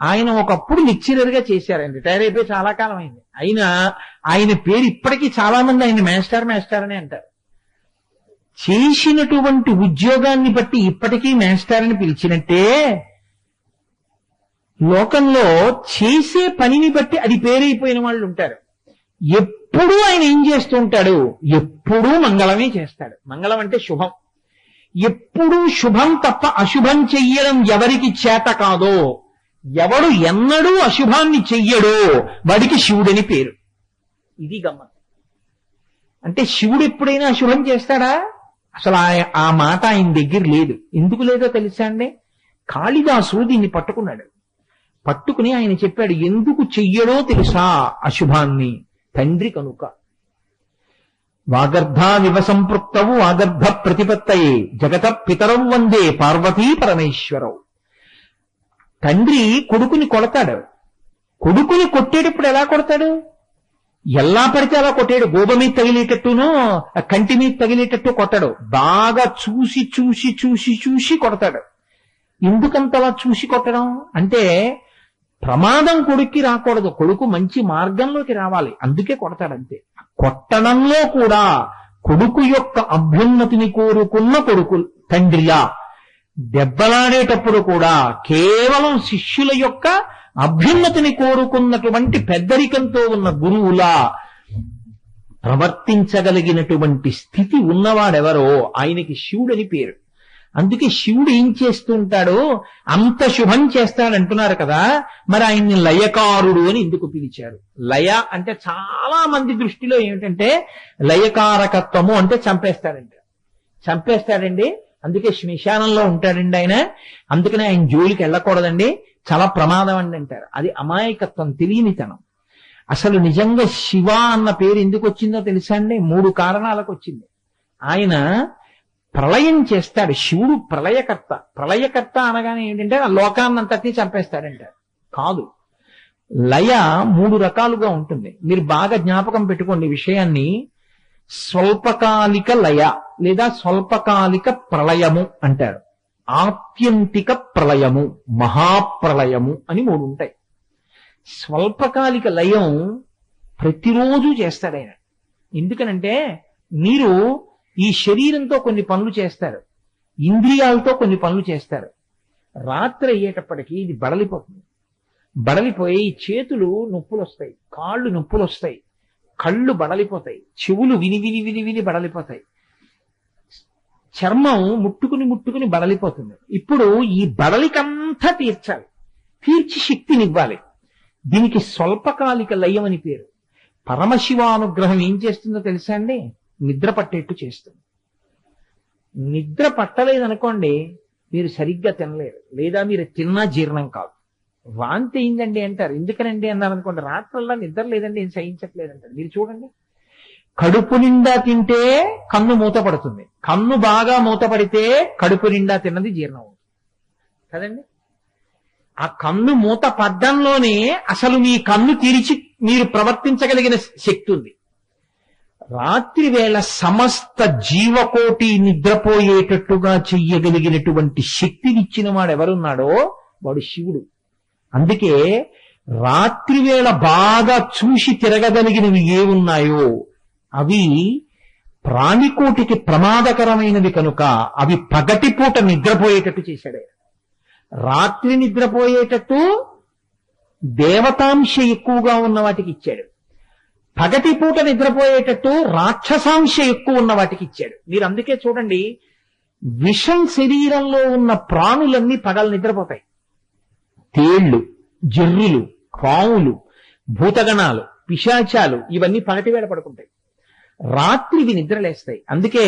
ఆయన ఒకప్పుడు లెక్చరర్ గా చేశారు, ఆయన రిటైర్ అయిపోయి చాలా కాలం అయింది. అయినా ఆయన పేరు ఇప్పటికీ చాలా మంది ఆయన మాస్టర్ అని అంటారు. చేసినటువంటి ఉద్యోగాన్ని బట్టి ఇప్పటికీ మాస్టర్ అని పిలిచినట్టే లోకంలో చేసే పనిని బట్టి అది పేరైపోయిన వాళ్ళు ఉంటారు. ఎప్పుడూ ఆయన ఏం చేస్తూ ఉంటాడు? ఎప్పుడూ మంగళమే చేస్తాడు. మంగళం అంటే శుభం. ఎప్పుడూ శుభం తప్ప అశుభం చెయ్యడం ఎవరికి చేత కాదో, ఎవడు ఎన్నడూ అశుభాన్ని చెయ్యడో వాడికి శివుడని పేరు. ఇది గమ్మత్. అంటే శివుడు ఎప్పుడైనా అశుభం చేస్తాడా? అసలు ఆ మాట ఆయన దగ్గర లేదు. ఎందుకు లేదో తెలుసా అండి? కాళిదాసు దీన్ని పట్టుకున్నాడు. పట్టుకుని ఆయన చెప్పాడు, ఎందుకు చెయ్యడో తెలుసా అశుభాన్ని? తండ్రి కనుక. వాగర్ధా వివసంపృక్తవు వాగర్ధ ప్రతిపత్తయే జగత పితరం వందే పార్వతీ పరమేశ్వరవు. తండ్రి కొడుకుని కొడతాడు. కొడుకుని కొట్టేటప్పుడు ఎలా కొడతాడు? ఎలా పడితే అలా కొట్టాడు. గోబ మీద తగిలేటట్టునో కంటి మీద తగిలేటట్టు కొట్టాడు. బాగా చూసి చూసి చూసి చూసి కొడతాడు. ఎందుకంతలా చూసి కొట్టడం అంటే ప్రమాదం కొడుక్కి రాకూడదు, కొడుకు మంచి మార్గంలోకి రావాలి, అందుకే కొడతాడంతే. కొట్టడంలో కూడా కొడుకు యొక్క అభ్యున్నతిని కోరుకున్న కొడుకు తండ్రిలా, దెబ్బలాడేటప్పుడు కూడా కేవలం శిష్యుల యొక్క అభ్యున్నతిని కోరుకున్నటువంటి పెద్దరికంతో ఉన్న గురువులా ప్రవర్తించగలిగినటువంటి స్థితి ఉన్నవాడెవరో ఆయనకి శివుడని పేరు. అందుకే శివుడు ఏం చేస్తూ ఉంటాడో అంత శుభం చేస్తాడంటున్నారు కదా, మరి ఆయన్ని లయకారుడు అని ఎందుకు పిలిచారు? లయ అంటే చాలా మంది దృష్టిలో ఏమిటంటే లయకారకత్వము అంటే చంపేస్తాడండి, అందుకే శ్మశానంలో ఉంటాడండి ఆయన, అందుకనే ఆయన జోలికి వెళ్ళకూడదండి, చాలా ప్రమాదం అండి అంటారు. అది అమాయకత్వం, తెలియనితనం. అసలు నిజంగా శివ అన్న పేరు ఎందుకు వచ్చిందో తెలుసా అండి? 3 కారణాలకు వచ్చింది. ఆయన ప్రళయం చేస్తాడు. శివుడు ప్రళయకర్త. ప్రళయకర్త అనగానే ఏంటంటే ఆ లోకాన్నంతటినీ చంపేస్తాడంటారు. కాదు, లయ 3 రకాలుగా ఉంటుంది. మీరు బాగా జ్ఞాపకం పెట్టుకోండి విషయాన్ని. స్వల్పకాలిక లయ లేదా స్వల్పకాలిక ప్రళయము అంటారు. ఆత్యంతిక ప్రళయము, మహాప్రళయము అని 3 ఉంటాయి. స్వల్పకాలిక లయం ప్రతిరోజు చేస్తాడు ఆయన. ఎందుకనంటే మీరు ఈ శరీరంతో కొన్ని పనులు చేస్తారు, ఇంద్రియాలతో కొన్ని పనులు చేస్తారు. రాత్రి అయ్యేటప్పటికీ ఇది బడలిపోతుంది. బడలిపోయి చేతులు నొప్పులు వస్తాయి, కాళ్ళు నొప్పులు వస్తాయి, కళ్ళు బడలిపోతాయి, చెవులు విని విని విని విని బడలిపోతాయి, చర్మం ముట్టుకుని బడలిపోతుంది. ఇప్పుడు ఈ బడలికంతా తీర్చాలి, తీర్చి శక్తినివ్వాలి. దీనికి స్వల్పకాలిక లయం అని పేరు. పరమశివానుగ్రహం ఏం చేస్తుందో తెలుసా అండి? నిద్ర పట్టేట్టు చేస్తుంది. నిద్ర పట్టలేదనుకోండి, మీరు సరిగ్గా తినలేరు, లేదా మీరు తిన్నా జీర్ణం కాదు. వాంతి అయిందండి అంటారు. ఎందుకనండి అన్నారు అనుకోండి, రాత్రల్లా నిద్ర లేదండి, ఏం సహించట్లేదంటారు. మీరు చూడండి, కడుపు నిండా తింటే కన్ను మూతపడుతుంది, కన్ను బాగా మూతపడితే కడుపు నిండా తిన్నది జీర్ణం అవుతుంది కదండి. ఆ కన్ను మూత పడ్డంలోనే అసలు మీ కన్ను తెరిచి మీరు ప్రవర్తించగలిగిన శక్తి ఉంది. రాత్రి వేళ సమస్త జీవకోటి నిద్రపోయేటట్టుగా చెయ్యగలిగినటువంటి శక్తినిచ్చిన వాడు ఎవరున్నాడో వాడు శివుడు. అందుకే రాత్రి వేళ బాగా చూసి తిరగగలిగినవి ఏమున్నాయో అవి ప్రాణికోటికి ప్రమాదకరమైనవి కనుక అవి పగటిపూట నిద్రపోయేటట్టు చేశాడు. రాత్రి నిద్రపోయేటట్టు దేవతాంశ ఎక్కువగా ఉన్న వాటికి ఇచ్చాడు. పగటిపూట నిద్రపోయేటట్టు రాక్షసాంశ ఎక్కువ ఉన్న వాటికి ఇచ్చాడు. మీరు అందుకే చూడండి, విషం శరీరంలో ఉన్న ప్రాణులన్నీ పగలు నిద్రపోతాయి. తేళ్లు, జర్రులు, పావులు, భూతగణాలు, పిశాచాలు ఇవన్నీ పగటి వేళ పడుకుంటాయి. రాత్రి ఇవి నిద్రలేస్తాయి. అందుకే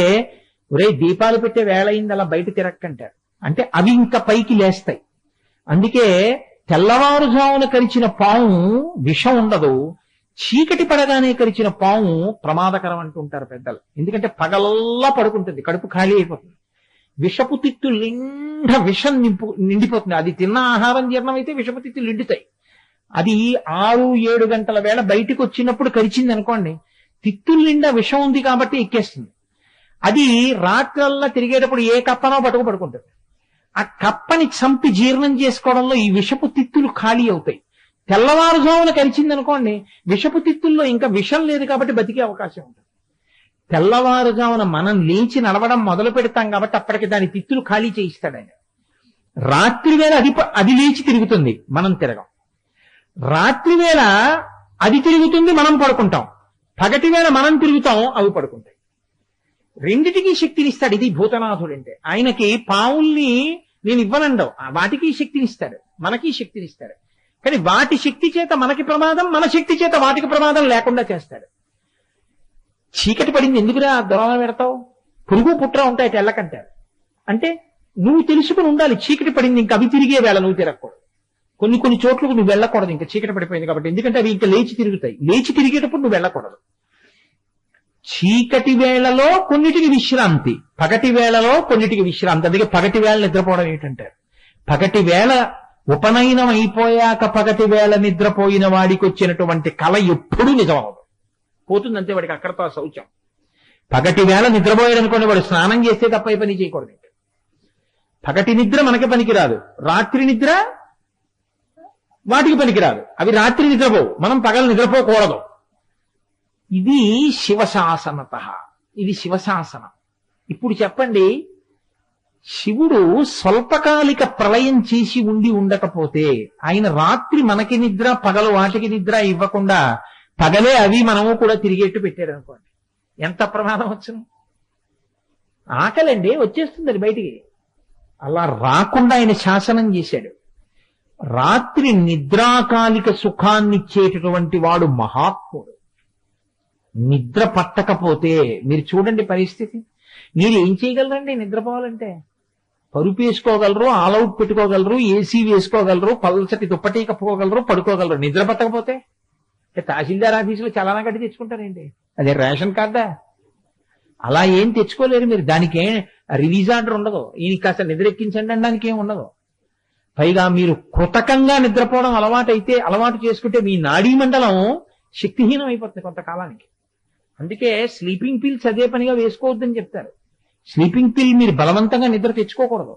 ఒరే దీపాలు పెట్టే వేళ అయింది అలా బయట తిరక్కంటారు. అంటే అవి ఇంకా పైకి లేస్తాయి. అందుకే తెల్లవారుజామున కరిచిన పాము విషం ఉండదు, చీకటి పడగానే కరిచిన పాము ప్రమాదకరం అంటుంటారు పెద్దలు. ఎందుకంటే పగలల్లా పడుకుంటుంది, కడుపు ఖాళీ అయిపోతుంది, విషపు తిత్తులు నిండా విషం నిండిపోతుంది. అది తిన్న ఆహారం జీర్ణమైతే విషపు తిత్తులు నిండుతాయి. అది 6-7 గంటల వేళ బయటికి వచ్చినప్పుడు కరిచింది అనుకోండి, తిత్తుల నిండా విషం ఉంది కాబట్టి ఎక్కేస్తుంది. అది రాత్రల్లా తిరిగేటప్పుడు ఏ కప్పనో పడుకుంటుంది. ఆ కప్పని చంపి జీర్ణం చేసుకోవడంలో ఈ విషపు తిత్తులు ఖాళీ అవుతాయి. తెల్లవారుజామున కరిచింది అనుకోండి, విషపు తిత్తుల్లో ఇంకా విషం లేదు కాబట్టి బతికే అవకాశం ఉంటుంది. తెల్లవారుజామున మనం లేచి నడవడం మొదలు పెడతాం కాబట్టి అప్పటికి దాని తిత్తులు ఖాళీ చేయిస్తాడు ఆయన. రాత్రి వేళ అది లేచి తిరుగుతుంది, మనం తిరగం. రాత్రి వేళ అది తిరుగుతుంది, మనం పడుకుంటాం. పగటి వేళ మనం తిరుగుతాం, అవి పడుకుంటాయి. రెండిటికీ శక్తినిస్తాడు. ఇది భూతనాథుడంటే. ఆయనకి పావుల్ని నేను ఇవ్వనండవు, వాటికి శక్తినిస్తాడు, మనకి శక్తినిస్తాడు. కానీ వాటి శక్తి చేత మనకి ప్రమాదం, మన శక్తి చేత వాటికి ప్రమాదం లేకుండా చేస్తాడు. చీకటి పడింది ఎందుకురా దొరవ పెడతావు, పురుగు పుట్ర ఉంటాయి తెల్లకంటారు. అంటే నువ్వు తెలుసుకుని ఉండాలి, చీకటి పడింది ఇంకా అవి తిరిగే వేళ నువ్వు తిరగకూడదు. కొన్ని చోట్లకు నువ్వు వెళ్ళకూడదు, ఇంకా చీకటి పడిపోయింది కాబట్టి. ఎందుకంటే అవి ఇంకా లేచి తిరుగుతాయి, లేచి తిరిగేటప్పుడు నువ్వు వెళ్ళకూడదు. చీకటి వేళలో కొన్నిటికి విశ్రాంతి, పగటి వేళలో కొన్నిటికి విశ్రాంతి. అందుకే పగటి వేళ నిద్రపోవడం ఏంటంటారు. పగటి వేళ ఉపనయనం అయిపోయాక పగటి వేళ నిద్రపోయిన వాడికి వచ్చినటువంటి కళ ఎప్పుడూ నిజమవదు, పోతుందంతే వాడికి అక్కడతో శౌచం. పగటి వేళ నిద్రపోయాడు అనుకోండి, వాడు స్నానం చేస్తే తప్ప పని చేయకూడదు. పగటి నిద్ర మనకి పనికిరాదు, రాత్రి నిద్ర వాటికి పనికిరాదు. అవి రాత్రి నిద్రపోవు, మనం పగలు నిద్రపోకూడదు. ఇది శివశాసనత, ఇది శివశాసనం. ఇప్పుడు చెప్పండి, శివుడు స్వల్పకాలిక ప్రళయం చేసి ఉండకపోతే ఆయన రాత్రి మనకి నిద్ర, పగలు వాటికి నిద్ర ఇవ్వకుండా పగలే అవి మనము కూడా తిరిగేట్టు పెట్టాడు అనుకోండి, ఎంత ప్రమాదం వచ్చును. ఆకలండి వచ్చేస్తుంది అది బయటికి. అలా రాకుండా ఆయన శాసనం చేశాడు. రాత్రి నిద్రాకాలిక సుఖాన్నిచ్చేటటువంటి వాడు మహాత్ముడు. నిద్ర పట్టకపోతే మీరు చూడండి పరిస్థితి. మీరు ఏం చేయగలరండి నిద్రపోవాలంటే? పరుపు వేసుకోగలరు, ఆల్అౌట్ పెట్టుకోగలరు, ఏసీ వేసుకోగలరు, పల్చటి దుప్పటి కప్పుకోగలరు, పడుకోగలరు. నిద్ర పట్టకపోతే తహసీల్దార్ ఆఫీసులో చలానా కట్టి తెచ్చుకుంటారండి. అదే రేషన్ కార్డా? అలా ఏం తెచ్చుకోలేరు మీరు. దానికి ఏం రిలీజ్ ఆర్డర్ ఉండదు. ఈయన కాస్త నిద్రెక్కించండి అనడానికి ఏం ఉండదు. పైగా మీరు కృతకంగా నిద్రపోవడం అలవాటు చేసుకుంటే మీ నాడీ మండలం శక్తిహీనం అయిపోతుంది కొంతకాలానికి. అందుకే స్లీపింగ్ పిల్స్ అదే పనిగా వేసుకోవద్దని చెప్తారు. స్లీపింగ్ పిల్ మీరు బలవంతంగా నిద్ర తెచ్చుకోకూడదు.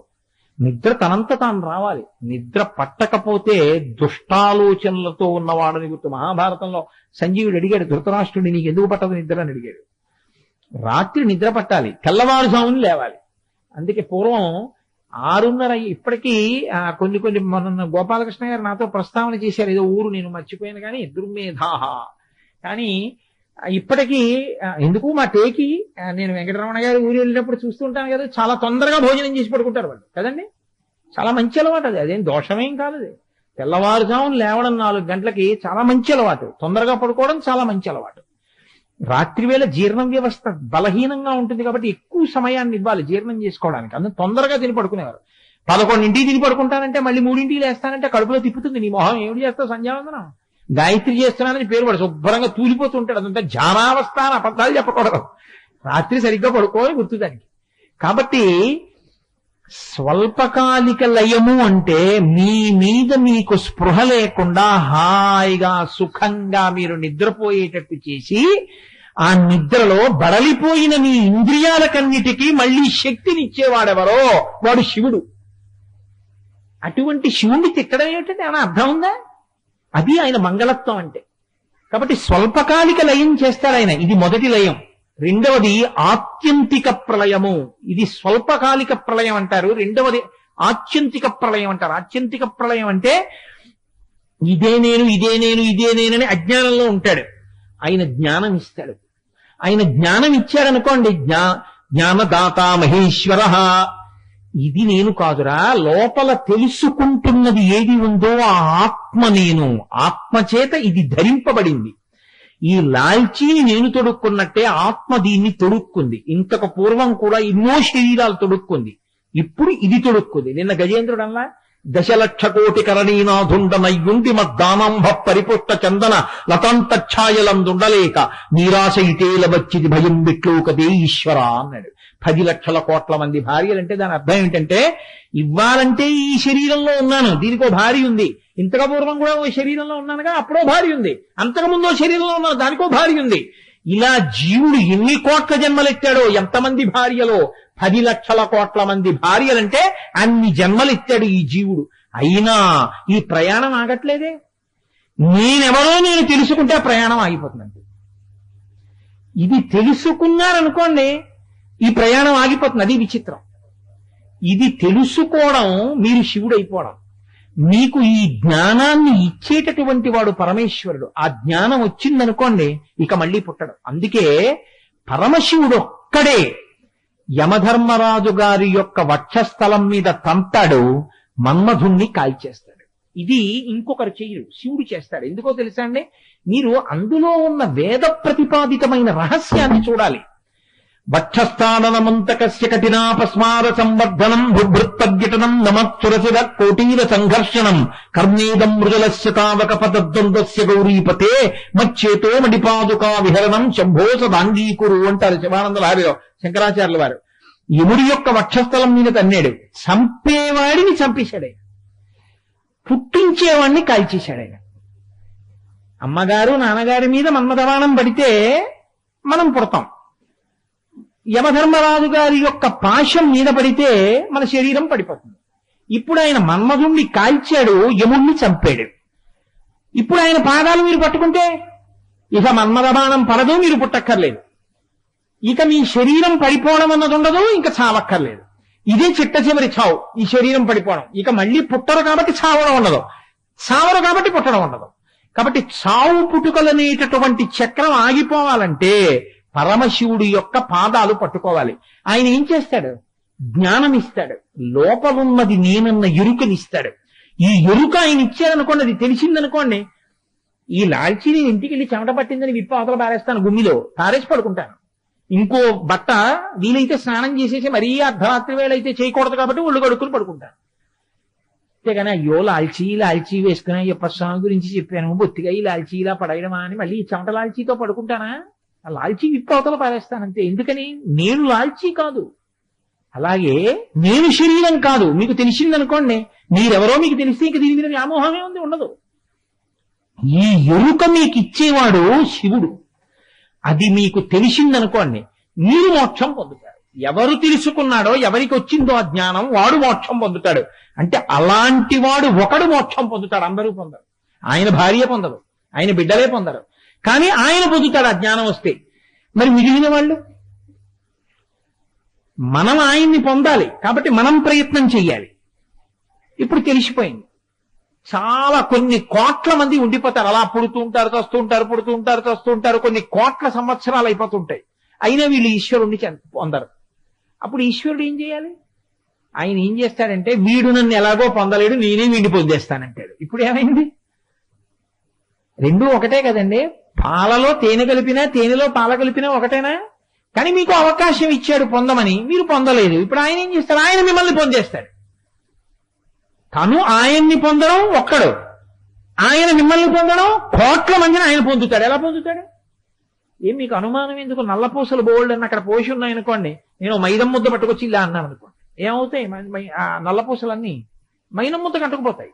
నిద్ర తనంత తాను రావాలి. నిద్ర పట్టకపోతే దుష్టాలోచనలతో ఉన్నవాడని గుర్తు. మహాభారతంలో సంజీవుడు అడిగాడు ధృతరాష్ట్రుడిని, నీకు ఎందుకు పట్టదు నిద్ర అని అడిగాడు. రాత్రి నిద్ర పట్టాలి, తెల్లవారుజామున లేవాలి. అందుకే పూర్వం 6:30 ఇప్పటికీ కొన్ని మన గోపాలకృష్ణ గారు నాతో ప్రస్తావన చేశారు. ఏదో ఊరు నేను మర్చిపోయాను కానీ దుర్మేధాహ. కానీ ఇప్పటికీ ఎందుకు మా టేకి నేను వెంకటరమణ గారి ఊరు వెళ్ళినప్పుడు చూస్తుంటాను కదా, చాలా తొందరగా భోజనం చేసి పడుకుంటారు వాళ్ళు కదండి. చాలా మంచి అలవాటు అది, అదేం దోషమేం కాదు. అది తెల్లవారుజామున లేవడం 4 గంటలకి చాలా మంచి అలవాటు. తొందరగా పడుకోవడం చాలా మంచి అలవాటు. రాత్రి వేళ జీర్ణ వ్యవస్థ బలహీనంగా ఉంటుంది కాబట్టి ఎక్కువ సమయాన్ని ఇవ్వాలి జీర్ణం చేసుకోవడానికి. అందుకు తొందరగా తిని పడుకునేవారు. 11ంటికి తిని పడుకుంటానంటే మళ్ళీ 3ంటికి లేస్తానంటే కడుపులో తిప్పుతుంది. నీ మొహం ఏమిటి చేస్తావు సంధ్యావందనం, గాయత్రి చేస్తున్నానని పేరు పడు శుభ్రంగా తూలిపోతుంటాడు. అదంతా ధ్యానావస్థ అని అబద్ధాలు చెప్పకూడదు. రాత్రి సరిగ్గా పడుకోవాలి గుర్తు దానికి. కాబట్టి స్వల్పకాలిక లయము అంటే మీ మీద మీకు స్పృహ లేకుండా హాయిగా సుఖంగా మీరు నిద్రపోయేటట్టు చేసి ఆ నిద్రలో బడలిపోయిన మీ ఇంద్రియాలకన్నిటికీ మళ్ళీ శక్తినిచ్చేవాడెవరో వాడు శివుడు. అటువంటి శివుణ్ణి తిట్టడం ఏంటంటే ఏమైనా అర్థం ఉందా? అది ఆయన మంగళత్వం అంటే. కాబట్టి స్వల్పకాలిక లయం చేస్తాడు ఆయన. ఇది మొదటి లయం. రెండవది ఆత్యంతిక ప్రళయము. ఇది స్వల్పకాలిక ప్రళయం అంటారు. రెండవది ఆత్యంతిక ప్రళయం అంటారు. ఆత్యంతిక ప్రళయం అంటే ఇదే నేనని అజ్ఞానంలో ఉంటాడు. ఆయన జ్ఞానం ఇస్తాడు. ఆయన జ్ఞానం ఇచ్చాడనుకోండి, జ్ఞానదాత మహేశ్వర. ఇది నేను కాదురా, లోపల తెలుసుకుంటున్నది ఏది ఉందో ఆ ఆత్మ నేను. ఆత్మచేత ఇది ధరింపబడింది. ఈ లాల్చీని నేను తొడుక్కున్నట్టే ఆత్మ దీన్ని తొడుక్కుంది. ఇంతకు పూర్వం కూడా ఎన్నో శరీరాలు తొడుక్కుంది, ఇప్పుడు ఇది తొడుక్కుంది. నిన్న గజేంద్రుడు అన్నా 10,00,000,000,000 కరణీనాథుండ నయ్యుంటి మద్దానంభ పరిపుష్ట చందన లతాంతఛాయలందుండలేక నీరాశ ఇటేల వచ్చిది భయం బిట్లోకదే ఈశ్వర అన్నాడు. 10,00,00,000,000 మంది భార్యలంటే దాని అర్థం ఏంటంటే ఇవ్వాలంటే ఈ శరీరంలో ఉన్నాను, దీనికో భార్య ఉంది. ఇంతకు పూర్వం కూడా ఓ శరీరంలో ఉన్నానుగా, అప్పుడో భార్య ఉంది. అంతకుముందో శరీరంలో ఉన్నాను, దానికో భార్య ఉంది. ఇలా జీవుడు ఎన్ని కోట్ల జన్మలెత్తాడో, ఎంతమంది భార్యలో 10,00,00,000,000 మంది భార్యలంటే అన్ని జన్మలెత్తాడు ఈ జీవుడు. అయినా ఈ ప్రయాణం ఆగట్లేదే. నేనెవరో నేను తెలుసుకుంటే ఆ ప్రయాణం ఆగిపోతుందండి. ఇది తెలుసుకున్నారనుకోండి ఈ ప్రయాణం ఆగిపోతుంది. అది విచిత్రం. ఇది తెలుసుకోవడం మీరు శివుడు అయిపోవడం. మీకు ఈ జ్ఞానాన్ని ఇచ్చేటటువంటి వాడు పరమేశ్వరుడు. ఆ జ్ఞానం వచ్చిందనుకోండి ఇక మళ్ళీ పుట్టడు. అందుకే పరమశివుడు ఒక్కడే యమధర్మరాజు గారి యొక్క వక్షస్థలం మీద తంతాడు, మన్మధుణ్ణి కాల్చేస్తాడు. ఇది ఇంకొకరు చెయ్యరు, శివుడు చేస్తాడు. ఎందుకో తెలుసా అండి, మీరు అందులో ఉన్న వేద ప్రతిపాదితమైన రహస్యాన్ని చూడాలి. వక్షస్థానమంతకస్య కఠినాపస్మార సంవర్ధనం భృత్పర్యటనం నమత్సురసిర కోటీర సంఘర్షణం కర్ణేదం మృజలస్య తావక పదద్వంద్వస్య గౌరీపతే మచ్చేతో మణిపాదుకా విహరణం శంభో సదాంగీకురు అంటారు శివానంద లహరిలో శంకరాచార్యుల వారు. యముడి యొక్క వక్షస్థలం మీద తన్నాడు, చంపేవాడిని చంపేశాడు ఆయన, పుట్టించేవాడిని కాల్చేశాడు ఆయన. అమ్మగారు నాన్నగారి మీద మన్మథబాణం పడితే మనం పుడతాం, యమధర్మరాజు గారి యొక్క పాశం మీద పడితే మన శరీరం పడిపోతుంది. ఇప్పుడు ఆయన మన్మధుణ్ణి కాల్చాడు, యముణ్ణి చంపాడు. ఇప్పుడు ఆయన పాదాలు మీరు పట్టుకుంటే ఇక మన్మథబాణం పడదు, మీరు పుట్టక్కర్లేదు. ఇక మీ శరీరం పడిపోవడం అన్నది ఉండదు, ఇంకా చావక్కర్లేదు. ఇదే చిట్ట చివరి చావు, ఈ శరీరం పడిపోవడం. ఇక మళ్ళీ పుట్టరు కాబట్టి చావడం ఉండదు, చావరు కాబట్టి పుట్టడం ఉండదు. కాబట్టి చావు పుట్టుకలనేటటువంటి చక్రం ఆగిపోవాలంటే పరమశివుడి యొక్క పాదాలు పట్టుకోవాలి. ఆయన ఏం చేస్తాడు? జ్ఞానం ఇస్తాడు, లోపలున్నది నేనన్న ఎరుకనిస్తాడు. ఈ ఎరుక ఆయన ఇచ్చారనుకోండి, అది తెలిసిందనుకోండి, ఈ లాల్చీని ఇంటికి వెళ్ళి చెమట పట్టిందని విప్ప అవతల పారేస్తాను, గుమ్మిలో పారేసి పడుకుంటాను. ఇంకో బట్ట వీలైతే స్నానం చేసేసి మరీ అర్ధరాత్రి వేళ అయితే చేయకూడదు కాబట్టి ఒళ్ళు కడుక్కుని పడుకుంటాను. అంతేగాని అయ్యో లాల్చీ వేసుకుని అయ్యప్ప స్వామి గురించి చెప్పాను, బొత్తిగా ఈ లాల్చీ ఇలా పడేయడమా అని మళ్ళీ ఈ చెమట లాల్చీతో పడుకుంటానా? ఆ లాల్చీ విప్పి అవతల పారేస్తానంతే. ఎందుకని? నేను లాల్చీ కాదు. అలాగే నేను శరీరం కాదు. మీకు తెలిసిందనుకోండి, మీరెవరో మీకు తెలిస్తే ఇంక దీని మీద వ్యామోహమే ఉంది, ఉండదు. ఈ ఎరుక మీకు ఇచ్చేవాడు శివుడు. అది మీకు తెలిసిందనుకోండి, మీరు మోక్షం పొందుతారు. ఎవరు తెలుసుకున్నాడో, ఎవరికి వచ్చిందో ఆ జ్ఞానం, వాడు మోక్షం పొందుతాడు. అంటే అలాంటి వాడు ఒకడు మోక్షం పొందుతాడు. అందరూ పొందరు. ఆయన భార్య పొందరు, ఆయన బిడ్డలే పొందరు, కానీ ఆయన పొందుతాడు ఆ జ్ఞానం వస్తే. మరి మిగిలిన వాళ్ళు, మనం ఆయన్ని పొందాలి కాబట్టి మనం ప్రయత్నం చెయ్యాలి. ఇప్పుడు తెలిసిపోయింది. చాలా కొన్ని కోట్ల మంది ఉండిపోతారు, అలా పుడుతూ ఉంటారు, చస్తూ ఉంటారు, పుడుతూ ఉంటారు, చస్తూ ఉంటారు, కొన్ని కోట్ల సంవత్సరాలు అయిపోతుంటాయి. అయినా వీళ్ళు ఈశ్వరుణ్ణి పొందరు. అప్పుడు ఈశ్వరుడు ఏం చేయాలి? ఆయన ఏం చేస్తాడంటే, వీడు నన్ను ఎలాగో పొందలేడు, నేనే వీడిని పొందేస్తానంటాడు. ఇప్పుడు ఏమైంది? రెండూ ఒకటే కదండి. పాలలో తేనె కలిపినా, తేనెలో పాల కలిపినా ఒకటేనా? కానీ మీకు అవకాశం ఇచ్చాడు పొందమని, మీరు పొందలేదు. ఇప్పుడు ఆయన ఏం చేస్తాడు? ఆయన మిమ్మల్ని పొందేస్తాడు. తను ఆయన్ని పొందడం ఒక్కడు, ఆయన మిమ్మల్ని పొందడం కోట్ల మందిని ఆయన పొందుతాడు. ఎలా పొందుతాడు? ఏం మీకు అనుమానం ఎందుకు? నల్లపూసలు బోల్డ్ అని అక్కడ పోసి ఉన్నాయనుకోండి, నేను మైదం ముద్ద పట్టుకొచ్చి ఇలా అన్నాను అనుకోండి, ఏమవుతాయి? ఆ నల్లపూసలన్నీ మైనం ముద్ద కట్టుకుపోతాయి.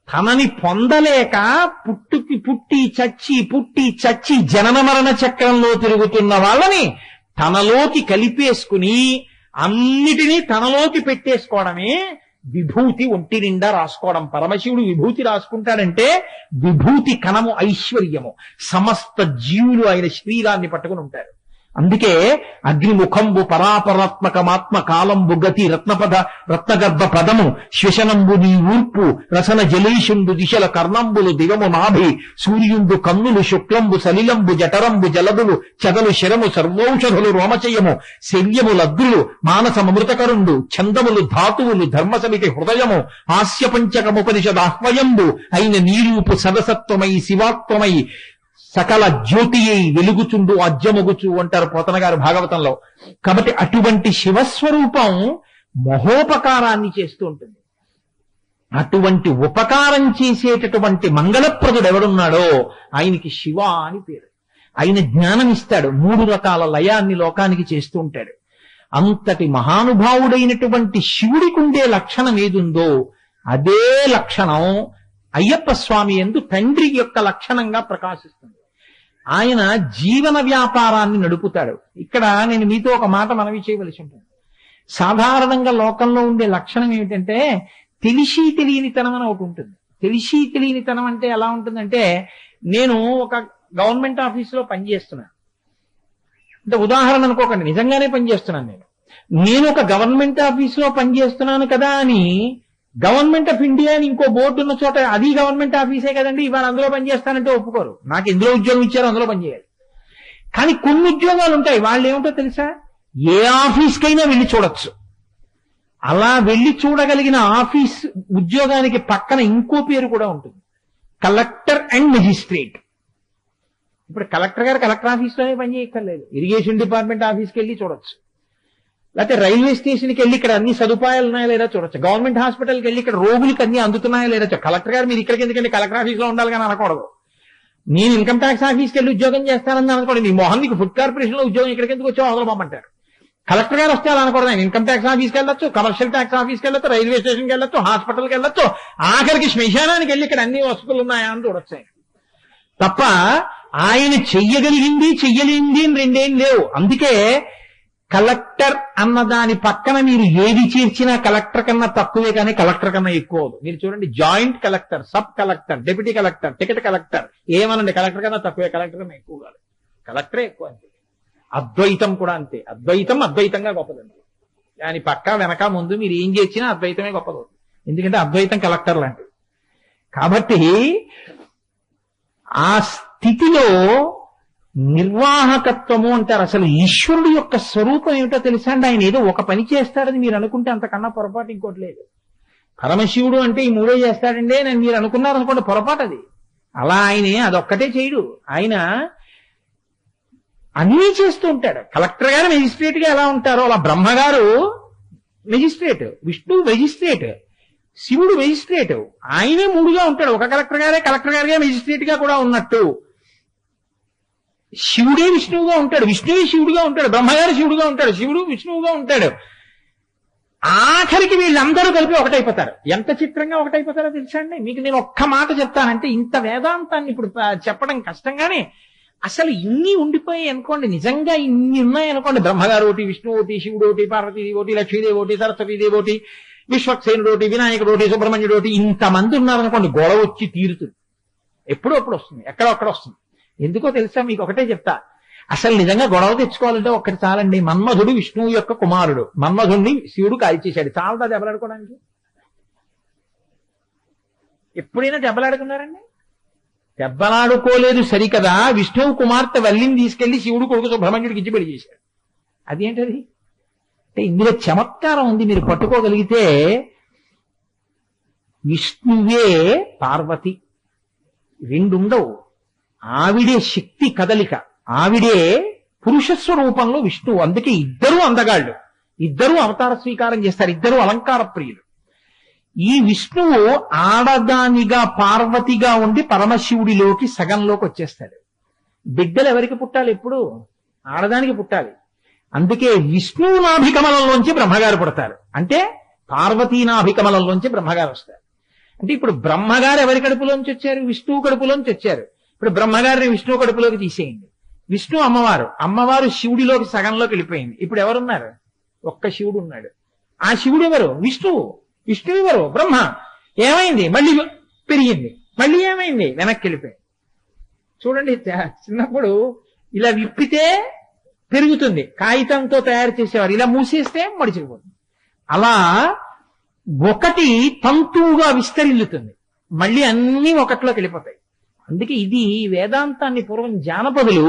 తనని పొందలేక పుట్టి చచ్చి జనన మరణ చక్రంలో తిరుగుతున్న వాళ్ళని తనలోకి కలిపేసుకుని అన్నిటినీ తనలోకి పెట్టేసుకోవడమే విభూతి. ఒంటి నిండా రాసుకోవడం. పరమశివుడు విభూతి రాసుకుంటాడంటే విభూతి కణము ఐశ్వర్యము. సమస్త జీవులు ఆయన శరీరాన్ని పట్టుకుని ఉంటారు. అందుకే అగ్నిముఖంబు పరాపరాత్మకమాత్మ కాలంబు గతి రత్నగర్భ పదము శ్వశనంబు నీ ఊర్పు రసన జలేషుండు దిశల కర్ణంబులు దివము నాభి సూర్యుండు కన్నులు శుక్లంబు సలిలంబు జఠరంబు జలదులు చదలు శరము సర్వౌషధులు రోమచయము శల్యము లగ్రులు మానసమృతకరుండు ఛందములు ధాతువులు ధర్మసమితి హృదయము హాస్య పంచకముపనిషదాహ్వయంబు అయిన నీరూపు సదసత్వమై శివాత్వమై సకల జ్యోతి అయి వెలుగుచుండు అజ్జమొగుచు అంటారు పోతన గారు భాగవతంలో. కాబట్టి అటువంటి శివస్వరూపం మహోపకారాన్ని చేస్తూ ఉంటుంది. అటువంటి ఉపకారం చేసేటటువంటి మంగళప్రదుడు ఎవడున్నాడో ఆయనకి శివ అని పేరు. ఆయన జ్ఞానం ఇస్తాడు, 3 రకాల లయాన్ని లోకానికి చేస్తూ ఉంటాడు. అంతటి మహానుభావుడైనటువంటి శివుడికి ఉండే లక్షణం ఏదుందో అదే లక్షణం అయ్యప్ప స్వామి యందు తండ్రి యొక్క లక్షణంగా ప్రకాశిస్తుంది. ఆయన జీవన వ్యాపారాన్ని నడుపుతాడు. ఇక్కడ నేను మీతో ఒక మాట మనవి చేయవలసి ఉంటుంది. సాధారణంగా లోకంలో ఉండే లక్షణం ఏమిటంటే తెలిసి తెలియనితనం అని ఒకటి ఉంటుంది. తెలిసి తెలియనితనం అంటే ఎలా ఉంటుందంటే, నేను ఒక గవర్నమెంట్ ఆఫీసులో పనిచేస్తున్నాను అంటే, ఉదాహరణ అనుకోకండి, నిజంగానే పనిచేస్తున్నాను. నేను ఒక గవర్నమెంట్ ఆఫీసులో పనిచేస్తున్నాను కదా అని గవర్నమెంట్ ఆఫ్ ఇండియా అని ఇంకో బోర్డు ఉన్న చోట అది గవర్నమెంట్ ఆఫీసే కదండి, ఇవాళ అందులో పనిచేస్తానంటే ఒప్పుకోరు. నాకు ఎందులో ఉద్యోగం ఇచ్చారో అందులో పనిచేయాలి. కానీ కొన్ని ఉద్యోగాలు ఉంటాయి, వాళ్ళు ఏమిటో తెలుసా, ఏ ఆఫీస్కైనా వెళ్ళి చూడొచ్చు. అలా వెళ్ళి చూడగలిగిన ఆఫీస్ ఉద్యోగానికి పక్కన ఇంకో పేరు కూడా ఉంటుంది, కలెక్టర్ అండ్ మెజిస్ట్రేట్. ఇప్పుడు కలెక్టర్ గారు కలెక్టర్ ఆఫీస్లోనే పనిచేయక్కర్లేదు, ఇరిగేషన్ డిపార్ట్మెంట్ ఆఫీస్కి వెళ్ళి చూడొచ్చు. లేకపోతే రైల్వే స్టేషన్కి వెళ్ళి ఇక్కడ అన్ని సదుపాయాలు ఉన్నాయా లేదా చూడొచ్చు. గవర్నమెంట్ హాస్పిటల్కి వెళ్ళి ఇక్కడ రోగులకు అన్ని అందుతున్నాయా లేదా. కలెక్టర్ గారు మీరు ఇక్కడికి ఎందుకంటే కలెక్టర్ ఆఫీస్లో ఉండాలి కానీ అనకూడదు. నేను ఇన్కమ్ ట్యాక్స్ ఆఫీస్కి వెళ్ళి ఉద్యోగం చేస్తానని అనుకోండి, నీ మోహన్ నీకు ఫుడ్ కార్పొరేషన్లో ఉద్యోగం ఇక్కడికి ఎందుకు వచ్చావు అవసరం పంపంటారు. కలెక్టర్ గారు వస్తే అలా అనకూడదు. ఆయన ఇన్కమ్ ట్యాక్స్ ఆఫీస్కి వెళ్ళొచ్చు, కమర్షియల్ ట్యాక్స్ ఆఫీస్కి వెళ్ళొచ్చు, రైల్వే స్టేషన్కి వెళ్ళొచ్చు, హాస్పిటల్కి వెళ్ళొచ్చు, ఆఖరికి శ్మశానానికి వెళ్ళి ఇక్కడ అన్ని వసతులు ఉన్నాయా అని చూడొచ్చు. తప్ప ఆయన చెయ్యగలిగింది చెయ్యలేనిది రెండేం లేవు. అందుకే కలెక్టర్ అన్నదాని పక్కన మీరు ఏది చేర్చినా కలెక్టర్ కన్నా తక్కువే కానీ కలెక్టర్ కన్నా ఎక్కువ. మీరు చూడండి, joint collector, sub collector, deputy collector, ticket collector, ఏమనండి కలెక్టర్ కన్నా తక్కువే, కలెక్టర్ కన్నా ఎక్కువ కాదు, కలెక్టరే ఎక్కువ. అంతే. అద్వైతం కూడా అంతే. అద్వైతం అద్వైతంగా గొప్పదండి. దాని పక్క వెనక ముందు మీరు ఏం చేసినా అద్వైతమే గొప్పది. ఎందుకంటే అద్వైతం కలెక్టర్ లాంటిది. కాబట్టి ఆ స్థితిలో నిర్వాహకత్వము అంటారు. అసలు ఈశ్వరుడు యొక్క స్వరూపం ఏమిటో తెలుసా అండి. ఆయన ఏదో ఒక పని చేస్తాడని మీరు అనుకుంటే అంతకన్నా పొరపాటు ఇంకోటి లేదు. పరమశివుడు అంటే ఈ 3 చేస్తాడండి అని మీరు అనుకున్నారనుకోండి, పొరపాటు అది. అలా ఆయనే అదొక్కటే చేయడు, ఆయన అన్నీ చేస్తూ ఉంటాడు. కలెక్టర్ గారు మెజిస్ట్రేట్ గా ఎలా ఉంటారో అలా బ్రహ్మగారు మెజిస్ట్రేట్, విష్ణు మెజిస్ట్రేట్, శివుడు మెజిస్ట్రేట్. ఆయనే 3గా ఉంటాడు. ఒక కలెక్టర్ గారే మెజిస్ట్రేట్ గా కూడా ఉన్నట్టు శివుడే విష్ణువుగా ఉంటాడు, విష్ణువే శివుడుగా ఉంటాడు, బ్రహ్మగారు శివుడుగా ఉంటాడు, శివుడు విష్ణువుగా ఉంటాడు. ఆఖరికి వీళ్ళందరూ కలిపి ఒకటైపోతారు. ఎంత చిత్రంగా ఒకటైపోతారో తెలుసా అండి మీకు? నేను ఒక్క మాట చెప్తానంటే, ఇంత వేదాంతాన్ని ఇప్పుడు చెప్పడం కష్టంగానే అసలు ఇన్ని ఉండిపోయాయి అనుకోండి, నిజంగా ఇన్ని ఉన్నాయి అనుకోండి, బ్రహ్మగారు ఒకటి, విష్ణువు ఒకటి, శివుడు ఒకటి, పార్వతీదేవి ఒకటి, లక్ష్మీదేవి ఒకటి, సరస్వతీదేవి ఒకటి, విశ్వక్సేనుడు ఒకటి, వినాయకుడు ఒకటి, సుబ్రహ్మణ్యుడు ఒకటి, ఇంతమంది ఉన్నారనుకోండి, గొడవ వచ్చి తీరుతుంది. ఎప్పుడో అప్పుడు వస్తుంది, ఎక్కడో అక్కడ వస్తుంది. ఎందుకో తెలుసా? మీకు ఒకటే చెప్తా. అసలు నిజంగా గొడవ తెచ్చుకోవాలంటే ఒక్కటి చాలండి. మన్మధుడు విష్ణువు యొక్క కుమారుడు, మన్మధుడిని శివుడు కాల్చేశాడు. చాలదా దెబ్బలాడుకోవడానికి? ఎప్పుడైనా దెబ్బలాడుకున్నారండి? దెబ్బలాడుకోలేదు సరికదా, విష్ణువు కుమార్తె వల్లిని తీసుకెళ్లి శివుడు కొడుకు సుబ్రహ్మణ్యుడికి ఇచ్చి పెళ్లి చేశాడు. అదేంటది అంటే ఇందులో చమత్కారం ఉంది, మీరు పట్టుకోగలిగితే. విష్ణువే పార్వతి, రెండుండవు. ఆవిడే శక్తి కదలిక, ఆవిడే పురుషస్వరూపంలో విష్ణువు. అందుకే ఇద్దరూ అందగాళ్ళు, ఇద్దరూ అవతార స్వీకారం చేస్తారు, ఇద్దరూ అలంకార ప్రియులు. ఈ విష్ణువు ఆడదానిగా పార్వతిగా ఉండి పరమశివుడిలోకి సగంలోకి వచ్చేస్తాడు. బిడ్డలు ఎవరికి పుట్టాలి? ఎప్పుడు ఆడదానికి పుట్టాలి. అందుకే విష్ణువు నాభికమలంలోంచి బ్రహ్మగారు పుడతారు, అంటే పార్వతీ నాభికమలంలోంచి బ్రహ్మగారు వస్తారు. అంటే ఇప్పుడు బ్రహ్మగారు ఎవరి కడుపులోంచి వచ్చారు? విష్ణువు కడుపులోంచి వచ్చారు. ఇప్పుడు బ్రహ్మగారిని విష్ణువు కడుపులోకి తీసేయండి. విష్ణు అమ్మవారు, అమ్మవారు శివుడిలోకి సగంలోకి వెళ్ళిపోయింది. ఇప్పుడు ఎవరున్నారు? ఒక్క శివుడు ఉన్నాడు. ఆ శివుడు ఎవరు? విష్ణువు. విష్ణువు ఎవరు? బ్రహ్మ. ఏమైంది? మళ్ళీ పెరిగింది. మళ్ళీ ఏమైంది? వెనక్కి వెళ్ళిపోయింది. చూడండి, చిన్నప్పుడు ఇలా విప్పితే పెరుగుతుంది, కాగితంతో తయారు చేసేవారు, ఇలా మూసేస్తే మడిచిపోతుంది. అలా ఒకటి తంతువుగా విస్తరిల్లుతుంది, మళ్ళీ అన్ని ఒకటిలోకి వెళ్ళిపోతాయి. అందుకే ఇది వేదాంతాన్ని పూర్వం జానపదులు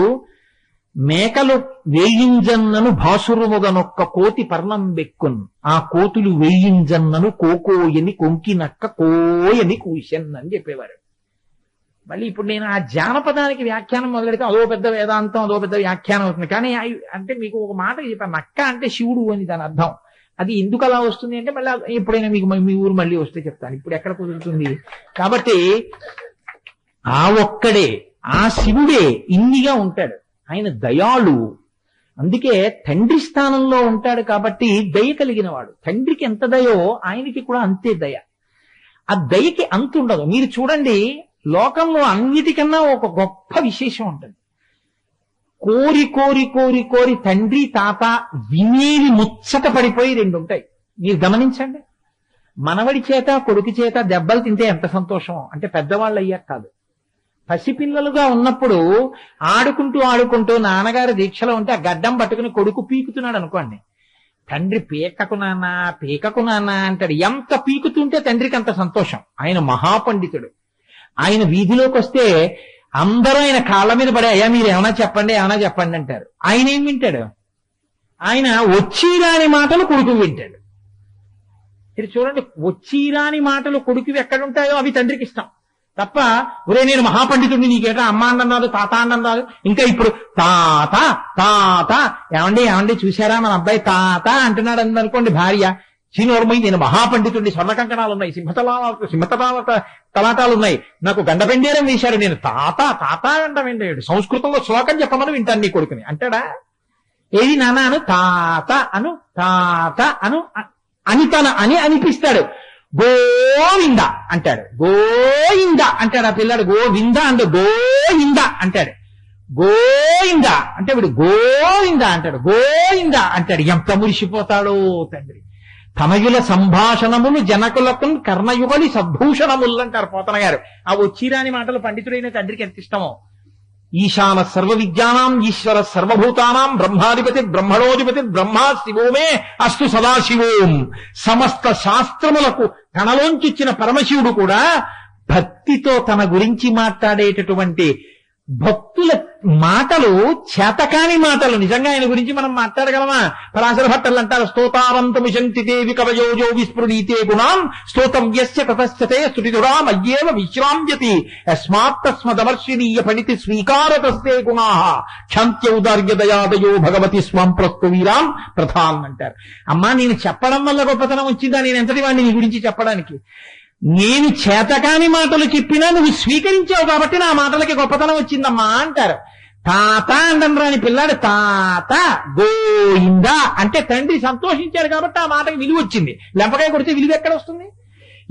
మేకలు వేయింజన్నను భాసురుముగనొక్క కోతి పర్ణం బెక్కున్, ఆ కోతులు వేయింజన్నను కోకోయని కొంకినక్క కోయని కూషన్ అని చెప్పేవారు. మళ్ళీ ఇప్పుడు నేను ఆ జానపదానికి వ్యాఖ్యానం మొదలెడితే అదో పెద్ద వేదాంతం, అదో పెద్ద వ్యాఖ్యానం అవుతుంది. కానీ అంటే మీకు ఒక మాట చెప్పాను, నక్క అంటే శివుడు అని దాని అర్థం. అది ఎందుకు అలా వస్తుంది అంటే మళ్ళీ ఎప్పుడైనా మీకు మీ ఊరు మళ్ళీ వస్తే చెప్తాను, ఇప్పుడు ఎక్కడ కుదురుతుంది. కాబట్టి ఆ ఒక్కడే, ఆ శివుడే ఇన్నిగా ఉంటాడు. ఆయన దయాళు, అందుకే తండ్రి స్థానంలో ఉంటాడు కాబట్టి దయ కలిగిన వాడు. తండ్రికి ఎంత దయో ఆయనకి కూడా అంతే దయ. ఆ దయకి అంత ఉండదు. మీరు చూడండి, లోకంలో అన్నిటికన్నా ఒక గొప్ప విశేషం ఉంటుంది. కోరి కోరి కోరి కోరి తండ్రి తాత వినేవి ముచ్చట పడిపోయి రెండు ఉంటాయి. మీరు గమనించండి, మనవడి చేత కొడుకు చేత దెబ్బలు తింటే ఎంత సంతోషం అంటే పెద్దవాళ్ళు అయ్యాక కాదు. పసిపిల్లలుగా ఉన్నప్పుడు ఆడుకుంటూ ఆడుకుంటూ నాన్నగారు దీక్షలో ఉంటే ఆ గడ్డం పట్టుకుని కొడుకు పీకుతున్నాడు అనుకోండి, తండ్రి పీకకు నాన్న అంటాడు. ఎంత పీకుతుంటే తండ్రికి అంత సంతోషం. ఆయన మహాపండితుడు. ఆయన వీధిలోకి వస్తే అందరూ ఆయన కాళ్ళ మీద పడే, అయ్యా మీరు ఏమైనా చెప్పండి అంటారు. ఆయన ఏం వింటాడు? ఆయన వచ్చిరాని మాటలు కొడుకు వింటాడు. మీరు చూడండి, వచ్చిరాని మాటలు కొడుకువి ఎక్కడుంటాయో అవి తండ్రికి ఇష్టం తప్ప, ఒరే నేను మహాపండితుడిని నీకేటా అమ్మ అన్నన్నారు, తాత అన్నన్నారు. ఇంకా ఇప్పుడు తాత తాత ఏమండి చూసారా మన అబ్బాయి తాత అంటున్నాడు అనుకోండి భార్య, చీనోర్మయ్యి నేను మహాపండితుడిని, స్వర్ణ కంకణాలు ఉన్నాయి, తలాటాలు ఉన్నాయి, నాకు గండపెండేరం వేశారు, నేను తాత అంటాడు. సంస్కృతంలో శ్లోకం చెప్పమని వింటాను నీ కొడుకుని అంటాడా? ఏది నాన్న అను, తాత అను అని అనిపిస్తాడు. గోవింద అంటాడు, గోయింద అంటాడు. ఆ పిల్లాడు గోవింద అంటే గోయింద అంటాడు. గోయింద అంటే వీడు గోవింద అంటాడు. ఎంత మురిసిపోతాడో తండ్రి. తమయుల సంభాషణములు జనకులకు కర్ణయుగలి సద్భూషణములు అంటారు పోతన గారు. ఆ వచ్చిరాని మాటలు పండితుడైన తండ్రికి ఎంత ఇష్టమో. ఈశాన సర్వ విద్యానాం ఈశ్వర సర్వభూతానాం బ్రహ్మాధిపతి బ్రహ్మణోధిపతి బ్రహ్మా శివోమే అస్తు సదాశివోం. సమస్త శాస్త్రములకు తనలోంచిచ్చిన పరమశివుడు కూడా భక్తితో తన గురించి మాట్లాడేటటువంటి భక్తుల మాటలు చేతకాని మాటలు. నిజంగా ఆయన గురించి మనం మాట్లాడగలమా? పరాశర భట్టలు అంటారు, స్తోతావంతమిషంతి దేవి కవయోజో విస్మృణీతే గుణాం స్తోతవ్యస్య తతశ్చతే స్తుతిధురాం అయ్యేవ విశ్రామ్యతి యస్మాత్తస్మదమర్షిణీయ ఫణితి స్వీకారతస్తే గుణాః క్షాంత్యౌదార్య దయాదయో భగవతి స్వం ప్రస్తువీరాం ప్రధాన్ అంటారు. అమ్మా నేను చెప్పడం వల్ల గొప్పతనం వచ్చిందా? నేను ఎంతటి వాడిని నీ గురించి చెప్పడానికి? నేను చేతకాని మాటలు చెప్పినా నువ్వు స్వీకరించావు కాబట్టి నా మాటలకి గొప్పతనం వచ్చిందమ్మా అంటారు. తాత అండనరాని పిల్లాడు తాత గోయిందా అంటే తండ్రి సంతోషించాడు కాబట్టి ఆ మాటకి విలువ వచ్చింది. లెంపకాయ కొడితే విలువ ఎక్కడ వస్తుంది?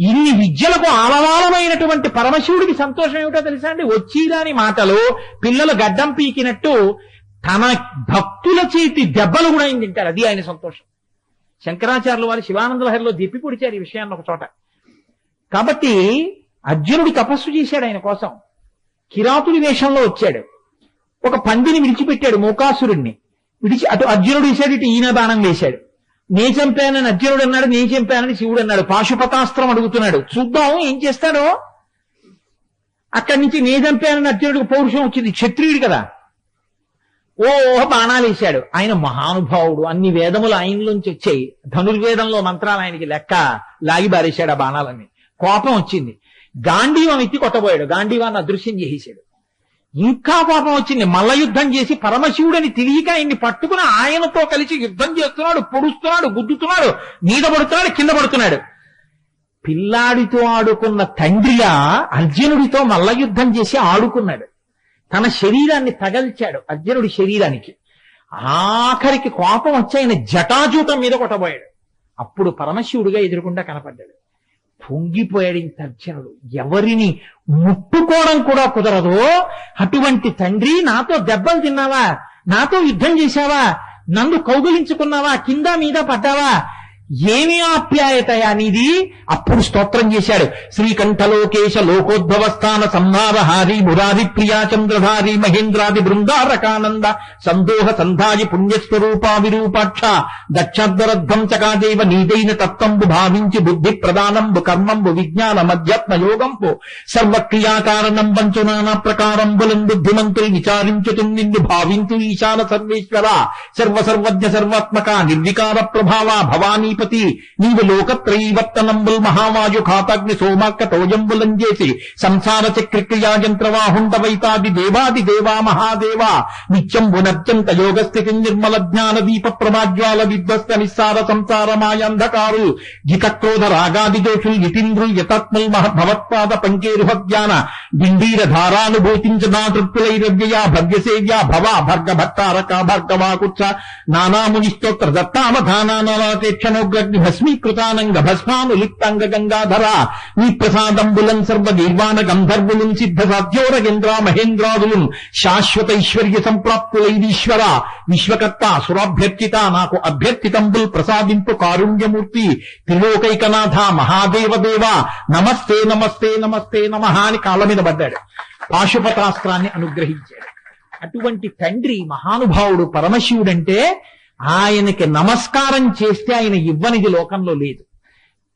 ఇన్ని విద్యలకు ఆలవాలమైనటువంటి పరమశివుడికి సంతోషం ఏమిటో తెలుసా అండి? వచ్చిరాని మాటలు పిల్లలు గడ్డం పీకినట్టు తన భక్తుల చేతి దెబ్బలు కూడా ఆయన తింటారు. అది ఆయన సంతోషం. శంకరాచార్యులు వారి శివానంద లహరిలో దిప్పి పొడిచారు ఈ విషయాన్ని ఒక చోట. కాబట్టి అర్జునుడు తపస్సు చేశాడు ఆయన కోసం. కిరాతుడి వేషంలో వచ్చాడు. ఒక పందిని విడిచిపెట్టాడు, మూకాసురుణ్ణి విడిచి అటు అర్జునుడు వేశాడు, ఇటు ఈయన బాణం వేశాడు. నే చంపానని అర్జునుడు అన్నాడు, నే చంపానని శివుడు అన్నాడు. పాశుపతాస్త్రం అడుగుతున్నాడు, చూద్దాం ఏం చేస్తాడో. అక్కడి నుంచి నే చంపానని అర్జునుడికి పౌరుషం వచ్చింది, క్షత్రియుడు కదా. ఓ బాణాలు వేశాడు. ఆయన మహానుభావుడు, అన్ని వేదములు ఆయనలోంచి వచ్చాయి. ధనుర్వేదంలో మంత్రాలు ఆయనకి లెక్క. లాగి బారేశాడు ఆ బాణాలన్నీ. కోపం వచ్చింది, గాంధీవం ఎత్తి కొట్టబోయాడు. గాంధీవాన్ని అదృశ్యం చేసేశాడు. ఇంకా కోపం వచ్చింది, మల్ల యుద్ధం చేసి పరమశివుడని తెలియక ఆయన్ని పట్టుకుని ఆయనతో కలిసి యుద్ధం చేస్తున్నాడు, పొడుస్తున్నాడు, గుద్దుతున్నాడు, మీద పడుతున్నాడు, కింద పడుతున్నాడు. పిల్లాడితో ఆడుకున్న తండ్రిగా అర్జునుడితో మల్ల యుద్ధం చేసి ఆడుకున్నాడు. తన శరీరాన్ని తగల్చాడు అర్జునుడి శరీరానికి. ఆఖరికి కోపం వచ్చి ఆయన జటాజూటం మీద కొట్టబోయాడు. అప్పుడు పరమశివుడిగా ఎదురుకుండా కనపడ్డాడు. పొంగిపోయాడు ఇంత అర్జునుడు. ఎవరిని ముట్టుకోవడం కూడా కుదరదో అటువంటి తండ్రి, నాతో దెబ్బలు తిన్నావా, నాతో యుద్ధం చేశావా, నన్ను కౌగులించుకున్నావా, కింద మీద పడ్డావా, ఏమి ఆప్యాయతయా నీది? అప్పుడు స్తోత్రం చేశాడు. శ్రీకంఠలోకేశ లోకోద్భవస్థాన సంహారహారి మురారి ప్రియా చంద్రధారి మహేంద్రాది బృందారకానంద సందోహ సంధాయి పుణ్యస్వరూపా విరూపాక్ష దక్షాధ్వరధ్వం చకాదేవ నీదైన తత్వంబు భావించి బుద్ధి ప్రదానంబు కర్మంబు విజ్ఞాన మధ్యాత్మ యోగంబు సర్వక్రియాకారణం వంచు నానా ప్రకారంబులం బుద్ధిమంతులు విచారించుతు నిన్ను భావించు ఈశాన సర్వేశ్వర సర్వసర్వజ్ఞ సర్వాత్మక నిర్వికార ప్రభావ భవానీ నీవు లోకత్రైవర్తనంబుల్ మహావాయు ఖాతాగ్ని సోమాక్క తోజంబులం చేసి సంసార చక్రిక్రియా యంత్రవాహుండవైతాది దేవాది దేవా మహాదేవ నిత్యం పునర్జంత యోగస్థితి నిర్మల జ్ఞాన దీప ప్రభాజ్వాల విధ్వస్త నిస్సార సంసార మాయాంధకారు జితక్రోధ రాగాది దోషులు యతీంద్రులు యతాత్మల్ భవత్పాద పంకేరుహ జ్ఞాన గిండీర ధారానుభూతించదా తృప్తులైరవ్యయా భవ్యసేవ్యా భవ భర్గ భక్తారక భర్గవాకుత్స నానాముని స్తోత్ర దత్తావధానానాక్షణ భస్మీకృతానంగ భస్మాను లిప్తాంగ గంగాధర నీ ప్రసాదంబులం సర్వ నిర్వాణ గంధర్వులం సిద్ధ సాధ్యోరగేంద్ర మహేంద్రాదులం శాశ్వత ఐశ్వర్య సంప్రాప్తులైదీశ్వర విశ్వకర్త సురాభ్యర్థిత నాకు అభ్యర్థితంబుల్ ప్రసాదింపు కారుణ్యమూర్తి త్రిలోకైకనాథ మహాదేవదేవ నమస్తే నమస్తే నమస్తే నమః అని కాళ్ళ మీద పడ్డాడు. పాశుపతాస్త్రాన్ని అనుగ్రహించాడు. అటువంటి తండ్రి మహానుభావుడు పరమశివుడంటే ఆయనకి నమస్కారం చేస్తే ఆయన ఇవ్వనిది లోకంలో లేదు.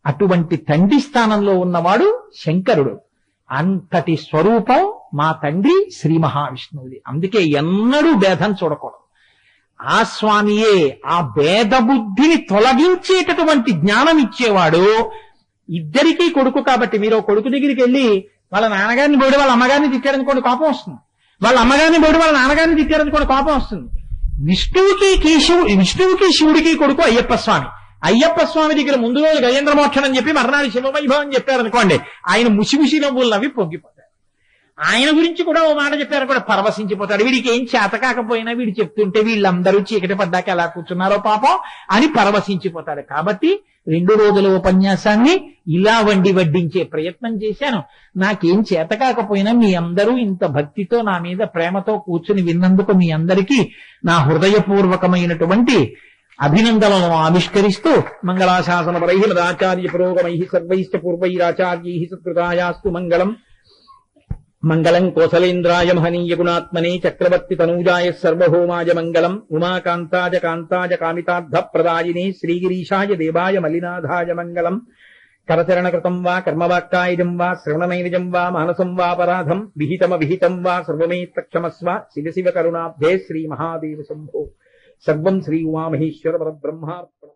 అటువంటి తండ్రి స్థానంలో ఉన్నవాడు శంకరుడు. అంతటి స్వరూపం మా తండ్రి శ్రీ మహావిష్ణువుది. అందుకే ఎన్నడూ భేదం చూడకూడదు. ఆ స్వామియే ఆ భేద బుద్ధిని తొలగించేటటువంటి జ్ఞానం ఇచ్చేవాడు. ఇద్దరికీ కొడుకు కాబట్టి మీరు కొడుకు దగ్గరికి వెళ్ళి వాళ్ళ నాన్నగారిని పోయి వాళ్ళ అమ్మగారిని తిట్టారనుకోండి కోపం వస్తుంది. వాళ్ళ అమ్మగారిని పోయి వాళ్ళ నాన్నగారిని తిట్టారనుకోండి కోపం వస్తుంది. విష్ణువుకి శివుడికి కొడుకు అయ్యప్ప స్వామి. అయ్యప్ప స్వామి దగ్గర ముందు రోజు గజేంద్ర మోక్షం అని చెప్పి మర్నాడు శివవైభవం చెప్పారనుకోండి, ఆయన ముసి నవ్వులు నవ్వి పొంగిపోతాడు. ఆయన గురించి కూడా ఓ మాట చెప్పారు కూడా పరవశించిపోతాడు. వీడికి ఏం చేత కాకపోయినా వీడు చెప్తుంటే వీళ్ళందరూ చీకటి పడ్డాక ఎలా కూర్చున్నారో పాపం అని పరవశించిపోతాడు. కాబట్టి 2 రోజుల ఉపన్యాసాన్ని ఇలా వడ్డించే ప్రయత్నం చేశాను. నాకేం చేత కాకపోయినా మీ అందరూ ఇంత భక్తితో నా మీద ప్రేమతో కూర్చుని విన్నందుకు మీ అందరికీ నా హృదయపూర్వకమైనటువంటి అభినందనలను ఆవిష్కరిస్తూ మంగళాశాసన పరైహిమదాచార్య పురోగమై సర్వైశ్చ పూర్వైరాచార్యై సత్కృతాయాస్తు మంగళం. మంగళం కోసలేంద్రాయ మహనీయ గుణాత్మనే చక్రవర్తి తనూజాయ సర్వభౌమాయ మంగళం. ఉమాకాంతాయ కాంతాయ కామితార్థ ప్రదాయినే శ్రీగిరీశాయ దేవాయ మలినాథాయ మంగళం. కరచరణకృతం వా కర్మవాక్కాయజం వా శ్రవణనైనజం వా మానసం వాపరాధం విహితం వా సర్వమేత్తక్షమస్వ శివ శివ కరుణాబ్ధే శ్రీ మహాదేవ శంభో. సర్వం శ్రీ ఉమామహేశ్వర పరబ్రహ్మార్పణం.